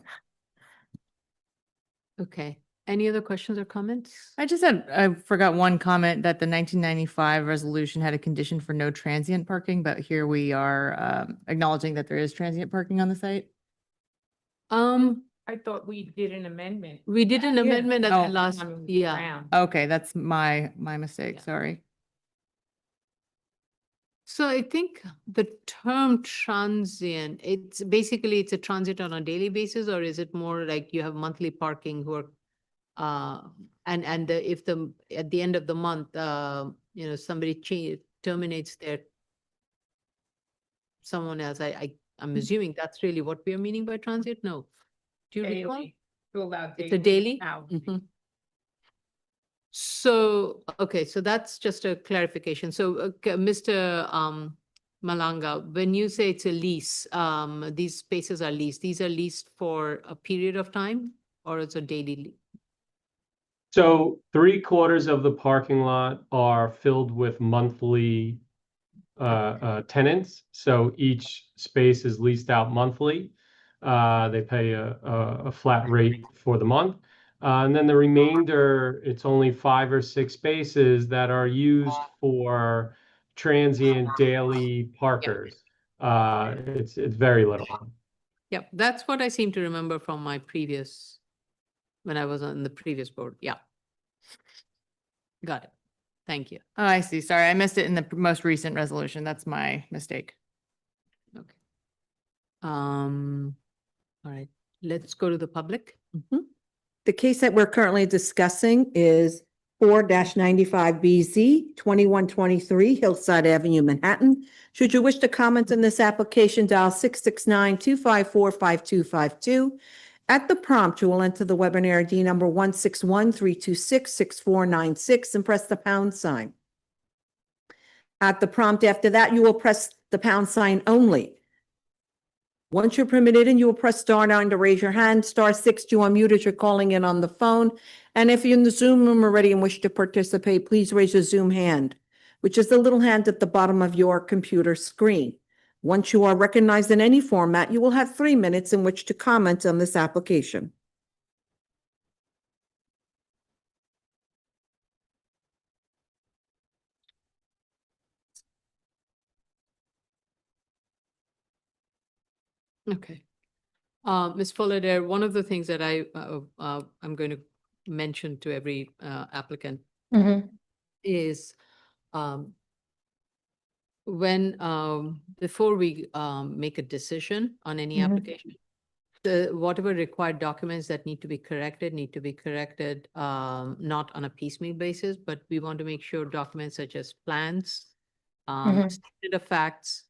Okay. Any other questions or comments? I forgot one comment that the 1995 resolution had a condition for no transient parking, but here we are acknowledging that there is transient parking on the site. I thought we did an amendment. We did an amendment at the Oh. last, yeah. round. Okay, that's my mistake, Yeah. sorry. So I think the term transient, it's basically it's a transit on a daily basis, or is it more like you have monthly parking who are if at the end of the month, somebody terminates someone else, I'm assuming that's really what we are meaning by transit? No. Do you recall? Daily, to allow It's a daily? hours. Mhm. So, okay, so that's just a clarification. So, Mr. Malanga, when you say it's a lease, these spaces are leased, these are leased for a period of time or it's a daily lease? So 3/4 of the parking lot are filled with monthly tenants. So each space is leased out monthly. They pay a flat rate for the month. And then the remainder, it's only 5 or 6 spaces that are used for transient daily parkers. It's very little. Yep, that's what I seem to remember from my when I was on the previous board. Yeah. Got it. Thank you. Oh, I see. Sorry, I missed it in the most recent resolution. That's my mistake. Okay. All right, let's go to the public. The case that we're currently discussing is 4-95BZ 2123 Hillside Avenue, Manhattan. Should you wish to comment on this application, dial 669-254-5252. At the prompt, you will enter the webinar ID number 161-326-6496 and press the pound sign. At the prompt after that, you will press the pound sign only. Once you're permitted in, you will press star 9 to raise your hand, star 6 to unmute as you're calling in on the phone. And if you're in the Zoom room already and wish to participate, please raise your Zoom hand, which is the little hand at the bottom of your computer screen. Once you are recognized in any format, you will have 3 minutes in which to comment on this application. Okay. Ms. Fuller, one of the things that I'm going to mention to every applicant is when before we make a decision on any application, whatever required documents that need to be corrected not on a piecemeal basis, but we want to make sure documents such as plans, statement of facts,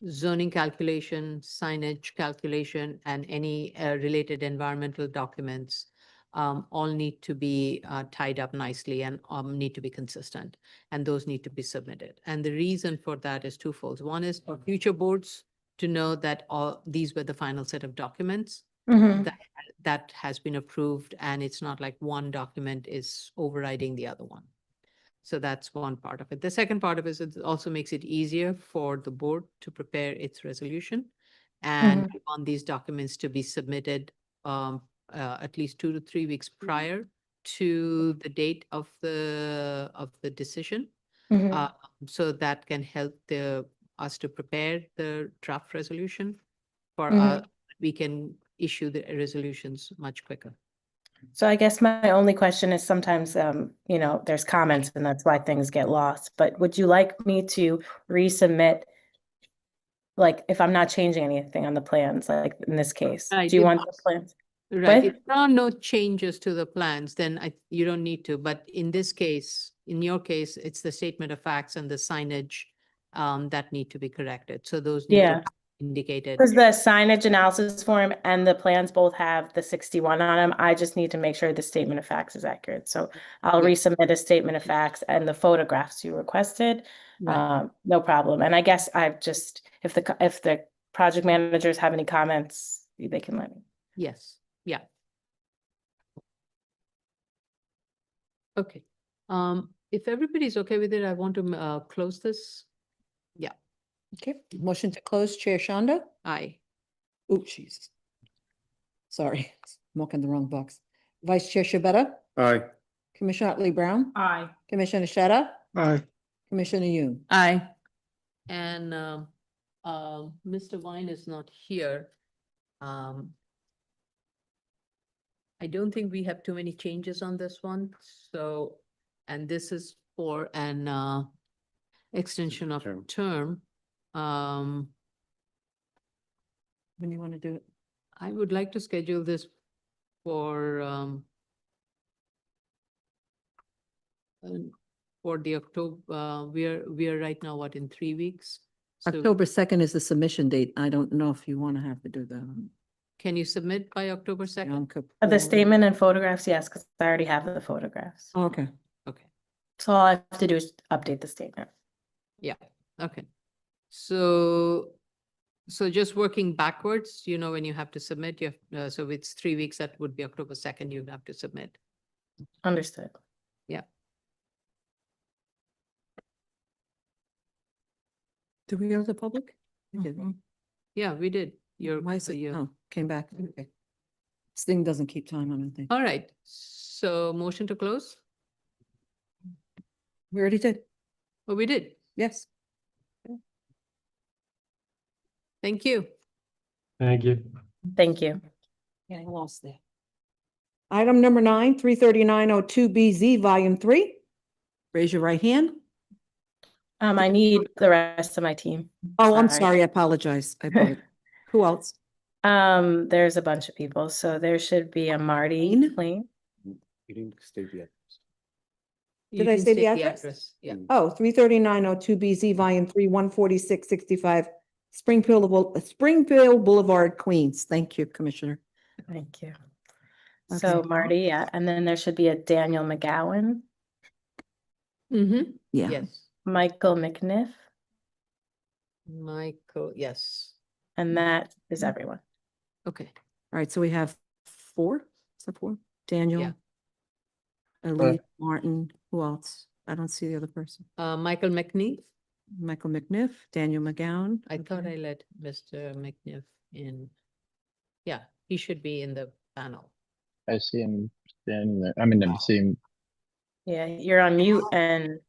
zoning calculation, signage calculation, and any related environmental documents all need to be tied up nicely and need to be consistent, and those need to be submitted. And the reason for that is twofold. One is for future boards to know that all these were the final set of documents that has been approved, and it's not like one document is overriding the other one. So that's one part of it. The second part of it is it also makes it easier for the board to prepare its resolution. And we want these documents to be submitted at least 2 to 3 weeks prior to the date of the decision. So that can help us to prepare the draft resolution for we can issue the resolutions much quicker. So I guess my only question is sometimes, there's comments and that's why things get lost. But would you like me to resubmit, like if I'm not changing anything on the plans, like in this case? Do you want the plans? Right. What? If there are no changes to the plans, then you don't need to. But in this case, in your case, it's the statement of facts and the signage that need to be corrected. So those need to be indicated. Because the signage analysis form and the plans both have the 61 on them. I just need to make sure the statement of facts is accurate. So I'll resubmit a statement of facts and the photographs you requested. No problem. And I guess I've just, if the project managers have any comments, they can let me. Yes. Yeah. Okay. If everybody's okay with it, I want to close this. Yeah. Okay, motion to close, Chair Shanda? Aye. Oh, Jesus. Sorry, I'm looking in the wrong box. Vice Chair Shabeta? Aye. Commissioner Otley Brown? Aye. Commissioner Sheta? Aye. Commissioner Yoon? Aye. And Mr. Vine is not here. I don't think we have too many changes on this one. So, and this is for an extension of term. When do you want to do it? I would like to schedule this for the October, we are right now, what, in 3 weeks? So October 2nd is the submission date. I don't know if you want to have to do that. can you submit by October 2nd? The statement and photographs, yes, because I already have the photographs. Okay. Okay. So all I have to do is update the statement. Yeah, okay. So just working backwards, when you have to submit, you have, so it's 3 weeks, that would be October 2nd, you have to submit. Understood. Yeah. Did we go to the public? We did. Yeah, we did. Why is it? Oh, came back. Okay. This thing doesn't keep time, I don't think. All right, so motion to close? We already did. Oh, we did. Yes. Thank you. Thank you. Thank you. Yeah, I lost there. Item number 9, 33902BZ, Volume 3. Raise your right hand. I need the rest of my team. Oh, I'm Sorry. sorry. I apologize. Who else? There's a bunch of people, so there should be a Marty Dean? Clean. You didn't state the address. You Did I didn't say the state address? Yeah. Oh, 33902 BZ, Volume 3, 14665, Springfield Boulevard, Queens. Thank you, Commissioner. Thank you. So Okay. Marty, yeah, and then there should be a Daniel McGowan, Mm-hmm. Yeah. Yes. Michael McNiff, Michael, yes. and that is everyone. Okay. All right, so we have 4. Is that 4? Daniel, Yeah. Elise, Martin, who else? I don't see the other person. Michael McNeef. Michael McNiff, Daniel McGowan. I thought Okay. I let Mr. McNiff in. Yeah, he should be in the panel. I see him standing there. I mean, I see him. Yeah, you're on mute and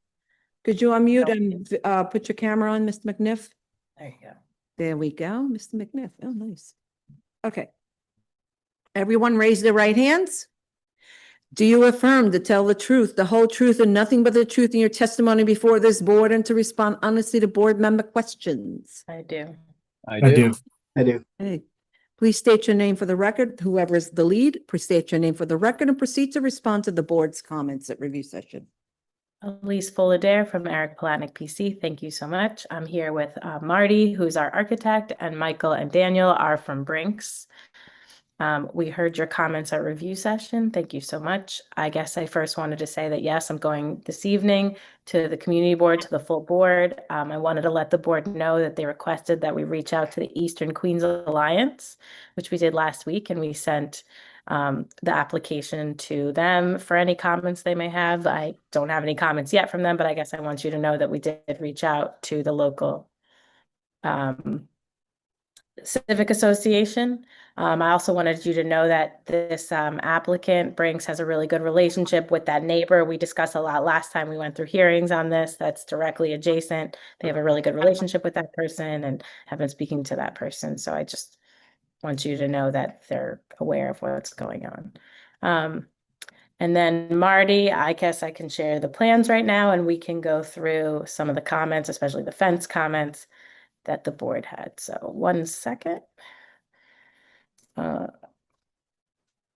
Could you unmute and put your camera on, Mr. McNiff? there you go. There we go, Mr. McNiff. Oh, nice. Okay. Everyone raise their right hands. Do you affirm to tell the truth, the whole truth, and nothing but the truth in your testimony before this board and to respond honestly to board member questions? I do. I do. I do. Okay. Please state your name for the record. Whoever is the lead, please state your name for the record and proceed to respond to the board's comments at review session. Elise Fullader from Eric Palatnik PC. Thank you so much. I'm here with Marty, who's our architect, and Michael and Daniel are from Brinks. We heard your comments at review session. Thank you so much. I guess I first wanted to say that, yes, I'm going this evening to the community board, to the full board. I wanted to let the board know that they requested that we reach out to the Eastern Queens Alliance, which we did last week, and we sent the application to them for any comments they may have. I don't have any comments yet from them, but I guess I want you to know that we did reach out to the local Civic Association. I also wanted you to know that this applicant, Brinks, has a really good relationship with that neighbor. We discussed a lot last time we went through hearings on this. That's directly adjacent. They have a really good relationship with that person and have been speaking to that person. So I just want you to know that they're aware of what's going on. And then Marty, I guess I can share the plans right now and we can go through some of the comments, especially the fence comments that the board had. So 1 second.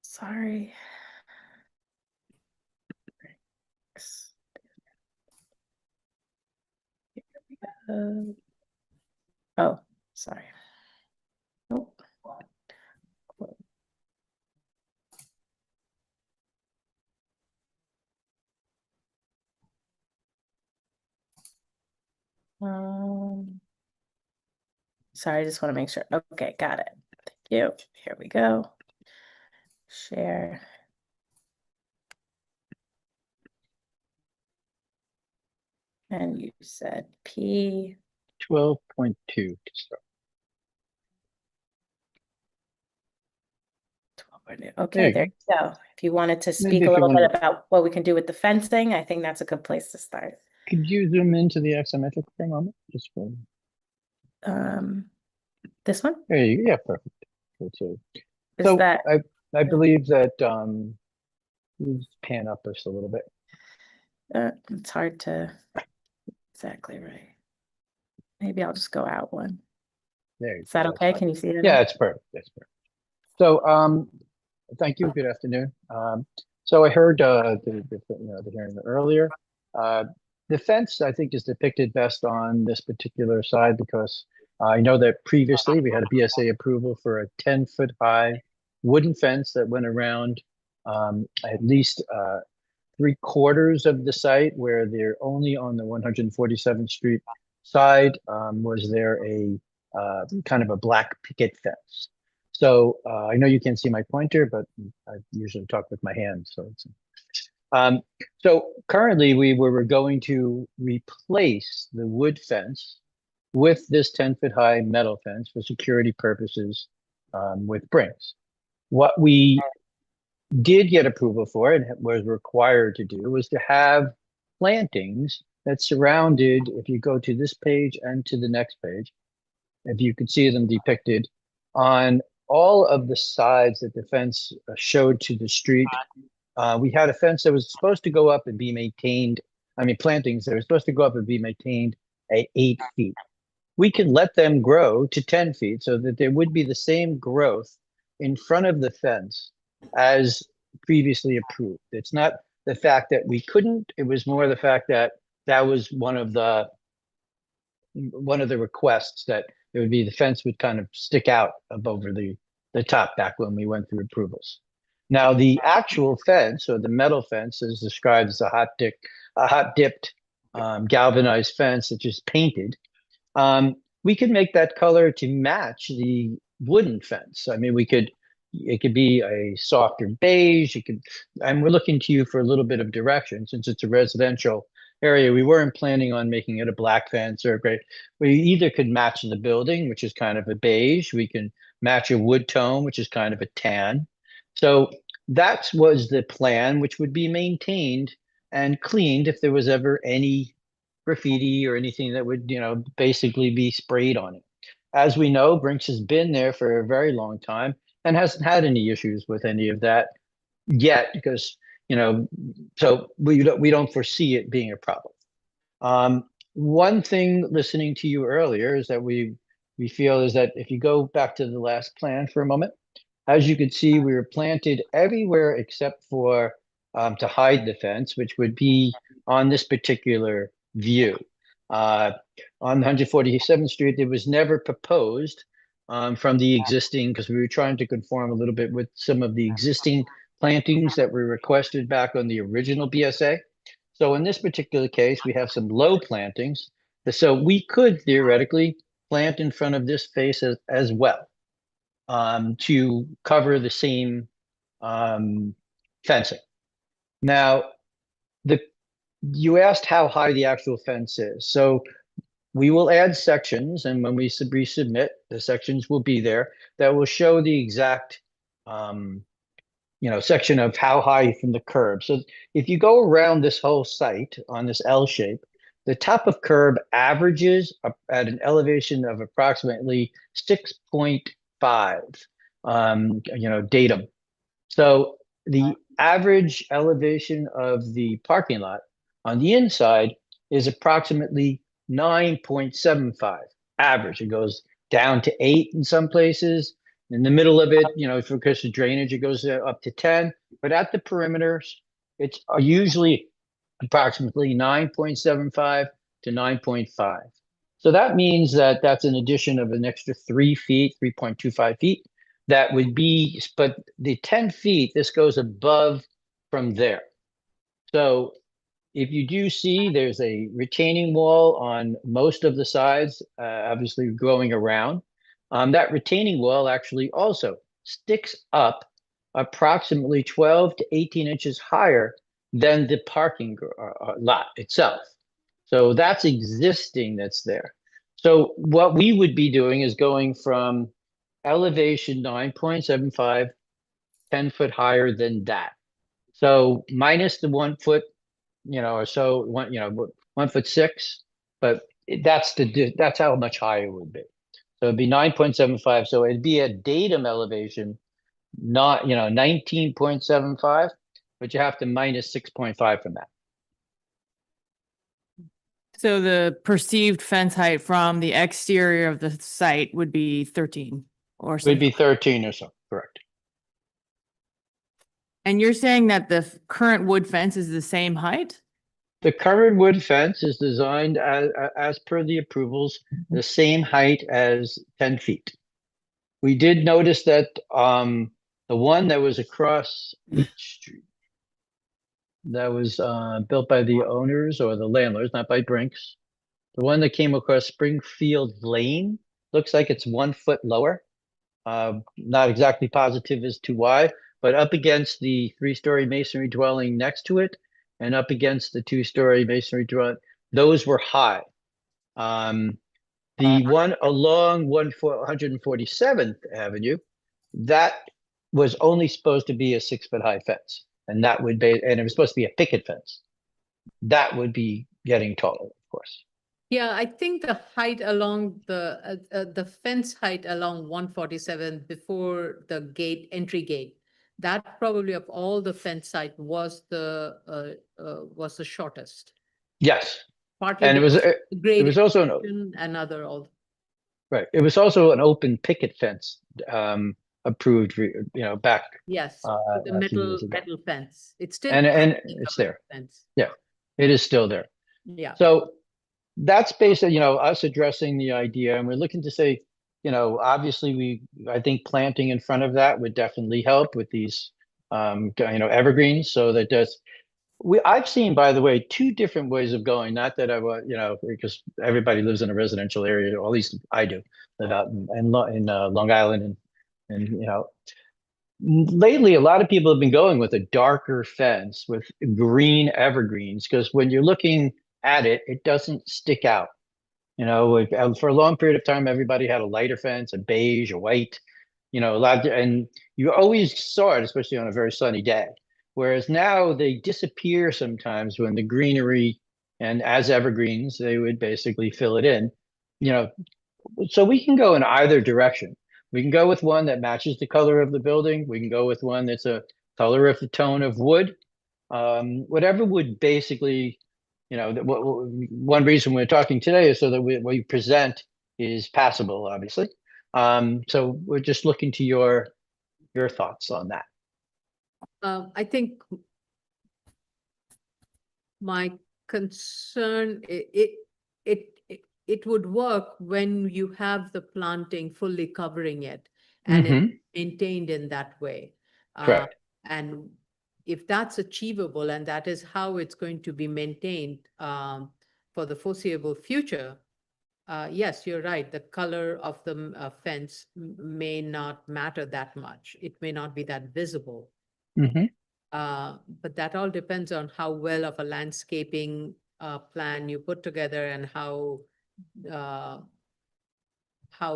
Sorry. Oh, sorry. Nope. Sorry, I just want to make sure. Okay, got it. Thank you. Here we go. Share. And you said P 12.2 to start. 12.2. Okay, there you go. If you wanted to speak if a you little bit wanted- about what we can do with the fencing, I think that's a good place to start. Could you zoom into the axiometric for a moment? Just for This one? there you go. Yeah, perfect. Good, so Is so that I believe that let's pan up just a little bit. it's hard to exactly right. Maybe I'll just go out one. There you Is that go. okay? Can you see it? Yeah, it's perfect. That's perfect. So thank you. Good afternoon. So I heard the hearing earlier. The fence, I think, is depicted best on this particular side because I know that previously we had a BSA approval for a 10-foot high wooden fence that went around at least 3/4 of the site, where they're only on the 147th Street side was there a kind of a black picket fence. So I know you can't see my pointer, but I usually talk with my hands. So it's so currently we were going to replace the wood fence with this 10-foot high metal fence for security purposes with Brinks. What we did get approval for and was required to do was to have plantings that surrounded, if you go to this page and to the next page, if you could see them depicted on all of the sides that the fence showed to the street. We had a fence that was supposed to go up and be maintained plantings that are supposed to go up and be maintained at 8 feet. We can let them grow to 10 feet so that there would be the same growth in front of the fence as previously approved. It's not the fact that we couldn't, it was more the fact that that was one of the requests, that it would be the fence would kind of stick out over the top back when we went through approvals. Now, the actual fence, or the metal fence, is described as a hot dipped galvanized fence that's just painted. We could make that color to match the wooden fence. I mean, it could be a softer beige. And we're looking to you for a little bit of direction since it's a residential area. We weren't planning on making it a black fence or a gray. We either could match the building, which is kind of a beige. We can match a wood tone, which is kind of a tan. So that was the plan, which would be maintained and cleaned if there was ever any graffiti or anything that would, basically be sprayed on it. As we know, Brinks has been there for a very long time and hasn't had any issues with any of that yet, because, so we don't foresee it being a problem. One thing listening to you earlier is that we feel is that if you go back to the last plan for a moment, as you can see, we were planted everywhere except for to hide the fence, which would be on this particular view. On 147th Street, it was never proposed from the existing, because we were trying to conform a little bit with some of the existing plantings that were requested back on the original BSA. So in this particular case, we have some low plantings. So we could theoretically plant in front of this face as well, to cover the same fencing. Now, you asked how high the actual fence is. So we will add sections, and when we resubmit, the sections will be there that will show the exact section of how high from the curb. So if you go around this whole site on this L shape, the top of curb averages at an elevation of approximately 6.5 datum. So the average elevation of the parking lot on the inside is approximately 9.75 average. It goes down to 8 in some places. In the middle of it, because of drainage, it goes up to 10. But at the perimeters, it's usually approximately 9.75 to 9.5. So that means that that's an addition of an extra 3 feet, 3.25 feet. That would be, but the 10 feet, this goes above from there. So if you do see, there's a retaining wall on most of the sides, obviously going around. That retaining wall actually also sticks up approximately 12 to 18 inches higher than the parking lot itself. So that's existing, that's there. So what we would be doing is going from elevation 9.75, 10 foot higher than that. So minus the 1 foot, or so, 1.6, but that's how much higher it would be. So it'd be 9.75. So it'd be a datum elevation, not 19.75, but you have to minus 6.5 from that. So the perceived fence height from the exterior of the site would be 13 or It would be something. 13 or so, correct. And you're saying that the current wood fence is the same height? The current wood fence is designed as per the approvals, the same height as 10 feet. We did notice that the one that was across Beach Street, that was built by the owners or the landlords, not by Brinks. The one that came across Springfield Lane looks like it's 1 foot lower. Not exactly positive as to why, but up against the 3-story masonry dwelling next to it, and up against the 2-story masonry dwelling, those were high. The one along 147th Avenue, that was only supposed to be a 6 foot high fence, and that would be, and it was supposed to be a picket fence. That would be getting taller, of course. Yeah, I think the height along the fence height along 147 before the gate, entry gate, that probably of all the fence site was the shortest. Yes, Partly and it was, because it grade was also, another all. right, it was also an open picket fence, approved, back, Yes, with the a few years ago. metal fence. It's still. And partly it's covered there. Fence. Yeah, it is still there. Yeah. So that's basically, us addressing the idea, and we're looking to say, obviously I think planting in front of that would definitely help with these, evergreens, so that does. I've seen, by the way, two different ways of going, not that I want, because everybody lives in a residential area, or at least I do, live out in Long Island and lately, a lot of people have been going with a darker fence with green evergreens, because when you're looking at it, it doesn't stick out. For a long period of time, everybody had a lighter fence, a beige, a white, and you always saw it, especially on a very sunny day. Whereas now they disappear sometimes when the greenery, and as evergreens, they would basically fill it in. So we can go in either direction. We can go with one that matches the color of the building. We can go with one that's a color of the tone of wood. Whatever would basically, one reason we're talking today is so that what we present is passable, obviously. So we're just looking to your thoughts on that. I think my concern, it would work when you have the planting fully covering it and it's maintained in that way. Correct. And if that's achievable and that is how it's going to be maintained for the foreseeable future, yes, you're right. The color of the fence may not matter that much. It may not be that visible. But that all depends on how well of a landscaping plan you put together and how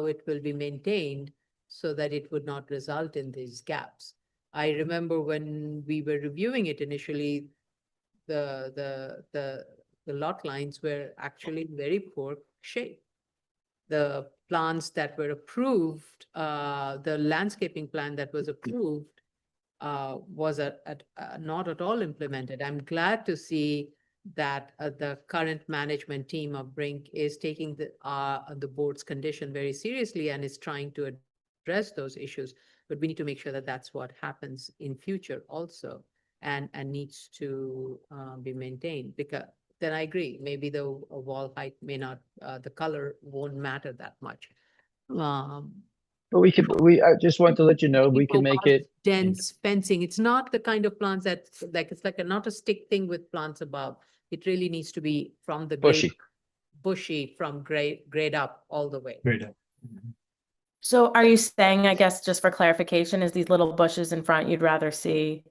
it will be maintained so that it would not result in these gaps. I remember when we were reviewing it initially, the lot lines were actually in very poor shape. The plans that were approved, the landscaping plan that was approved was not at all implemented. I'm glad to see that the current management team of Brink is taking the board's condition very seriously and is trying to address those issues. But we need to make sure that that's what happens in future also, and needs to be maintained. Because then I agree, maybe the wall height may not, the color won't matter that much. But I just want to let you know, we can make it dense fencing. It's not the kind of plants that it's like not a stick thing with plants above. It really needs to be from the bushy from grade up all the way. Grade up. So are you saying, I guess, just for clarification, is these little bushes in front you'd rather see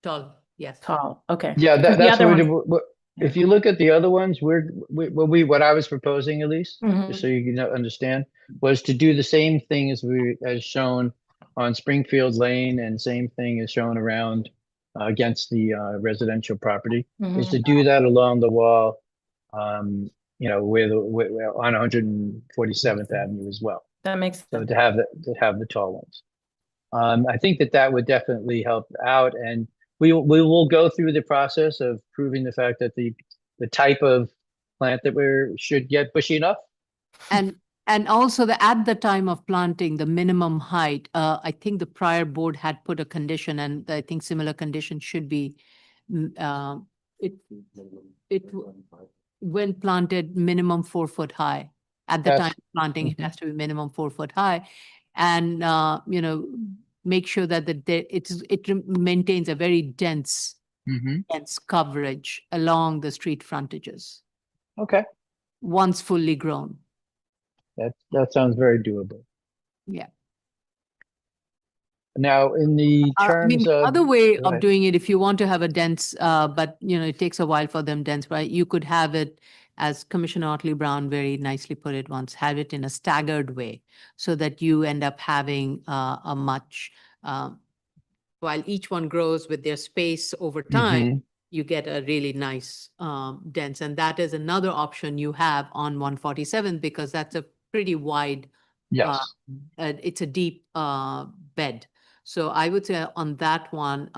tall? Yes. Tall. Okay. Yeah, 'Cause the that's other what ones- if you look at the other ones, what I was proposing, at least, Mhm. just so you can understand, was to do the same thing as shown on Springfield Lane, and same thing as shown around against the residential property, is to do that along the wall, on 147th Avenue as well. That makes sense. So to have the tall ones. I think that would definitely help out, and we will go through the process of proving the fact that the type of plant that should get bushy enough. And also at the time of planting, the minimum height, I think the prior board had put a condition, and I think similar condition should be, when planted, minimum 4 foot high. At the time of planting, it has to be minimum 4 foot high. And, make sure that it maintains a very dense coverage along the street frontages. Okay. Once fully grown. That sounds very doable. Yeah. Now, in the terms the of other way go of ahead. doing it, if you want to have a dense, but it takes a while for them dense, right? You could have it, as Commissioner Otley Brown very nicely put it once, have it in a staggered way, so that you end up having a much, while each one grows with their space over time, you get a really nice dense. And that is another option you have on 147, because that's a pretty wide, it's a deep bed. So I would say on that one,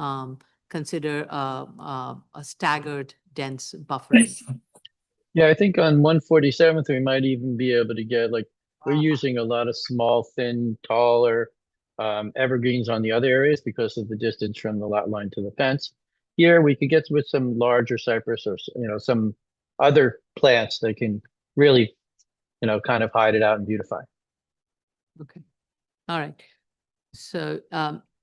consider a staggered dense buffering. Yeah, I think on 147th, we might even be able to get like, we're using a lot of small, thin, taller evergreens on the other areas because of the distance from the lot line to the fence. Here, we could get with some larger cypress or, some other plants that can really, kind of hide it out and beautify. Okay. All right. So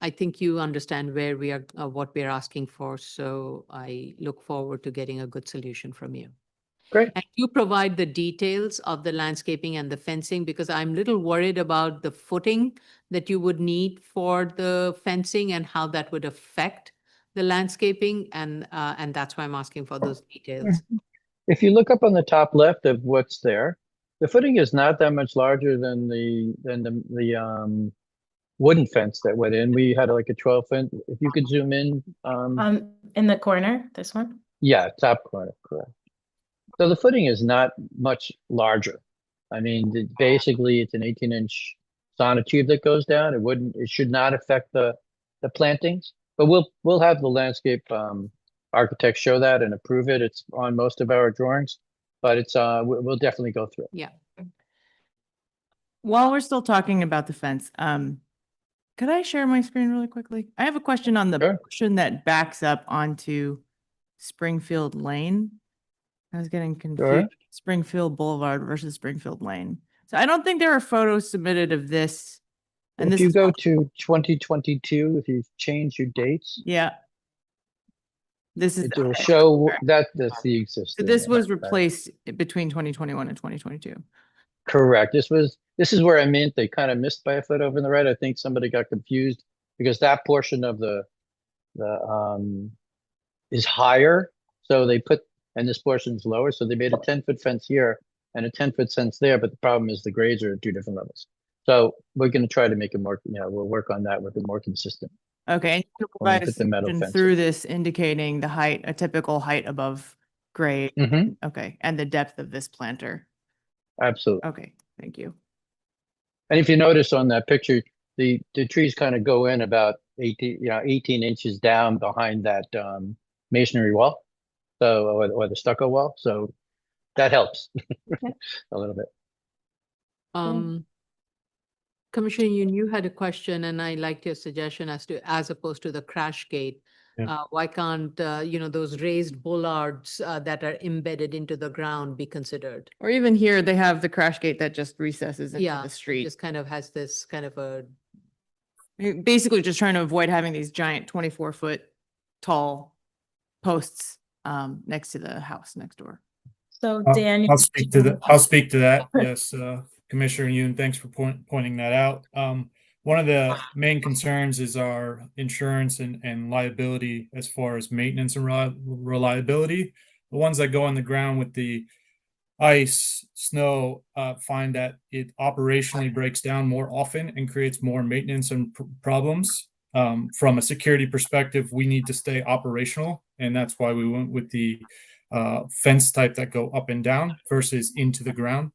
I think you understand where we are, what we are asking for. So I look forward to getting a good solution from you. Great. And you provide the details of the landscaping and the fencing, because I'm a little worried about the footing that you would need for the fencing and how that would affect the landscaping. And that's why I'm asking for those details. If you look up on the top left of what's there, the footing is not that much larger than the wooden fence that went in. We had like a 12-foot. If you could zoom in. In the corner, this one? Yeah, top corner, correct. So the footing is not much larger. I mean, basically it's an 18-inch sonotube that goes down. It should not affect the plantings, but we'll have the landscape architect show that and approve it. It's on most of our drawings, but it's we'll definitely go through it. Yeah. While we're still talking about the fence, could I share my screen really quickly? I have a question on the portion that backs up onto Springfield Lane. I was getting confused. Sure. Springfield Boulevard versus Springfield Lane. So I don't think there are photos submitted of this. And If this you is go to 2022, if you change your dates, yeah. This is it will show that's the existing. so this was right. replaced between 2021 and 2022. Correct. This is where I meant they kind of missed by a foot over in the right. I think somebody got confused because that portion of the is higher. So they put, and this portion is lower. So they made a 10-foot fence here and a 10-foot fence there. But the problem is the grades are at 2 different levels. So we're going to try to make it more, we'll work on that with it more consistent. Okay, and you When we provide a put the metal section fence through this indicating the height, a typical height above grade. Mhm. Okay, and the depth of this planter. Absolutely. Okay, thank you. And if you notice on that picture, the trees kind of go in about 18 inches down behind that masonry wall. So, or the stucco wall. So that helps a little bit. Commissioner Yoon, you had a question, and I liked your suggestion as opposed to the crash gate. Yeah. Why can't, those raised bollards that are embedded into the ground be considered? Or even here, they have the crash gate that just recesses into Yeah, the street. just kind of has this kind of a, You're basically just trying to avoid having these giant 24-foot tall posts next to the house next door. So Dan, I'll speak to that. Yes, Commissioner Yoon, thanks for pointing that out. One of the main concerns is our insurance and liability as far as maintenance and reliability. The ones that go on the ground with the ice, snow, find that it operationally breaks down more often and creates more maintenance and problems. From a security perspective, we need to stay operational, and that's why we went with the fence type that go up and down versus into the ground.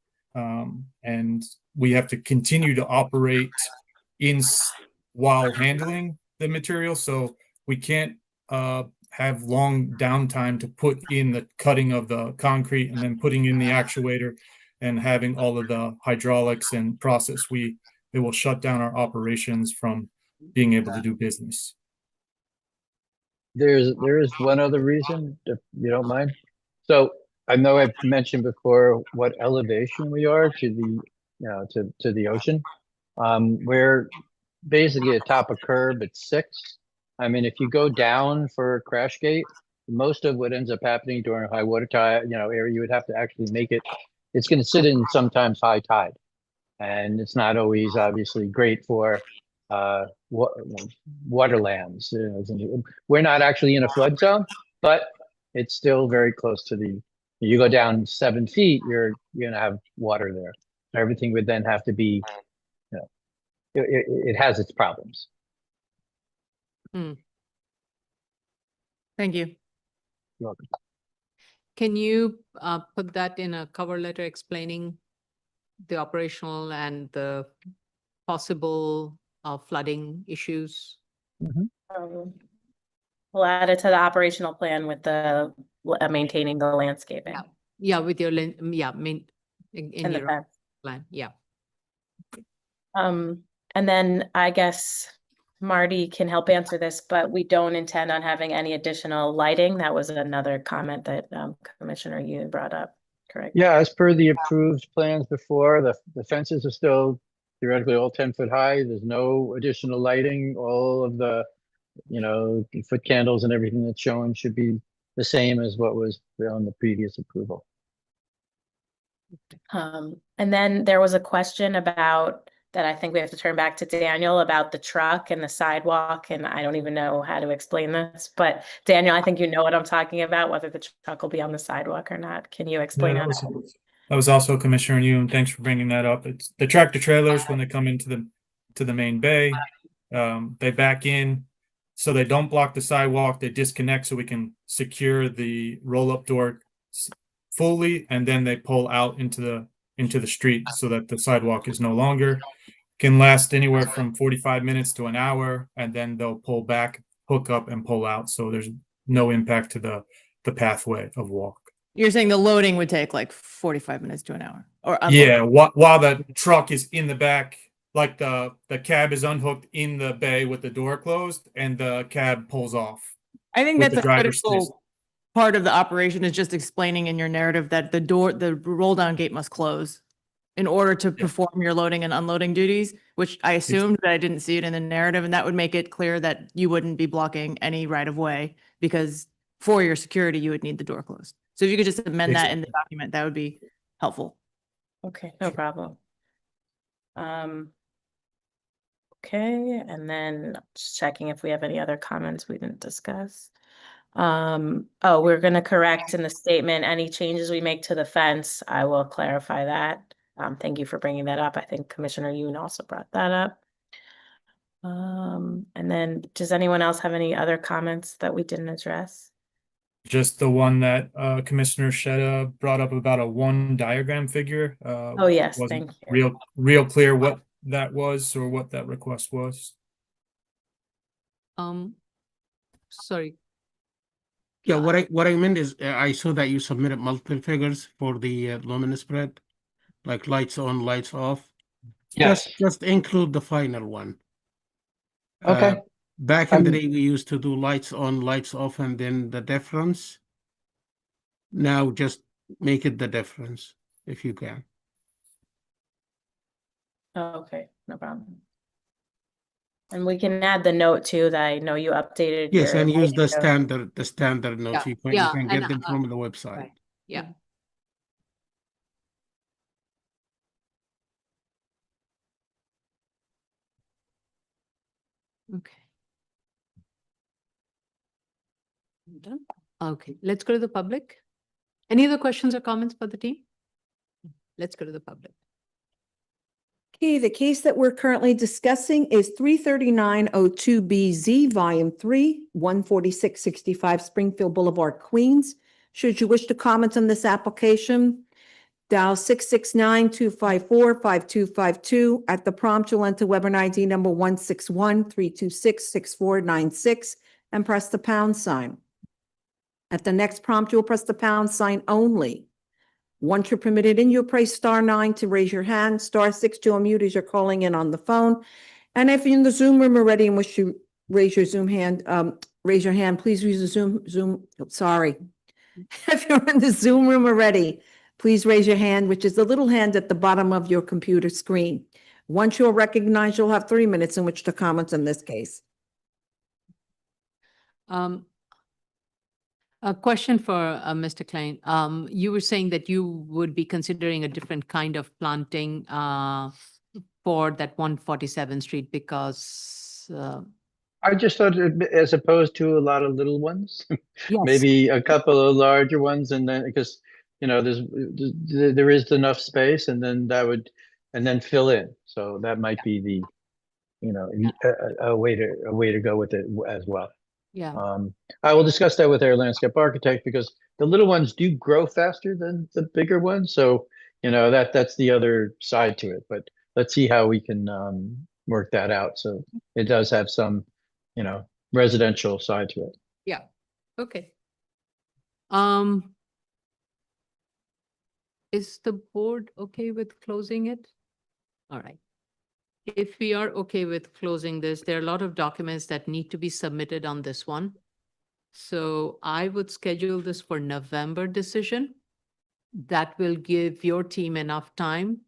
And we have to continue to operate while handling the material, so we can't have long downtime to put in the cutting of the concrete and then putting in the actuator and having all of the hydraulics and process. It will shut down our operations from being able to do business. There is one other reason, if you don't mind. So I know I've mentioned before what elevation we are to the ocean. We're basically atop a curb at 6. I mean, if you go down for a crash gate, most of what ends up happening during high water tide, area, you would have to actually make it. It's going to sit in sometimes high tide, and it's not always obviously great for waterlands. We're not actually in a flood zone, but it's still very close to the. You go down 7 feet, you're going to have water there. Everything would then have to be, it has its problems. Thank you. You're welcome. can you put that in a cover letter explaining the operational and the possible flooding issues? We'll add it to the operational plan with the maintaining the landscaping. Yeah, with your, yeah, in And the your fence. plan, yeah. And then I guess Marty can help answer this, but we don't intend on having any additional lighting. That was another comment that Commissioner Yoon brought up, correct? Yeah, as per the approved plans before, the fences are still theoretically all 10 foot high. There's no additional lighting. All of the, foot candles and everything that's shown should be the same as what was on the previous approval. And then there was a question about that I think we have to turn back to Daniel about the truck and the sidewalk, and I don't even know how to explain this, but Daniel, I think you know what I'm talking about, whether the truck will be on the sidewalk or not. Can you explain Yeah, that? that was also Commissioner Yoon. Thanks for bringing that up. It's the tractor trailers when they come into the main bay. They back in so they don't block the sidewalk. They disconnect so we can secure the roll-up door fully, and then they pull out into the street so that the sidewalk is no longer. Can last anywhere from 45 minutes to an hour, and then they'll pull back, hook up, and pull out. So there's no impact to the pathway of walk. You're saying the loading would take like 45 minutes to an hour, or Yeah, while the truck is in the back, like the cab is unhooked in the bay with the door closed, and the cab pulls off. I think with that's the a driver stays. critical part of the operation is just explaining in your narrative that the roll down gate must close in order to perform your loading and unloading duties, which I assumed that I didn't see it in the narrative, and that would make it clear that you wouldn't be blocking any right of way because for your security, you would need the door closed. So if you could just amend that in the document, that would be helpful. Okay, no problem. Okay, and then just checking if we have any other comments we didn't discuss. Oh, we're gonna correct in the statement, any changes we make to the fence, I will clarify that. Thank you for bringing that up. I think Commissioner Yoon also brought that up. And then does anyone else have any other comments that we didn't address? Just the one that Commissioner Sheta brought up about a one diagram figure. Oh, yes, wasn't thank you. real clear what that was or what that request was. Sorry. Yeah, what I meant is I saw that you submitted multiple figures for the luminous spread, like lights on, lights off. Yes. Just include the final one. Okay. Back in the day, we used to do lights on, lights off, and then the difference. Now just make it the difference if you can. Okay, no problem. And we can add the note too that I know you updated. Yes, your and use the lighting note. standard notes. Yeah, You yeah, can and, get them from the website. Right. Yeah. Okay. Done. Okay, let's go to the public. Any other questions or comments for the team? Let's go to the public. Okay, the case that we're currently discussing is 33902BZ, Volume 3, 14665 Springfield Boulevard, Queens. Should you wish to comment on this application, dial 669-254-5252. At the prompt, you'll enter Weber ID number 161-326-6496 and press the pound sign. At the next prompt, you'll press the pound sign only. Once you're permitted in, you'll press *9 to raise your hand, *6 to unmute as you're calling in on the phone. And if you're in the Zoom room already and wish to raise your raise your hand, please use the sorry. If you're in the Zoom room already, please raise your hand, which is the little hand at the bottom of your computer screen. Once you're recognized, you'll have 3 minutes in which to comment on this case. A question for Mr. Klein. You were saying that you would be considering a different kind of planting for that 147th Street because I just thought as opposed to a lot of little ones, Yes. maybe a couple of larger ones, and then because there is enough space, and then then fill in. So that might be the a way to go with it as well. Yeah. I will discuss that with our landscape architect because the little ones do grow faster than the bigger ones. So, that's the other side to it, but let's see how we can work that out. So it does have some, residential side to it. Yeah. Okay. Is the board okay with closing it? All right. If we are okay with closing this, there are a lot of documents that need to be submitted on this one. So I would schedule this for November decision. That will give your team enough time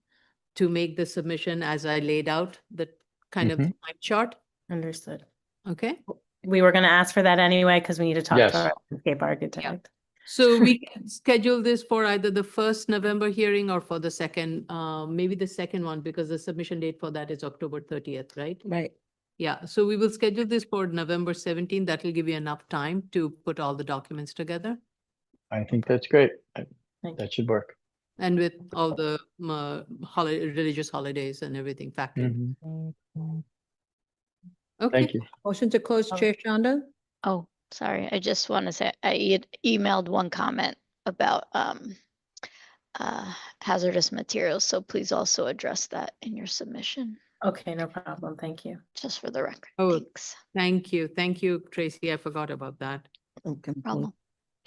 to make the submission as I laid out, the kind of Mhm. time chart. Understood. Okay? We were gonna ask for that anyway, because we need to talk Yes. to our landscape architect. So we can schedule this for either the first November hearing or for the second, maybe the second one, because the submission date for that is October 30th, right? Right. Yeah, so we will schedule this for November 17th. That will give you enough time to put all the documents together. I think that's great. Thank That should work. And with all the religious holidays and everything factored. Okay. Thank you. Motion to close, Chair Shanda? Oh, sorry. I just want to say I had emailed one comment about hazardous materials. So please also address that in your submission, Okay, no problem. Thank you. just for the record. Oh, Thanks. Thank you. Thank you, Tracy. I forgot about that. Okay. Problem.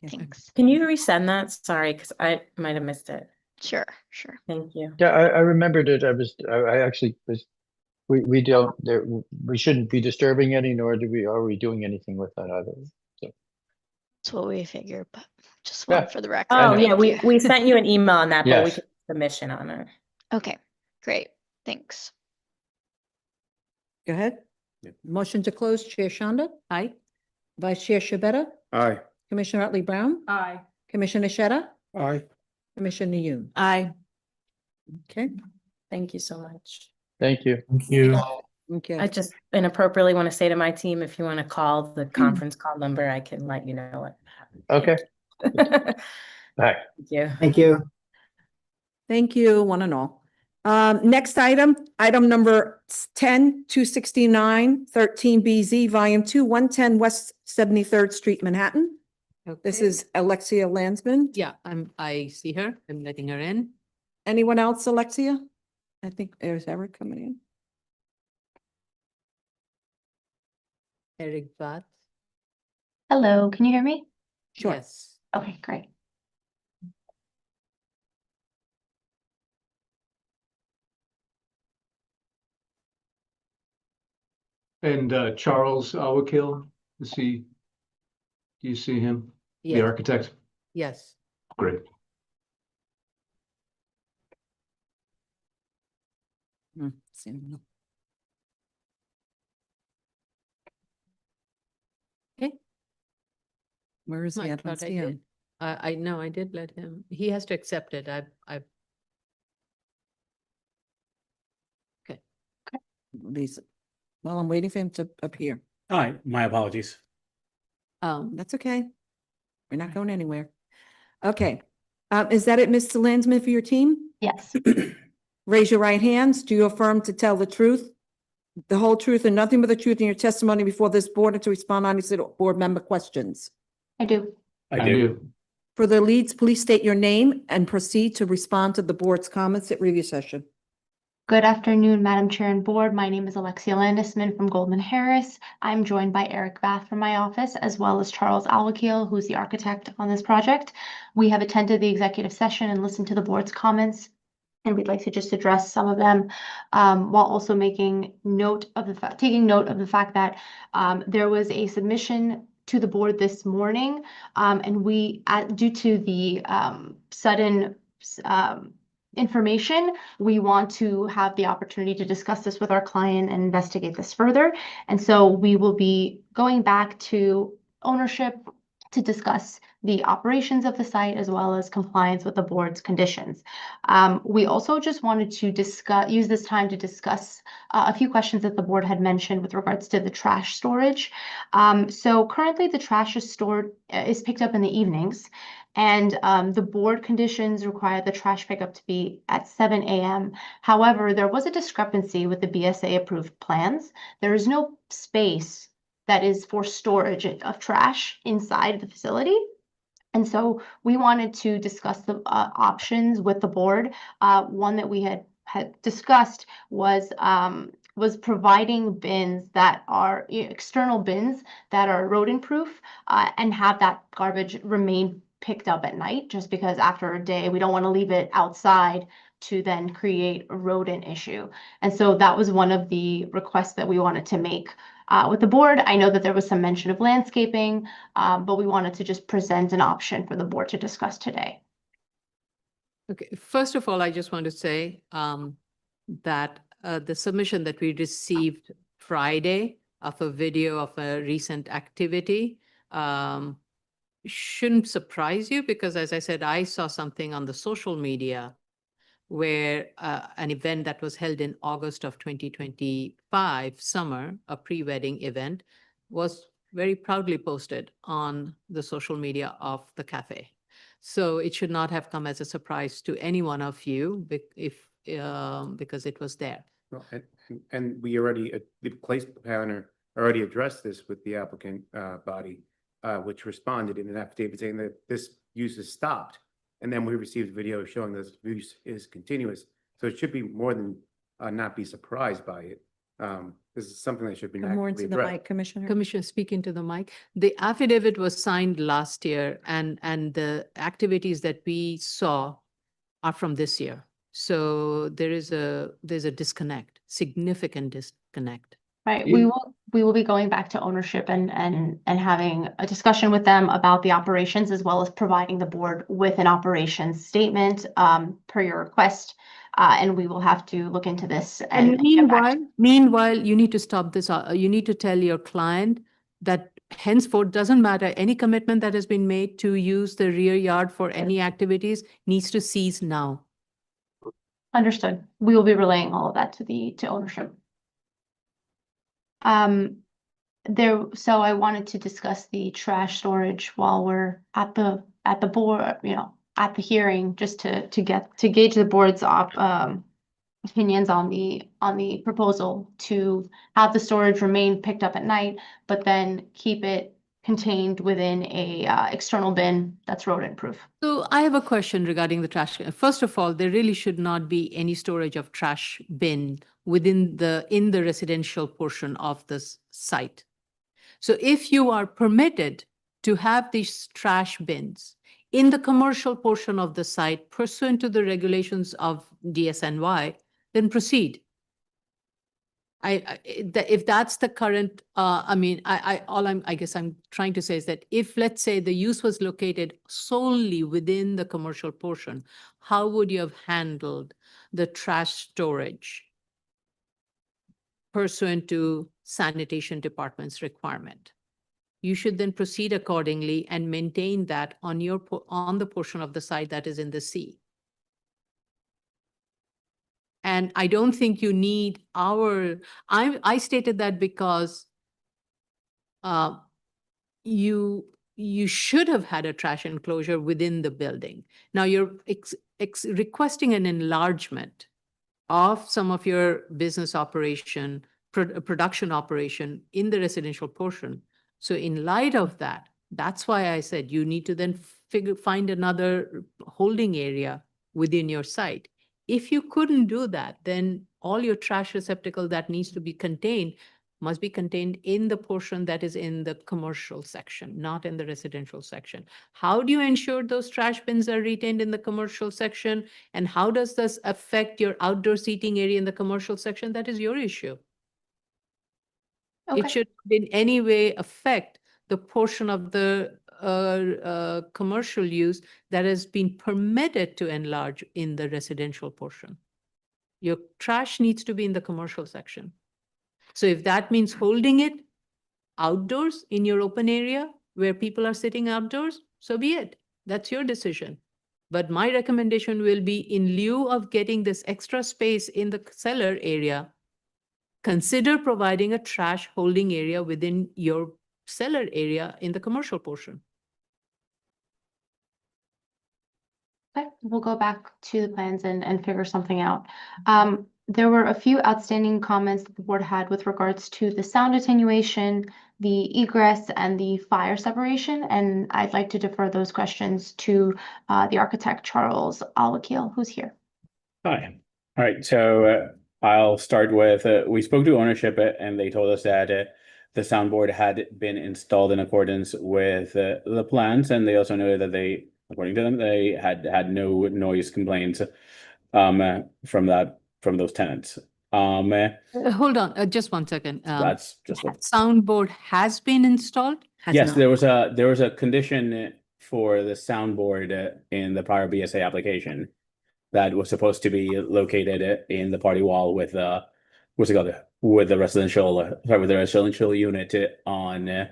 Okay. Thanks. Can you resend that? Sorry, because I might have missed it. Sure, sure. Thank you. Yeah, I remembered it. I actually was, we don't, we shouldn't be disturbing any, nor are we doing anything with that either. So, That's what we figured, but just Yeah. one for the record. Oh, yeah, Thank we you. sent you an email on that, but we Yes. can submission on it. Okay, great. Thanks. Go ahead. Motion to close, Chair Shanda? Aye. Vice Chair Shabeta? Aye. Commissioner Otley Brown? Aye. Commissioner Sheta? Aye. Commissioner Yoon? Aye. Okay, Thank you so much. thank you. Thank you. okay. I just inappropriately want to say to my team, if you want to call the conference call number, I can let you know what Okay. happened. Bye. Thank you. Thank you. Thank you, one and all. Next item, item number 10-269, 13BZ, Volume 2, 110 West 73rd Street, Manhattan. This Okay. is Alexia Landsman. Yeah, I see her. I'm letting her in. Anyone else, Alexia? I think there's Eric coming in. Eric Bath. Hello, can you hear me? Sure. Yes. Okay, great. And Charles Awakil, do you see him? The Yes. architect? Yes. Great. Okay. Where is he? I I don't thought I see him. did. I know, I did let him, he has to accept it. Lisa. Well, I'm waiting for him to appear. All right, my apologies. That's okay. We're not going anywhere. Okay. Is that it, Mr. Landsman, for your team? Yes, Raise your right hands. Do you affirm to tell the truth, the whole truth, and nothing but the truth in your testimony before this board and to respond honestly to board member questions? I do. I do. For the leads, please state your name and proceed to respond to the board's comments at review session. Good afternoon, Madam Chair and Board. My name is Alexia Landisman from Goldman Harris. I'm joined by Eric Bath from my office, as well as Charles Awakil, who's the architect on this project. We have attended the executive session and listened to the board's comments, and we'd like to just address some of them, while also taking note of the fact that there was a submission to the board this morning, and due to the sudden information, we want to have the opportunity to discuss this with our client and investigate this further. And so we will be going back to ownership to discuss the operations of the site as well as compliance with the board's conditions. We also just wanted to use this time to discuss a few questions that the board had mentioned with regards to the trash storage. So currently the trash is picked up in the evenings, and the board conditions require the trash pickup to be at 7 a.m. However, there was a discrepancy with the BSA approved plans. There is no space that is for storage of trash inside the facility. And so we wanted to discuss the options with the board. One that we had discussed was providing bins that are external bins that are rodent proof, and have that garbage remain picked up at night, just because after a day, we don't want to leave it outside to then create a rodent issue. And so that was one of the requests that we wanted to make with the board. I know that there was some mention of landscaping, but we wanted to just present an option for the board to discuss today. Okay, first of all, I just want to say that the submission that we received Friday of a video of a recent activity shouldn't surprise you, because as I said, I saw something on the social media where an event that was held in August of 2025 summer, a pre-wedding event, was very proudly posted on the social media of the cafe. So it should not have come as a surprise to any one of you because it was there. Well, and we already, the place planner already addressed this with the applicant body, which responded in an affidavit saying that this use is stopped. And then we received video showing this use is continuous. So it should be more than not be surprised by it. This is something that should be More actively into the addressed. mic, Commissioner. Commissioner, speak into the mic. The affidavit was signed last year, and the activities that we saw are from this year. So there's a disconnect, significant disconnect. Right, we will be going back to ownership and having a discussion with them about the operations, as well as providing the board with an operations statement per your request. And we will have to look into this. And get back meanwhile, you need to stop this. You need to tell your client that henceforth, doesn't matter, any commitment that has been made to use the rear yard for any activities needs to cease now. Understood. We will be relaying all of that to ownership. So I wanted to discuss the trash storage while we're at the board, at the hearing, just to gauge the board's opinions on the proposal to have the storage remain picked up at night, but then keep it contained within a external bin that's rodent proof. So I have a question regarding the trash. First of all, there really should not be any storage of trash bin in the residential portion of this site. So if you are permitted to have these trash bins in the commercial portion of the site pursuant to the regulations of DSNY, then proceed. If that's the current, I guess I'm trying to say is that if, let's say, the use was located solely within the commercial portion, how would you have handled the trash storage pursuant to sanitation department's requirement? You should then proceed accordingly and maintain that on the portion of the site that is in the C. And I don't think you need I stated that because you should have had a trash enclosure within the building. Now you're requesting an enlargement of some of your business operation, production operation in the residential portion. So in light of that, that's why I said you need to then find another holding area within your site. If you couldn't do that, then all your trash receptacle that needs to be contained must be contained in the portion that is in the commercial section, not in the residential section. How do you ensure those trash bins are retained in the commercial section? And how does this affect your outdoor seating area in the commercial section? That is your issue. Okay. It should in any way affect the portion of the commercial use that has been permitted to enlarge in the residential portion. Your trash needs to be in the commercial section. So if that means holding it outdoors in your open area where people are sitting outdoors, so be it. That's your decision. But my recommendation will be, in lieu of getting this extra space in the cellar area, consider providing a trash holding area within your cellar area in the commercial portion. Okay, we'll go back to the plans and figure something out. There were a few outstanding comments that the board had with regards to the sound attenuation, the egress, and the fire separation, and I'd like to defer those questions to the architect, Charles Al-Wakil, who's here. Hi. All right, so I'll start with, we spoke to ownership and they told us that the soundboard had been installed in accordance with the plans, and they also noted that they according to them, they had no noise complaints from those tenants. Hold on, just 1 second. That's just what. Soundboard has been installed? Yes, there was a condition for the soundboard in the prior BSA application that was supposed to be located in the party wall with what's it called, with the residential unit on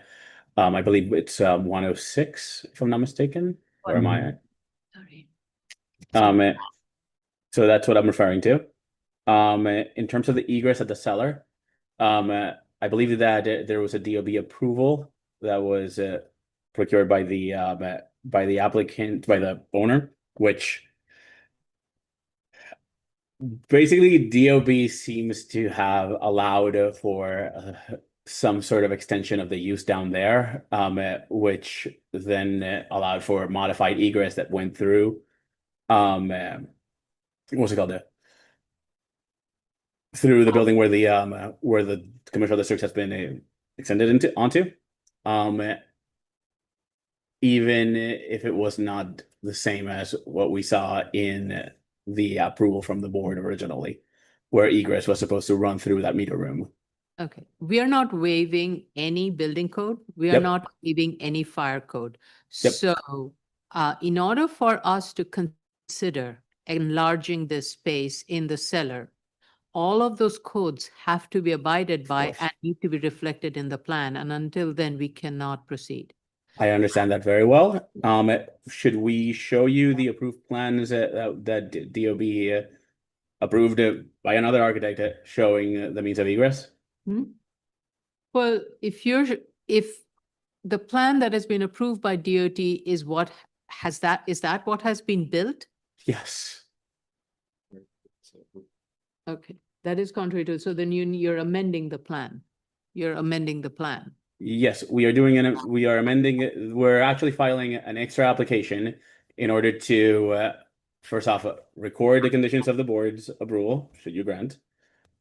I believe it's 106, if I'm not mistaken. Where am I at? Sorry. So that's what I'm referring to. In terms of the egress at the cellar, I believe that there was a DOB approval that was procured by the applicant, by the owner, which basically DOB seems to have allowed for some sort of extension of the use down there, which then allowed for modified egress that went through what's it called, through the building where the commercial district has been extended onto. Even if it was not the same as what we saw in the approval from the board originally, where egress was supposed to run through that meter room. Okay, we are not waiving any building code. We are Yep. not waiving any fire code. Yep. So, in order for us to consider enlarging this space in the cellar, all of those codes have to be abided by and need to be reflected in the plan. And until then, we cannot proceed. I understand that very well. Should we show you the approved plans that DOB approved by another architect showing the means of egress? Well, if the plan that has been approved by DOT is that what has been built? Yes. Okay, that is contrary to, so then you're amending the plan. You're amending the plan. Yes, we are amending it. We're actually filing an extra application in order to, first off, record the conditions of the board's approval, should you grant,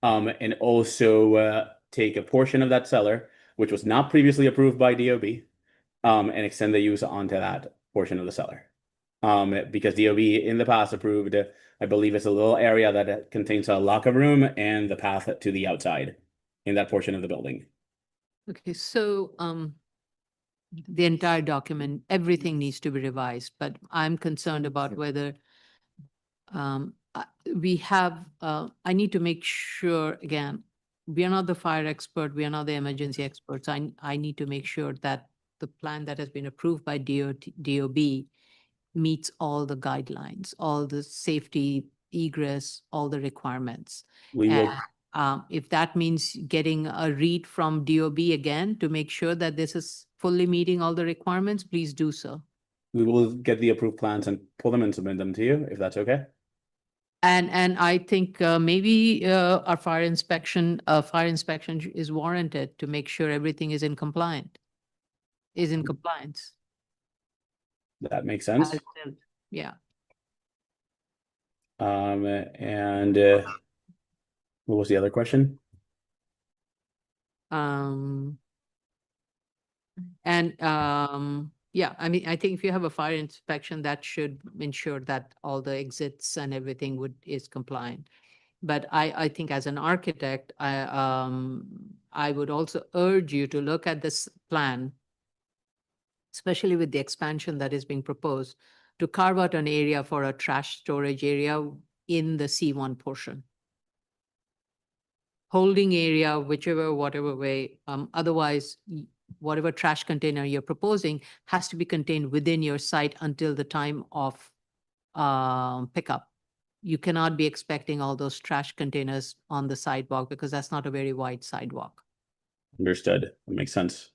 and also take a portion of that cellar, which was not previously approved by DOB, and extend the use onto that portion of the cellar. Because DOB in the past approved, I believe it's a little area that contains a locker room and the path to the outside in that portion of the building. Okay, so the entire document, everything needs to be revised, but I'm concerned about whether I need to make sure, again, we are not the fire expert, we are not the emergency experts. I need to make sure that the plan that has been approved by DOB meets all the guidelines, all the safety, egress, all the requirements. We will. If that means getting a read from DOB again to make sure that this is fully meeting all the requirements, please do so. We will get the approved plans and pull them and submit them to you, if that's okay. And I think maybe our fire inspection is warranted to make sure everything is in compliance. That makes sense. Yeah. And what was the other question? Yeah, I mean, I think if you have a fire inspection, that should ensure that all the exits and everything is compliant. But I think as an architect, I would also urge you to look at this plan, especially with the expansion that is being proposed, to carve out an area for a trash storage area in the C1 portion. Holding area, whatever way, otherwise, whatever trash container you're proposing has to be contained within your site until the time of pickup. You cannot be expecting all those trash containers on the sidewalk because that's not a very wide sidewalk. Understood. That makes sense.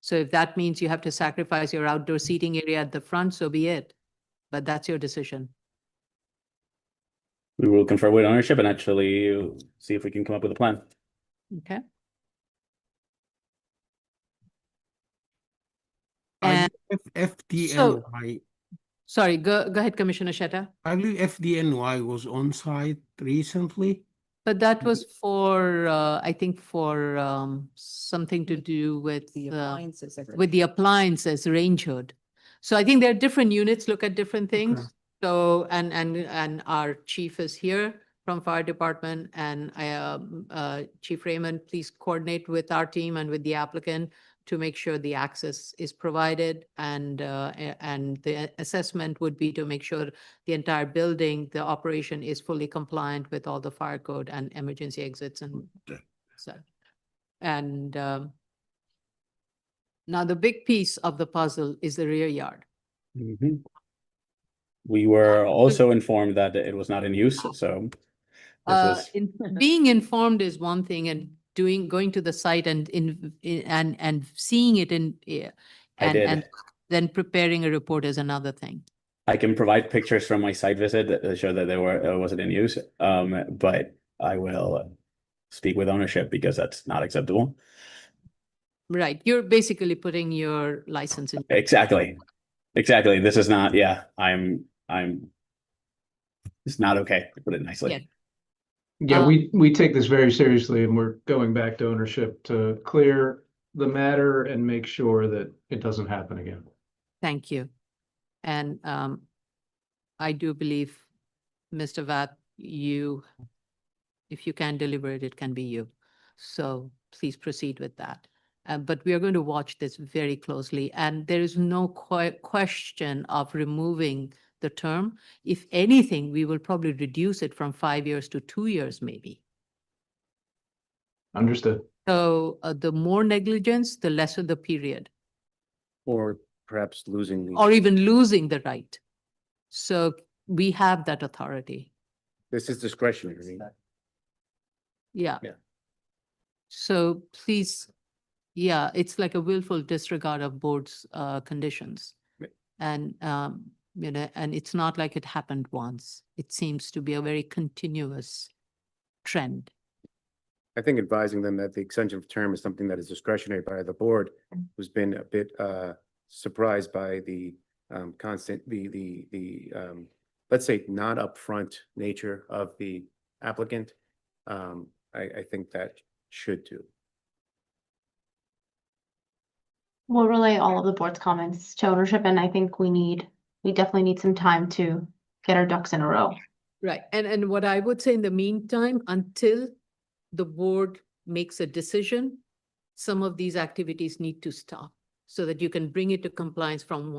So if that means you have to sacrifice your outdoor seating area at the front, so be it. But that's your decision. We will confer with ownership and actually see if we can come up with a plan. Okay. I believe FDNY. Sorry, go ahead, Commissioner Shetta. I believe FDNY was on site recently. But that was for, I think for something to do with The appliances. with the appliances, range hood. So I think there are different units, look at different things. So, and our chief is here from fire department, and Chief Raymond, please coordinate with our team and with the applicant to make sure the access is provided, and the assessment would be to make sure the entire building, the operation is fully compliant with all the fire code and emergency exits and so. And now the big piece of the puzzle is the rear yard. Mhm. We were also informed that it was not in use, so this was, Being informed is one thing, and going to the site and and seeing it in I did. and then preparing a report is another thing. I can provide pictures from my site visit that show that they were, it wasn't in use. But I will speak with ownership because that's not acceptable. Right, you're basically putting your license in. Exactly. Exactly. This is not, yeah, it's not okay, to put it nicely. Yeah. Yeah, we take this very seriously, and we're going back to ownership to clear the matter and make sure that it doesn't happen again. Thank you. And I do believe, Mr. Vatt, if you can deliver it, it can be you. So please proceed with that. But we are going to watch this very closely, and there is no question of removing the term. If anything, we will probably reduce it from 5 years to 2 years, maybe. Understood. So the more negligence, the lesser the period, Or perhaps losing the. or even losing the right. So we have that authority. This is discretionary. Yeah. Yeah. So please, yeah, it's like a willful disregard of board's conditions. Right. And, and it's not like it happened once. It seems to be a very continuous trend. I think advising them that the extension of term is something that is discretionary by the board, who's been a bit surprised by the constant, let's say, not upfront nature of the applicant. I think that should do. We'll relay all of the board's comments to ownership, and I think we definitely need some time to get our ducks in a row. Right. And what I would say in the meantime, until the board makes a decision, some of these activities need to stop so that you can bring it to compliance from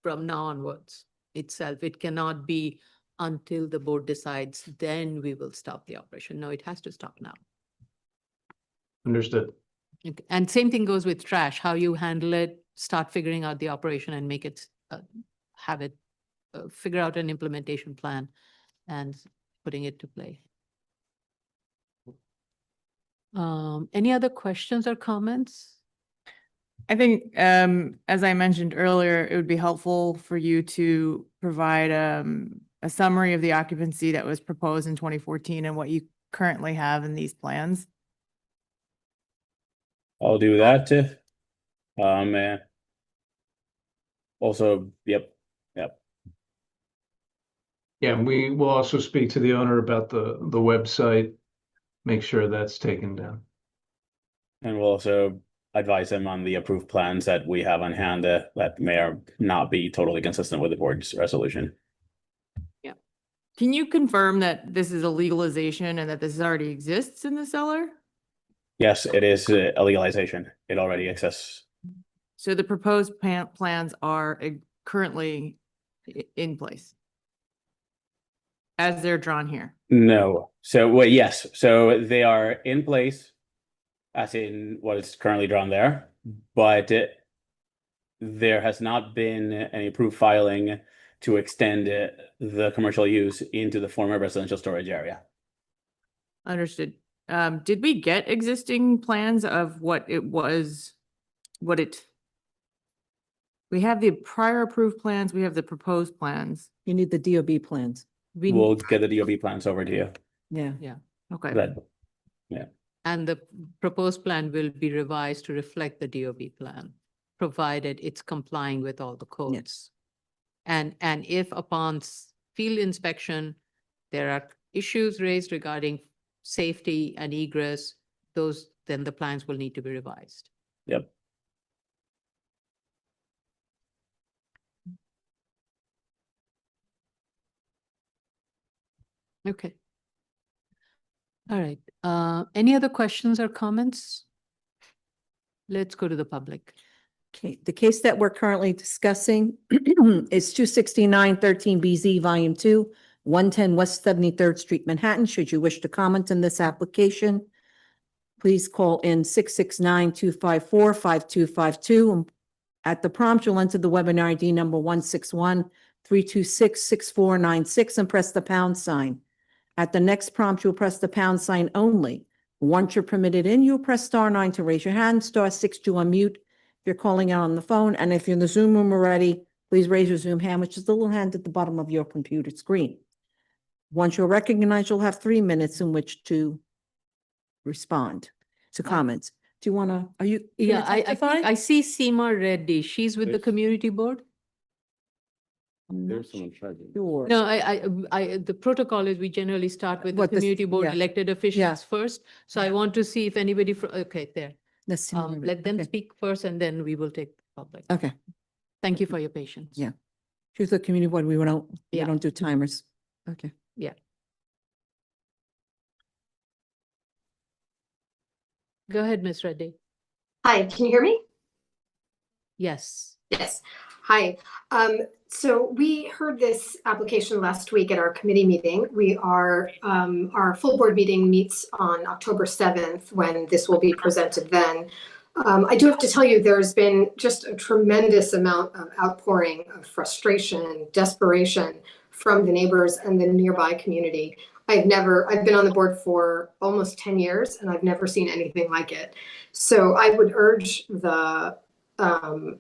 now onwards itself. It cannot be until the board decides, then we will stop the operation. No, it has to stop now. Understood. Okay. And same thing goes with trash, how you handle it, start figuring out the operation and make it, figure out an implementation plan and putting it to play. Any other questions or comments? I think, as I mentioned earlier, it would be helpful for you to provide a summary of the occupancy that was proposed in 2014 and what you currently have in these plans. I'll do that. Also, yep. Yeah, we will also speak to the owner about the website, make sure that's taken down. And we'll also advise them on the approved plans that we have on hand that may or not be totally consistent with the board's resolution. Yeah. Can you confirm that this is a legalization and that this already exists in the cellar? Yes, it is a legalization. It already exists. So the proposed plans are currently in place as they're drawn here. No. So, well, yes. So they are in place as in what is currently drawn there, but there has not been any approved filing to extend the commercial use into the former residential storage area. Understood. Did we get existing plans of what it was, we have the prior approved plans, we have the proposed plans. You need the DOB plans. We'll get the DOB plans over to you. Yeah. Yeah. Okay. Yeah. And the proposed plan will be revised to reflect the DOB plan, provided it's complying with all the codes. And if upon field inspection, there are issues raised regarding safety and egress, then the plans will need to be revised. Yep. Okay. All right. Any other questions or comments? Let's go to the public. Okay, the case that we're currently discussing is 26913BZ, Volume 2, 110 West 73rd Street, Manhattan. Should you wish to comment on this application, please call in 669-254-5252. At the prompt, you'll enter the webinar ID number 161-326-6496 and press the pound sign. At the next prompt, you'll press the pound sign only. Once you're permitted in, you'll press *9 to raise your hand, *6 to unmute if you're calling out on the phone. And if you're in the Zoom room already, please raise your Zoom hand, which is the little hand at the bottom of your computer screen. Once you're recognized, you'll have 3 minutes in which to respond to comments. Do you want to, are you? Yeah, I see Seema Reddy. She's with the There's- community board. There's someone charging. Sure. No, the protocol is we generally start with the What this- community board yeah. elected officials first. So I want to see if anybody, okay, there. Let's see. Let them Okay. speak first and then we will take the public. Okay. Thank you for your patience. Yeah. Choose the community board. We don't Yeah. do timers. Okay. Yeah. Go ahead, Ms. Reddy. Hi, can you hear me? Yes. Yes. Hi. So we heard this application last week at our committee meeting. Our full board meeting meets on October 7th when this will be presented then. I do have to tell you, there's been just a tremendous amount of outpouring of frustration and desperation from the neighbors and the nearby community. I've been on the board for almost 10 years and I've never seen anything like it. So I would urge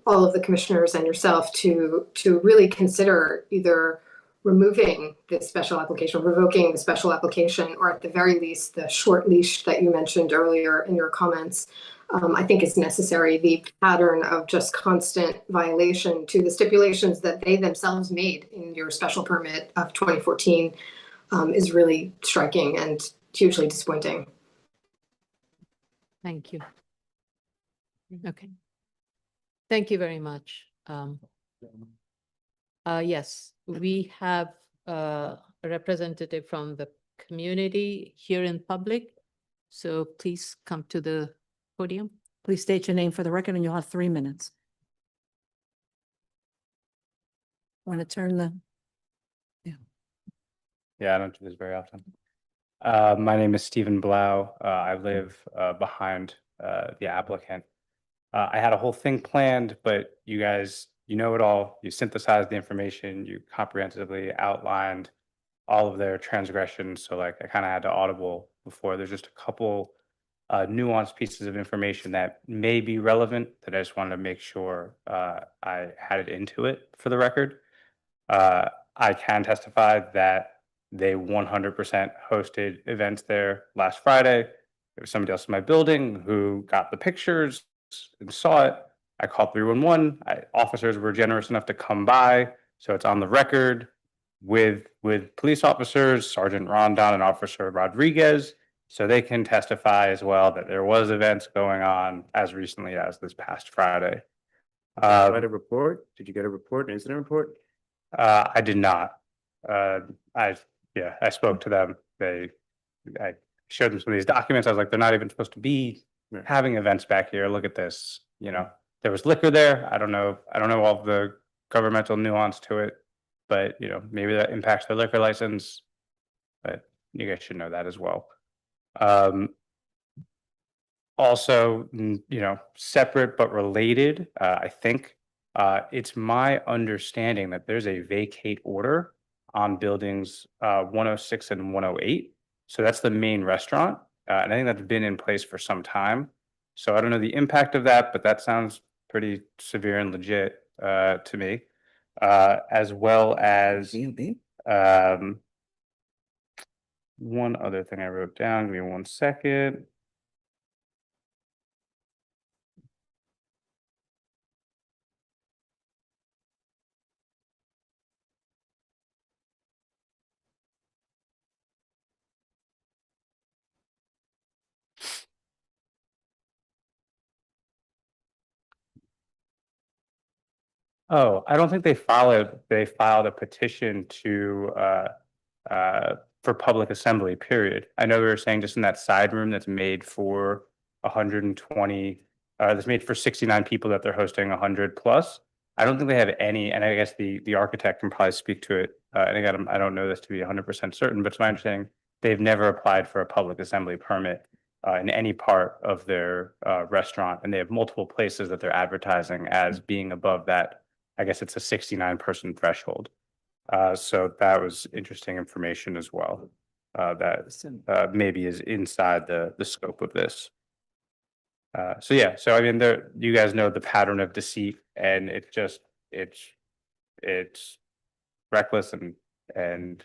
all of the commissioners and yourself to really consider either removing this special application, revoking the special application, or at the very least, the short leash that you mentioned earlier in your comments. I think is necessary. The pattern of just constant violation to the stipulations that they themselves made in your special permit of 2014 is really striking and hugely disappointing. Thank you. Okay. Thank you very much. Yes, we have a representative from the community here in public. So please come to the podium. Please state your name for the record and you'll have 3 minutes. Want to turn the, Yeah, I don't do this very often. My name is Stephen Blau. I live behind the applicant. I had a whole thing planned, but you guys, you know it all. You synthesized the information. You comprehensively outlined all of their transgressions. So like I kind of had to audible before. There's just a couple nuanced pieces of information that may be relevant that I just wanted to make sure I had it into it for the record. I can testify that they 100% hosted events there last Friday. There was somebody else in my building who got the pictures and saw it. I called 311. Officers were generous enough to come by, so it's on the record with police officers, Sergeant Rondon and Officer Rodriguez, so they can testify as well that there was events going on as recently as this past Friday. Did you get a report? Did you get a report, an incident report? I did not. I spoke to them. I showed them some of these documents. I was like, they're not even supposed to be having events back here. Look at this. You know, there was liquor there. I don't know all the governmental nuance to it, but you know, maybe that impacts their liquor license. But you guys should know that as well. Also, you know, separate but related, I think it's my understanding that there's a vacate order on buildings 106 and 108. So that's the main restaurant. And I think that's been in place for some time. So I don't know the impact of that, but that sounds pretty severe and legit to me. As well as one other thing I wrote down. Give me 1 second. Oh, I don't think they filed a petition to, for public assembly, period. I know we were saying just in that side room that's made for 120, that's made for 69 people that they're hosting 100 plus. I don't think they have any, and I guess the architect can probably speak to it. And again, I don't know this to be 100% certain, but it's my understanding they've never applied for a public assembly permit in any part of their restaurant, and they have multiple places that they're advertising as being above that. I guess it's a 69-person threshold. So that was interesting information as well. That maybe is inside the scope of this. So yeah, so I mean, you guys know the pattern of deceit, and it's reckless, and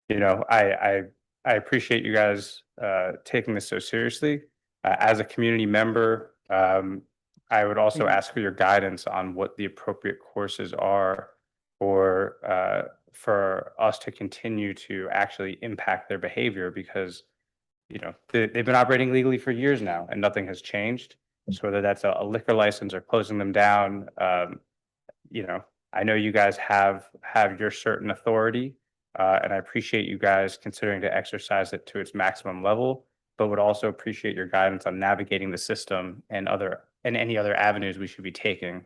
you know, I appreciate you guys taking this so seriously. As a community member, I would also ask for your guidance on what the appropriate courses are for us to continue to actually impact their behavior, because you know, they've been operating legally for years now and nothing has changed. So whether that's a liquor license or closing them down, you know, I know you guys have your certain authority, and I appreciate you guys considering to exercise it to its maximum level, but would also appreciate your guidance on navigating the system and any other avenues we should be taking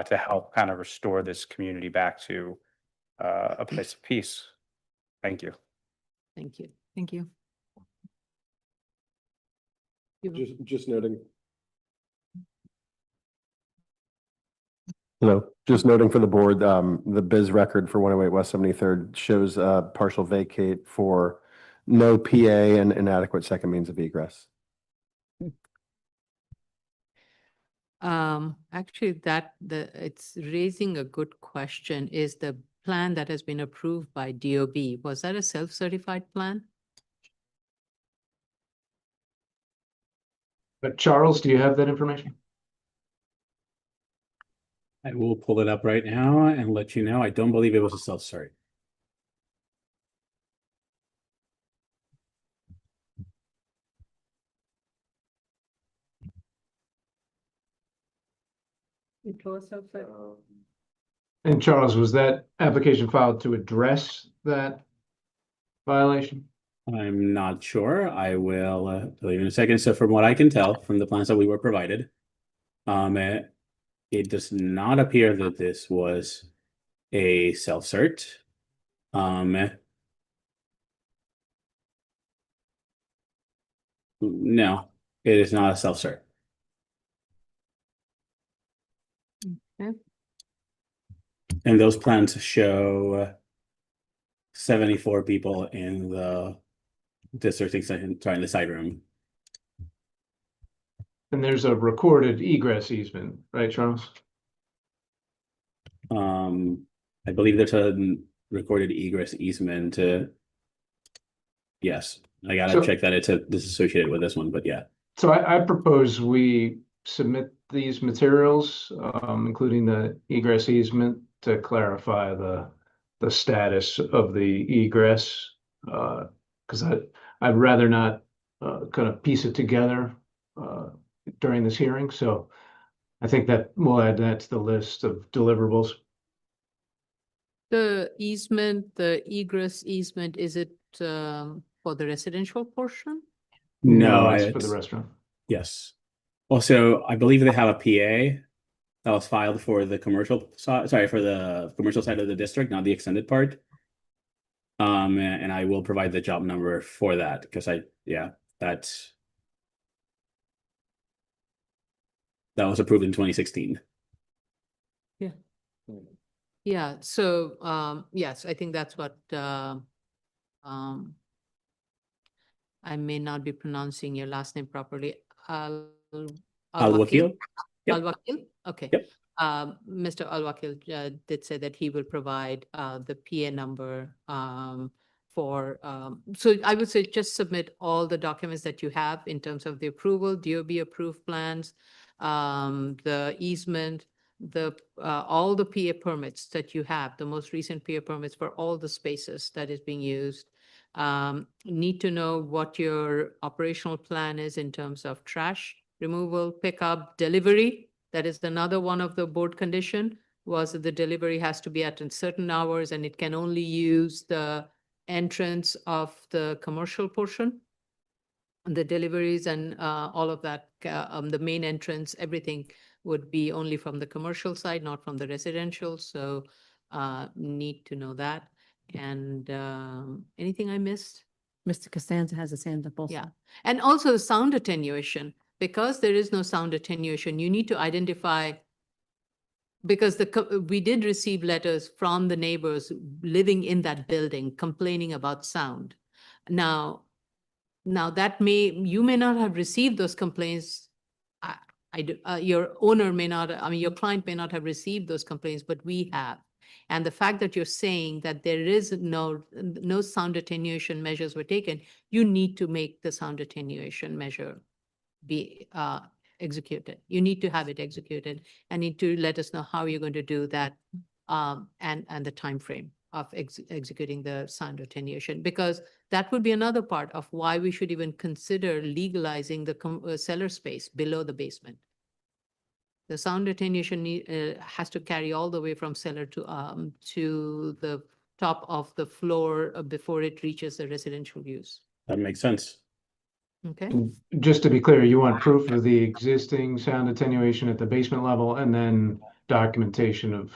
to help kind of restore this community back to a place of peace. Thank you. Thank you. Thank you. Just noting. Hello, just noting for the board, the biz record for 108 West 73rd shows a partial vacate for no PA and inadequate second means of egress. Actually, it's raising a good question. Is the plan that has been approved by DOB, was that a self-certified plan? But Charles, do you have that information? I will pull it up right now and let you know. I don't believe it was a self-cert. It was self-certified. And Charles, was that application filed to address that violation? I'm not sure. I will tell you in a second. So from what I can tell from the plans that we were provided, it does not appear that this was a self-cert. No, it is not a self-cert. Okay. And those plans show 74 people in the districting section, sorry, in the side room. And there's a recorded egress easement, right, Charles? I believe there's a recorded egress easement. Yes, I gotta check that it's disassociated with this one, but yeah. So I propose we submit these materials, including the egress easement, to clarify the status of the egress, because I'd rather not kind of piece it together during this hearing. So I think that we'll add that to the list of deliverables. The easement, the egress easement, is it for the residential portion? No, it's for the restaurant. Yes. Also, I believe they have a PA that was filed for the commercial side, sorry, for the commercial side of the district, not the extended part. And I will provide the job number for that, because that was approved in 2016. Yeah. Yeah, so yes, I think that's what I may not be pronouncing your last name properly. Al-Wakil? Yep. Al-Wakil? Okay. Yep. Mr. Al-Wakil did say that he will provide the PA number for, so I would say just submit all the documents that you have in terms of the approval, DOB approved plans, the easement, all the PA permits that you have, the most recent PA permits for all the spaces that is being used. Need to know what your operational plan is in terms of trash removal, pickup, delivery. That is another one of the board condition. was that the delivery has to be at a certain hours and it can only use the entrance of the commercial portion. The deliveries and all of that, the main entrance, everything would be only from the commercial side, not from the residential. So need to know that. And anything I missed? Mr. Costanza has his hand up also. Yeah. And also sound attenuation, because there is no sound attenuation, you need to identify, because we did receive letters from the neighbors living in that building complaining about sound. Now that you may not have received those complaints. Your owner may not, your client may not have received those complaints, but we have. And the fact that you're saying that there is no sound attenuation measures were taken, you need to make the sound attenuation measure be executed. You need to have it executed and need to let us know how you're going to do that and the time frame of executing the sound attenuation, because that would be another part of why we should even consider legalizing the cellar space below the basement. The sound attenuation has to carry all the way from cellar to the top of the floor before it reaches the residential use. That makes sense. Okay. Just to be clear, you want proof of the existing sound attenuation at the basement level and then documentation of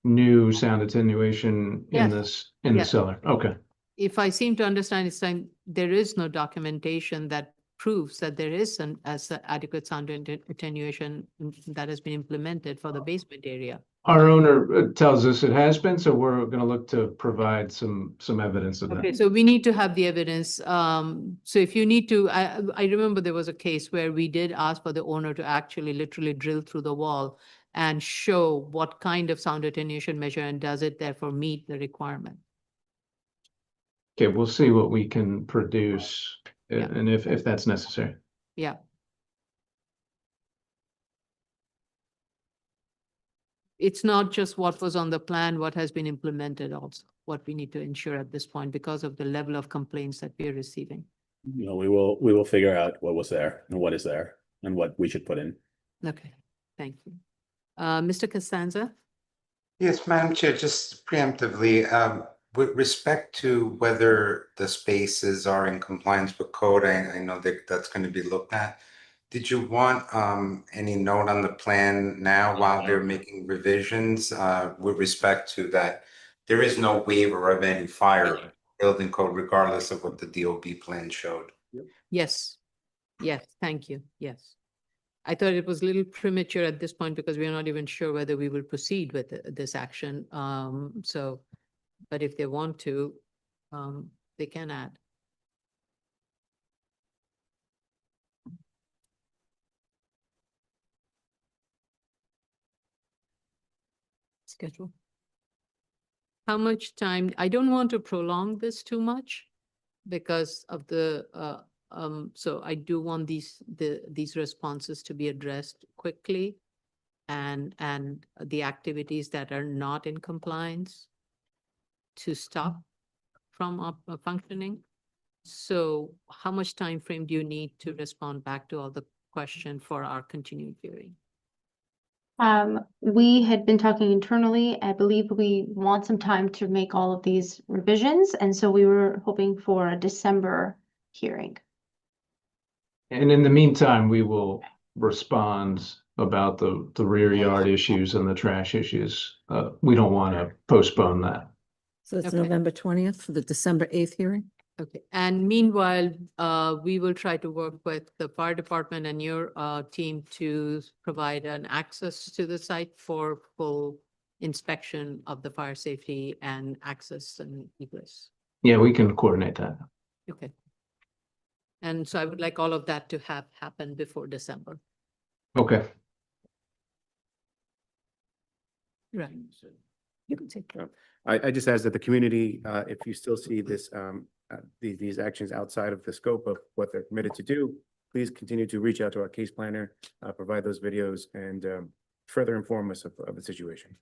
new sound attenuation in Yes. in the Yes. cellar. Okay. If I seem to understand, it's saying there is no documentation that proves that there is an adequate sound attenuation that has been implemented for the basement area. Our owner tells us it has been, so we're going to look to provide some evidence of Okay, that. so we need to have the evidence. So if you need to, I remember there was a case where we did ask for the owner to actually literally drill through the wall and show what kind of sound attenuation measure and does it therefore meet the requirement. Okay, we'll see what we can produce Yeah. and if that's necessary. Yeah. It's not just what was on the plan, what has been implemented also, what we need to ensure at this point because of the level of complaints that we are receiving. You know, we will figure out what was there and what is there and what we should put in. Okay, thank you. Mr. Costanza? Yes, Madam Chair, just preemptively, with respect to whether the spaces are in compliance with code, I know that that's going to be looked at. Did you want any note on the plan now while they're making revisions with respect to that? There is no waiver of any fire building code regardless of what the DOB plan showed. Yes, yes, thank you, yes. I thought it was a little premature at this point because we are not even sure whether we will proceed with this action. But if they want to, they can add. Schedule. How much time? I don't want to prolong this too much because of the, so I do want these responses to be addressed quickly and the activities that are not in compliance to stop from functioning. So how much time frame do you need to respond back to all the question for our continued hearing? We had been talking internally. I believe we want some time to make all of these revisions, and so we were hoping for a December hearing. And in the meantime, we will respond about the rear yard issues and the trash issues. We don't want to postpone that. So it's Okay. November 20th for the December 8th hearing? Okay, and meanwhile, we will try to work with the fire department and your team to provide an access to the site for full inspection of the fire safety and access and egress. Yeah, we can coordinate that. Okay. And so I would like all of that to have happen before December. Okay. Right. You can take care. I just ask that the community, if you still see this, these actions outside of the scope of what they're committed to do, please continue to reach out to our case planner, provide those videos and further inform us of the situation.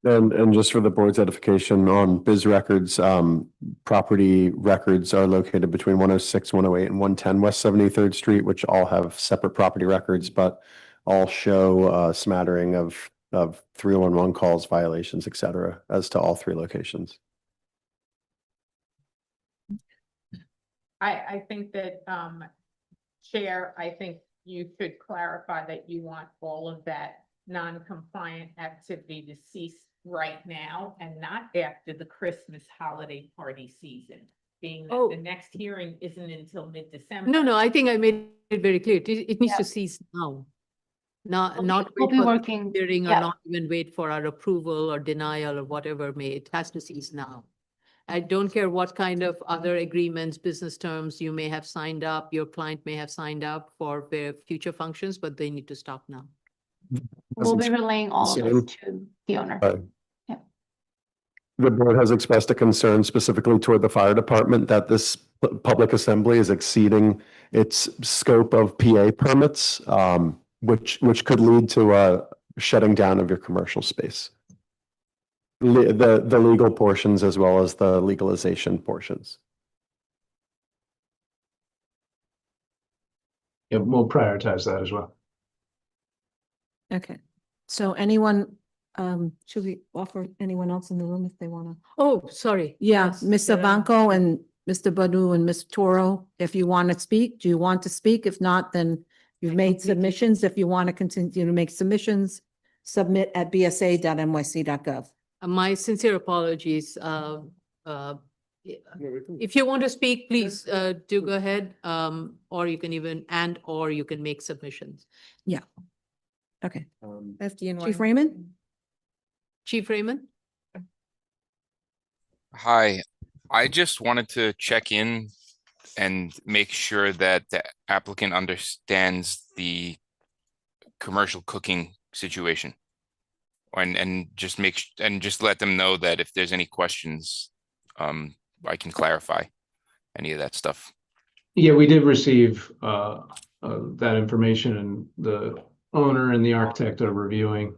And just for the board's edification on Biz Records, property records are located between 106, 108, and 110 West 73rd Street, which all have separate property records, but all show a smattering of of 311 calls, violations, et cetera, as to all 3 locations. I think that, Chair, I think you should clarify that you want all of that non-compliant activity to cease right now and not after the Christmas holiday party season, being that the next hearing isn't until mid-December. No, I think I made it very clear. It needs to cease now. Not We'll wait be for the working, hearing or yeah. not even wait for our approval or denial or whatever may, it has to cease now. I don't care what kind of other agreements, business terms you may have signed up, your client may have signed up for their future functions, but they need to stop now. We'll be relaying all of this Same. to the owner. Yeah. The board has expressed a concern specifically toward the fire department that this public assembly is exceeding its scope of PA permits, which could lead to a shutting down of your commercial space. The legal portions as well as the legalization portions. Yeah, we'll prioritize that as well. Okay, so anyone, should we offer anyone else in the room if they want to? Oh, sorry. Yeah, Yes, Ms. there are- Savanco and Mr. Badu and Ms. Toro, if you want to speak, do you want to speak? If not, then you've made submissions. If you want to continue to make submissions, submit at bsa.nyc.gov. My sincere apologies. If you want to speak, please do go ahead. Or you can even, or you can make submissions. Yeah. Okay. FDNY. Chief Raymond? Chief Raymond? Hi, I just wanted to check in and make sure that the applicant understands the commercial cooking situation. And just just let them know that if there's any questions, I can clarify any of that stuff. Yeah, we did receive that information, and the owner and the architect are reviewing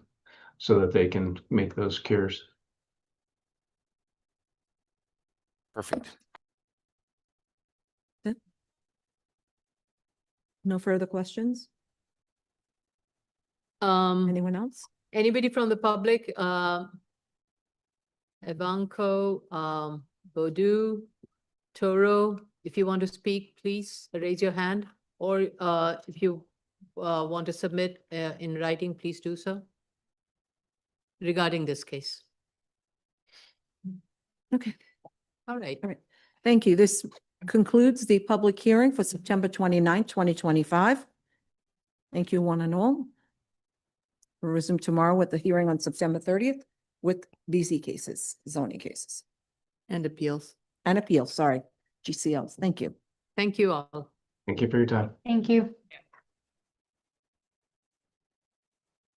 so that they can make those cures. Perfect. No further questions? Anyone else? Anybody from the public? Evanco, Bodu, Toro, if you want to speak, please raise your hand. Or if you want to submit in writing, please do so regarding this case. Okay. All right. All right. Thank you. This concludes the public hearing for September 29th, 2025. Thank you, one and all. We'll resume tomorrow with the hearing on September 30th with BZ cases, zoning cases. And appeals. And appeals, sorry, GCLs. Thank you. Thank you all. Thank you for your time. Thank you.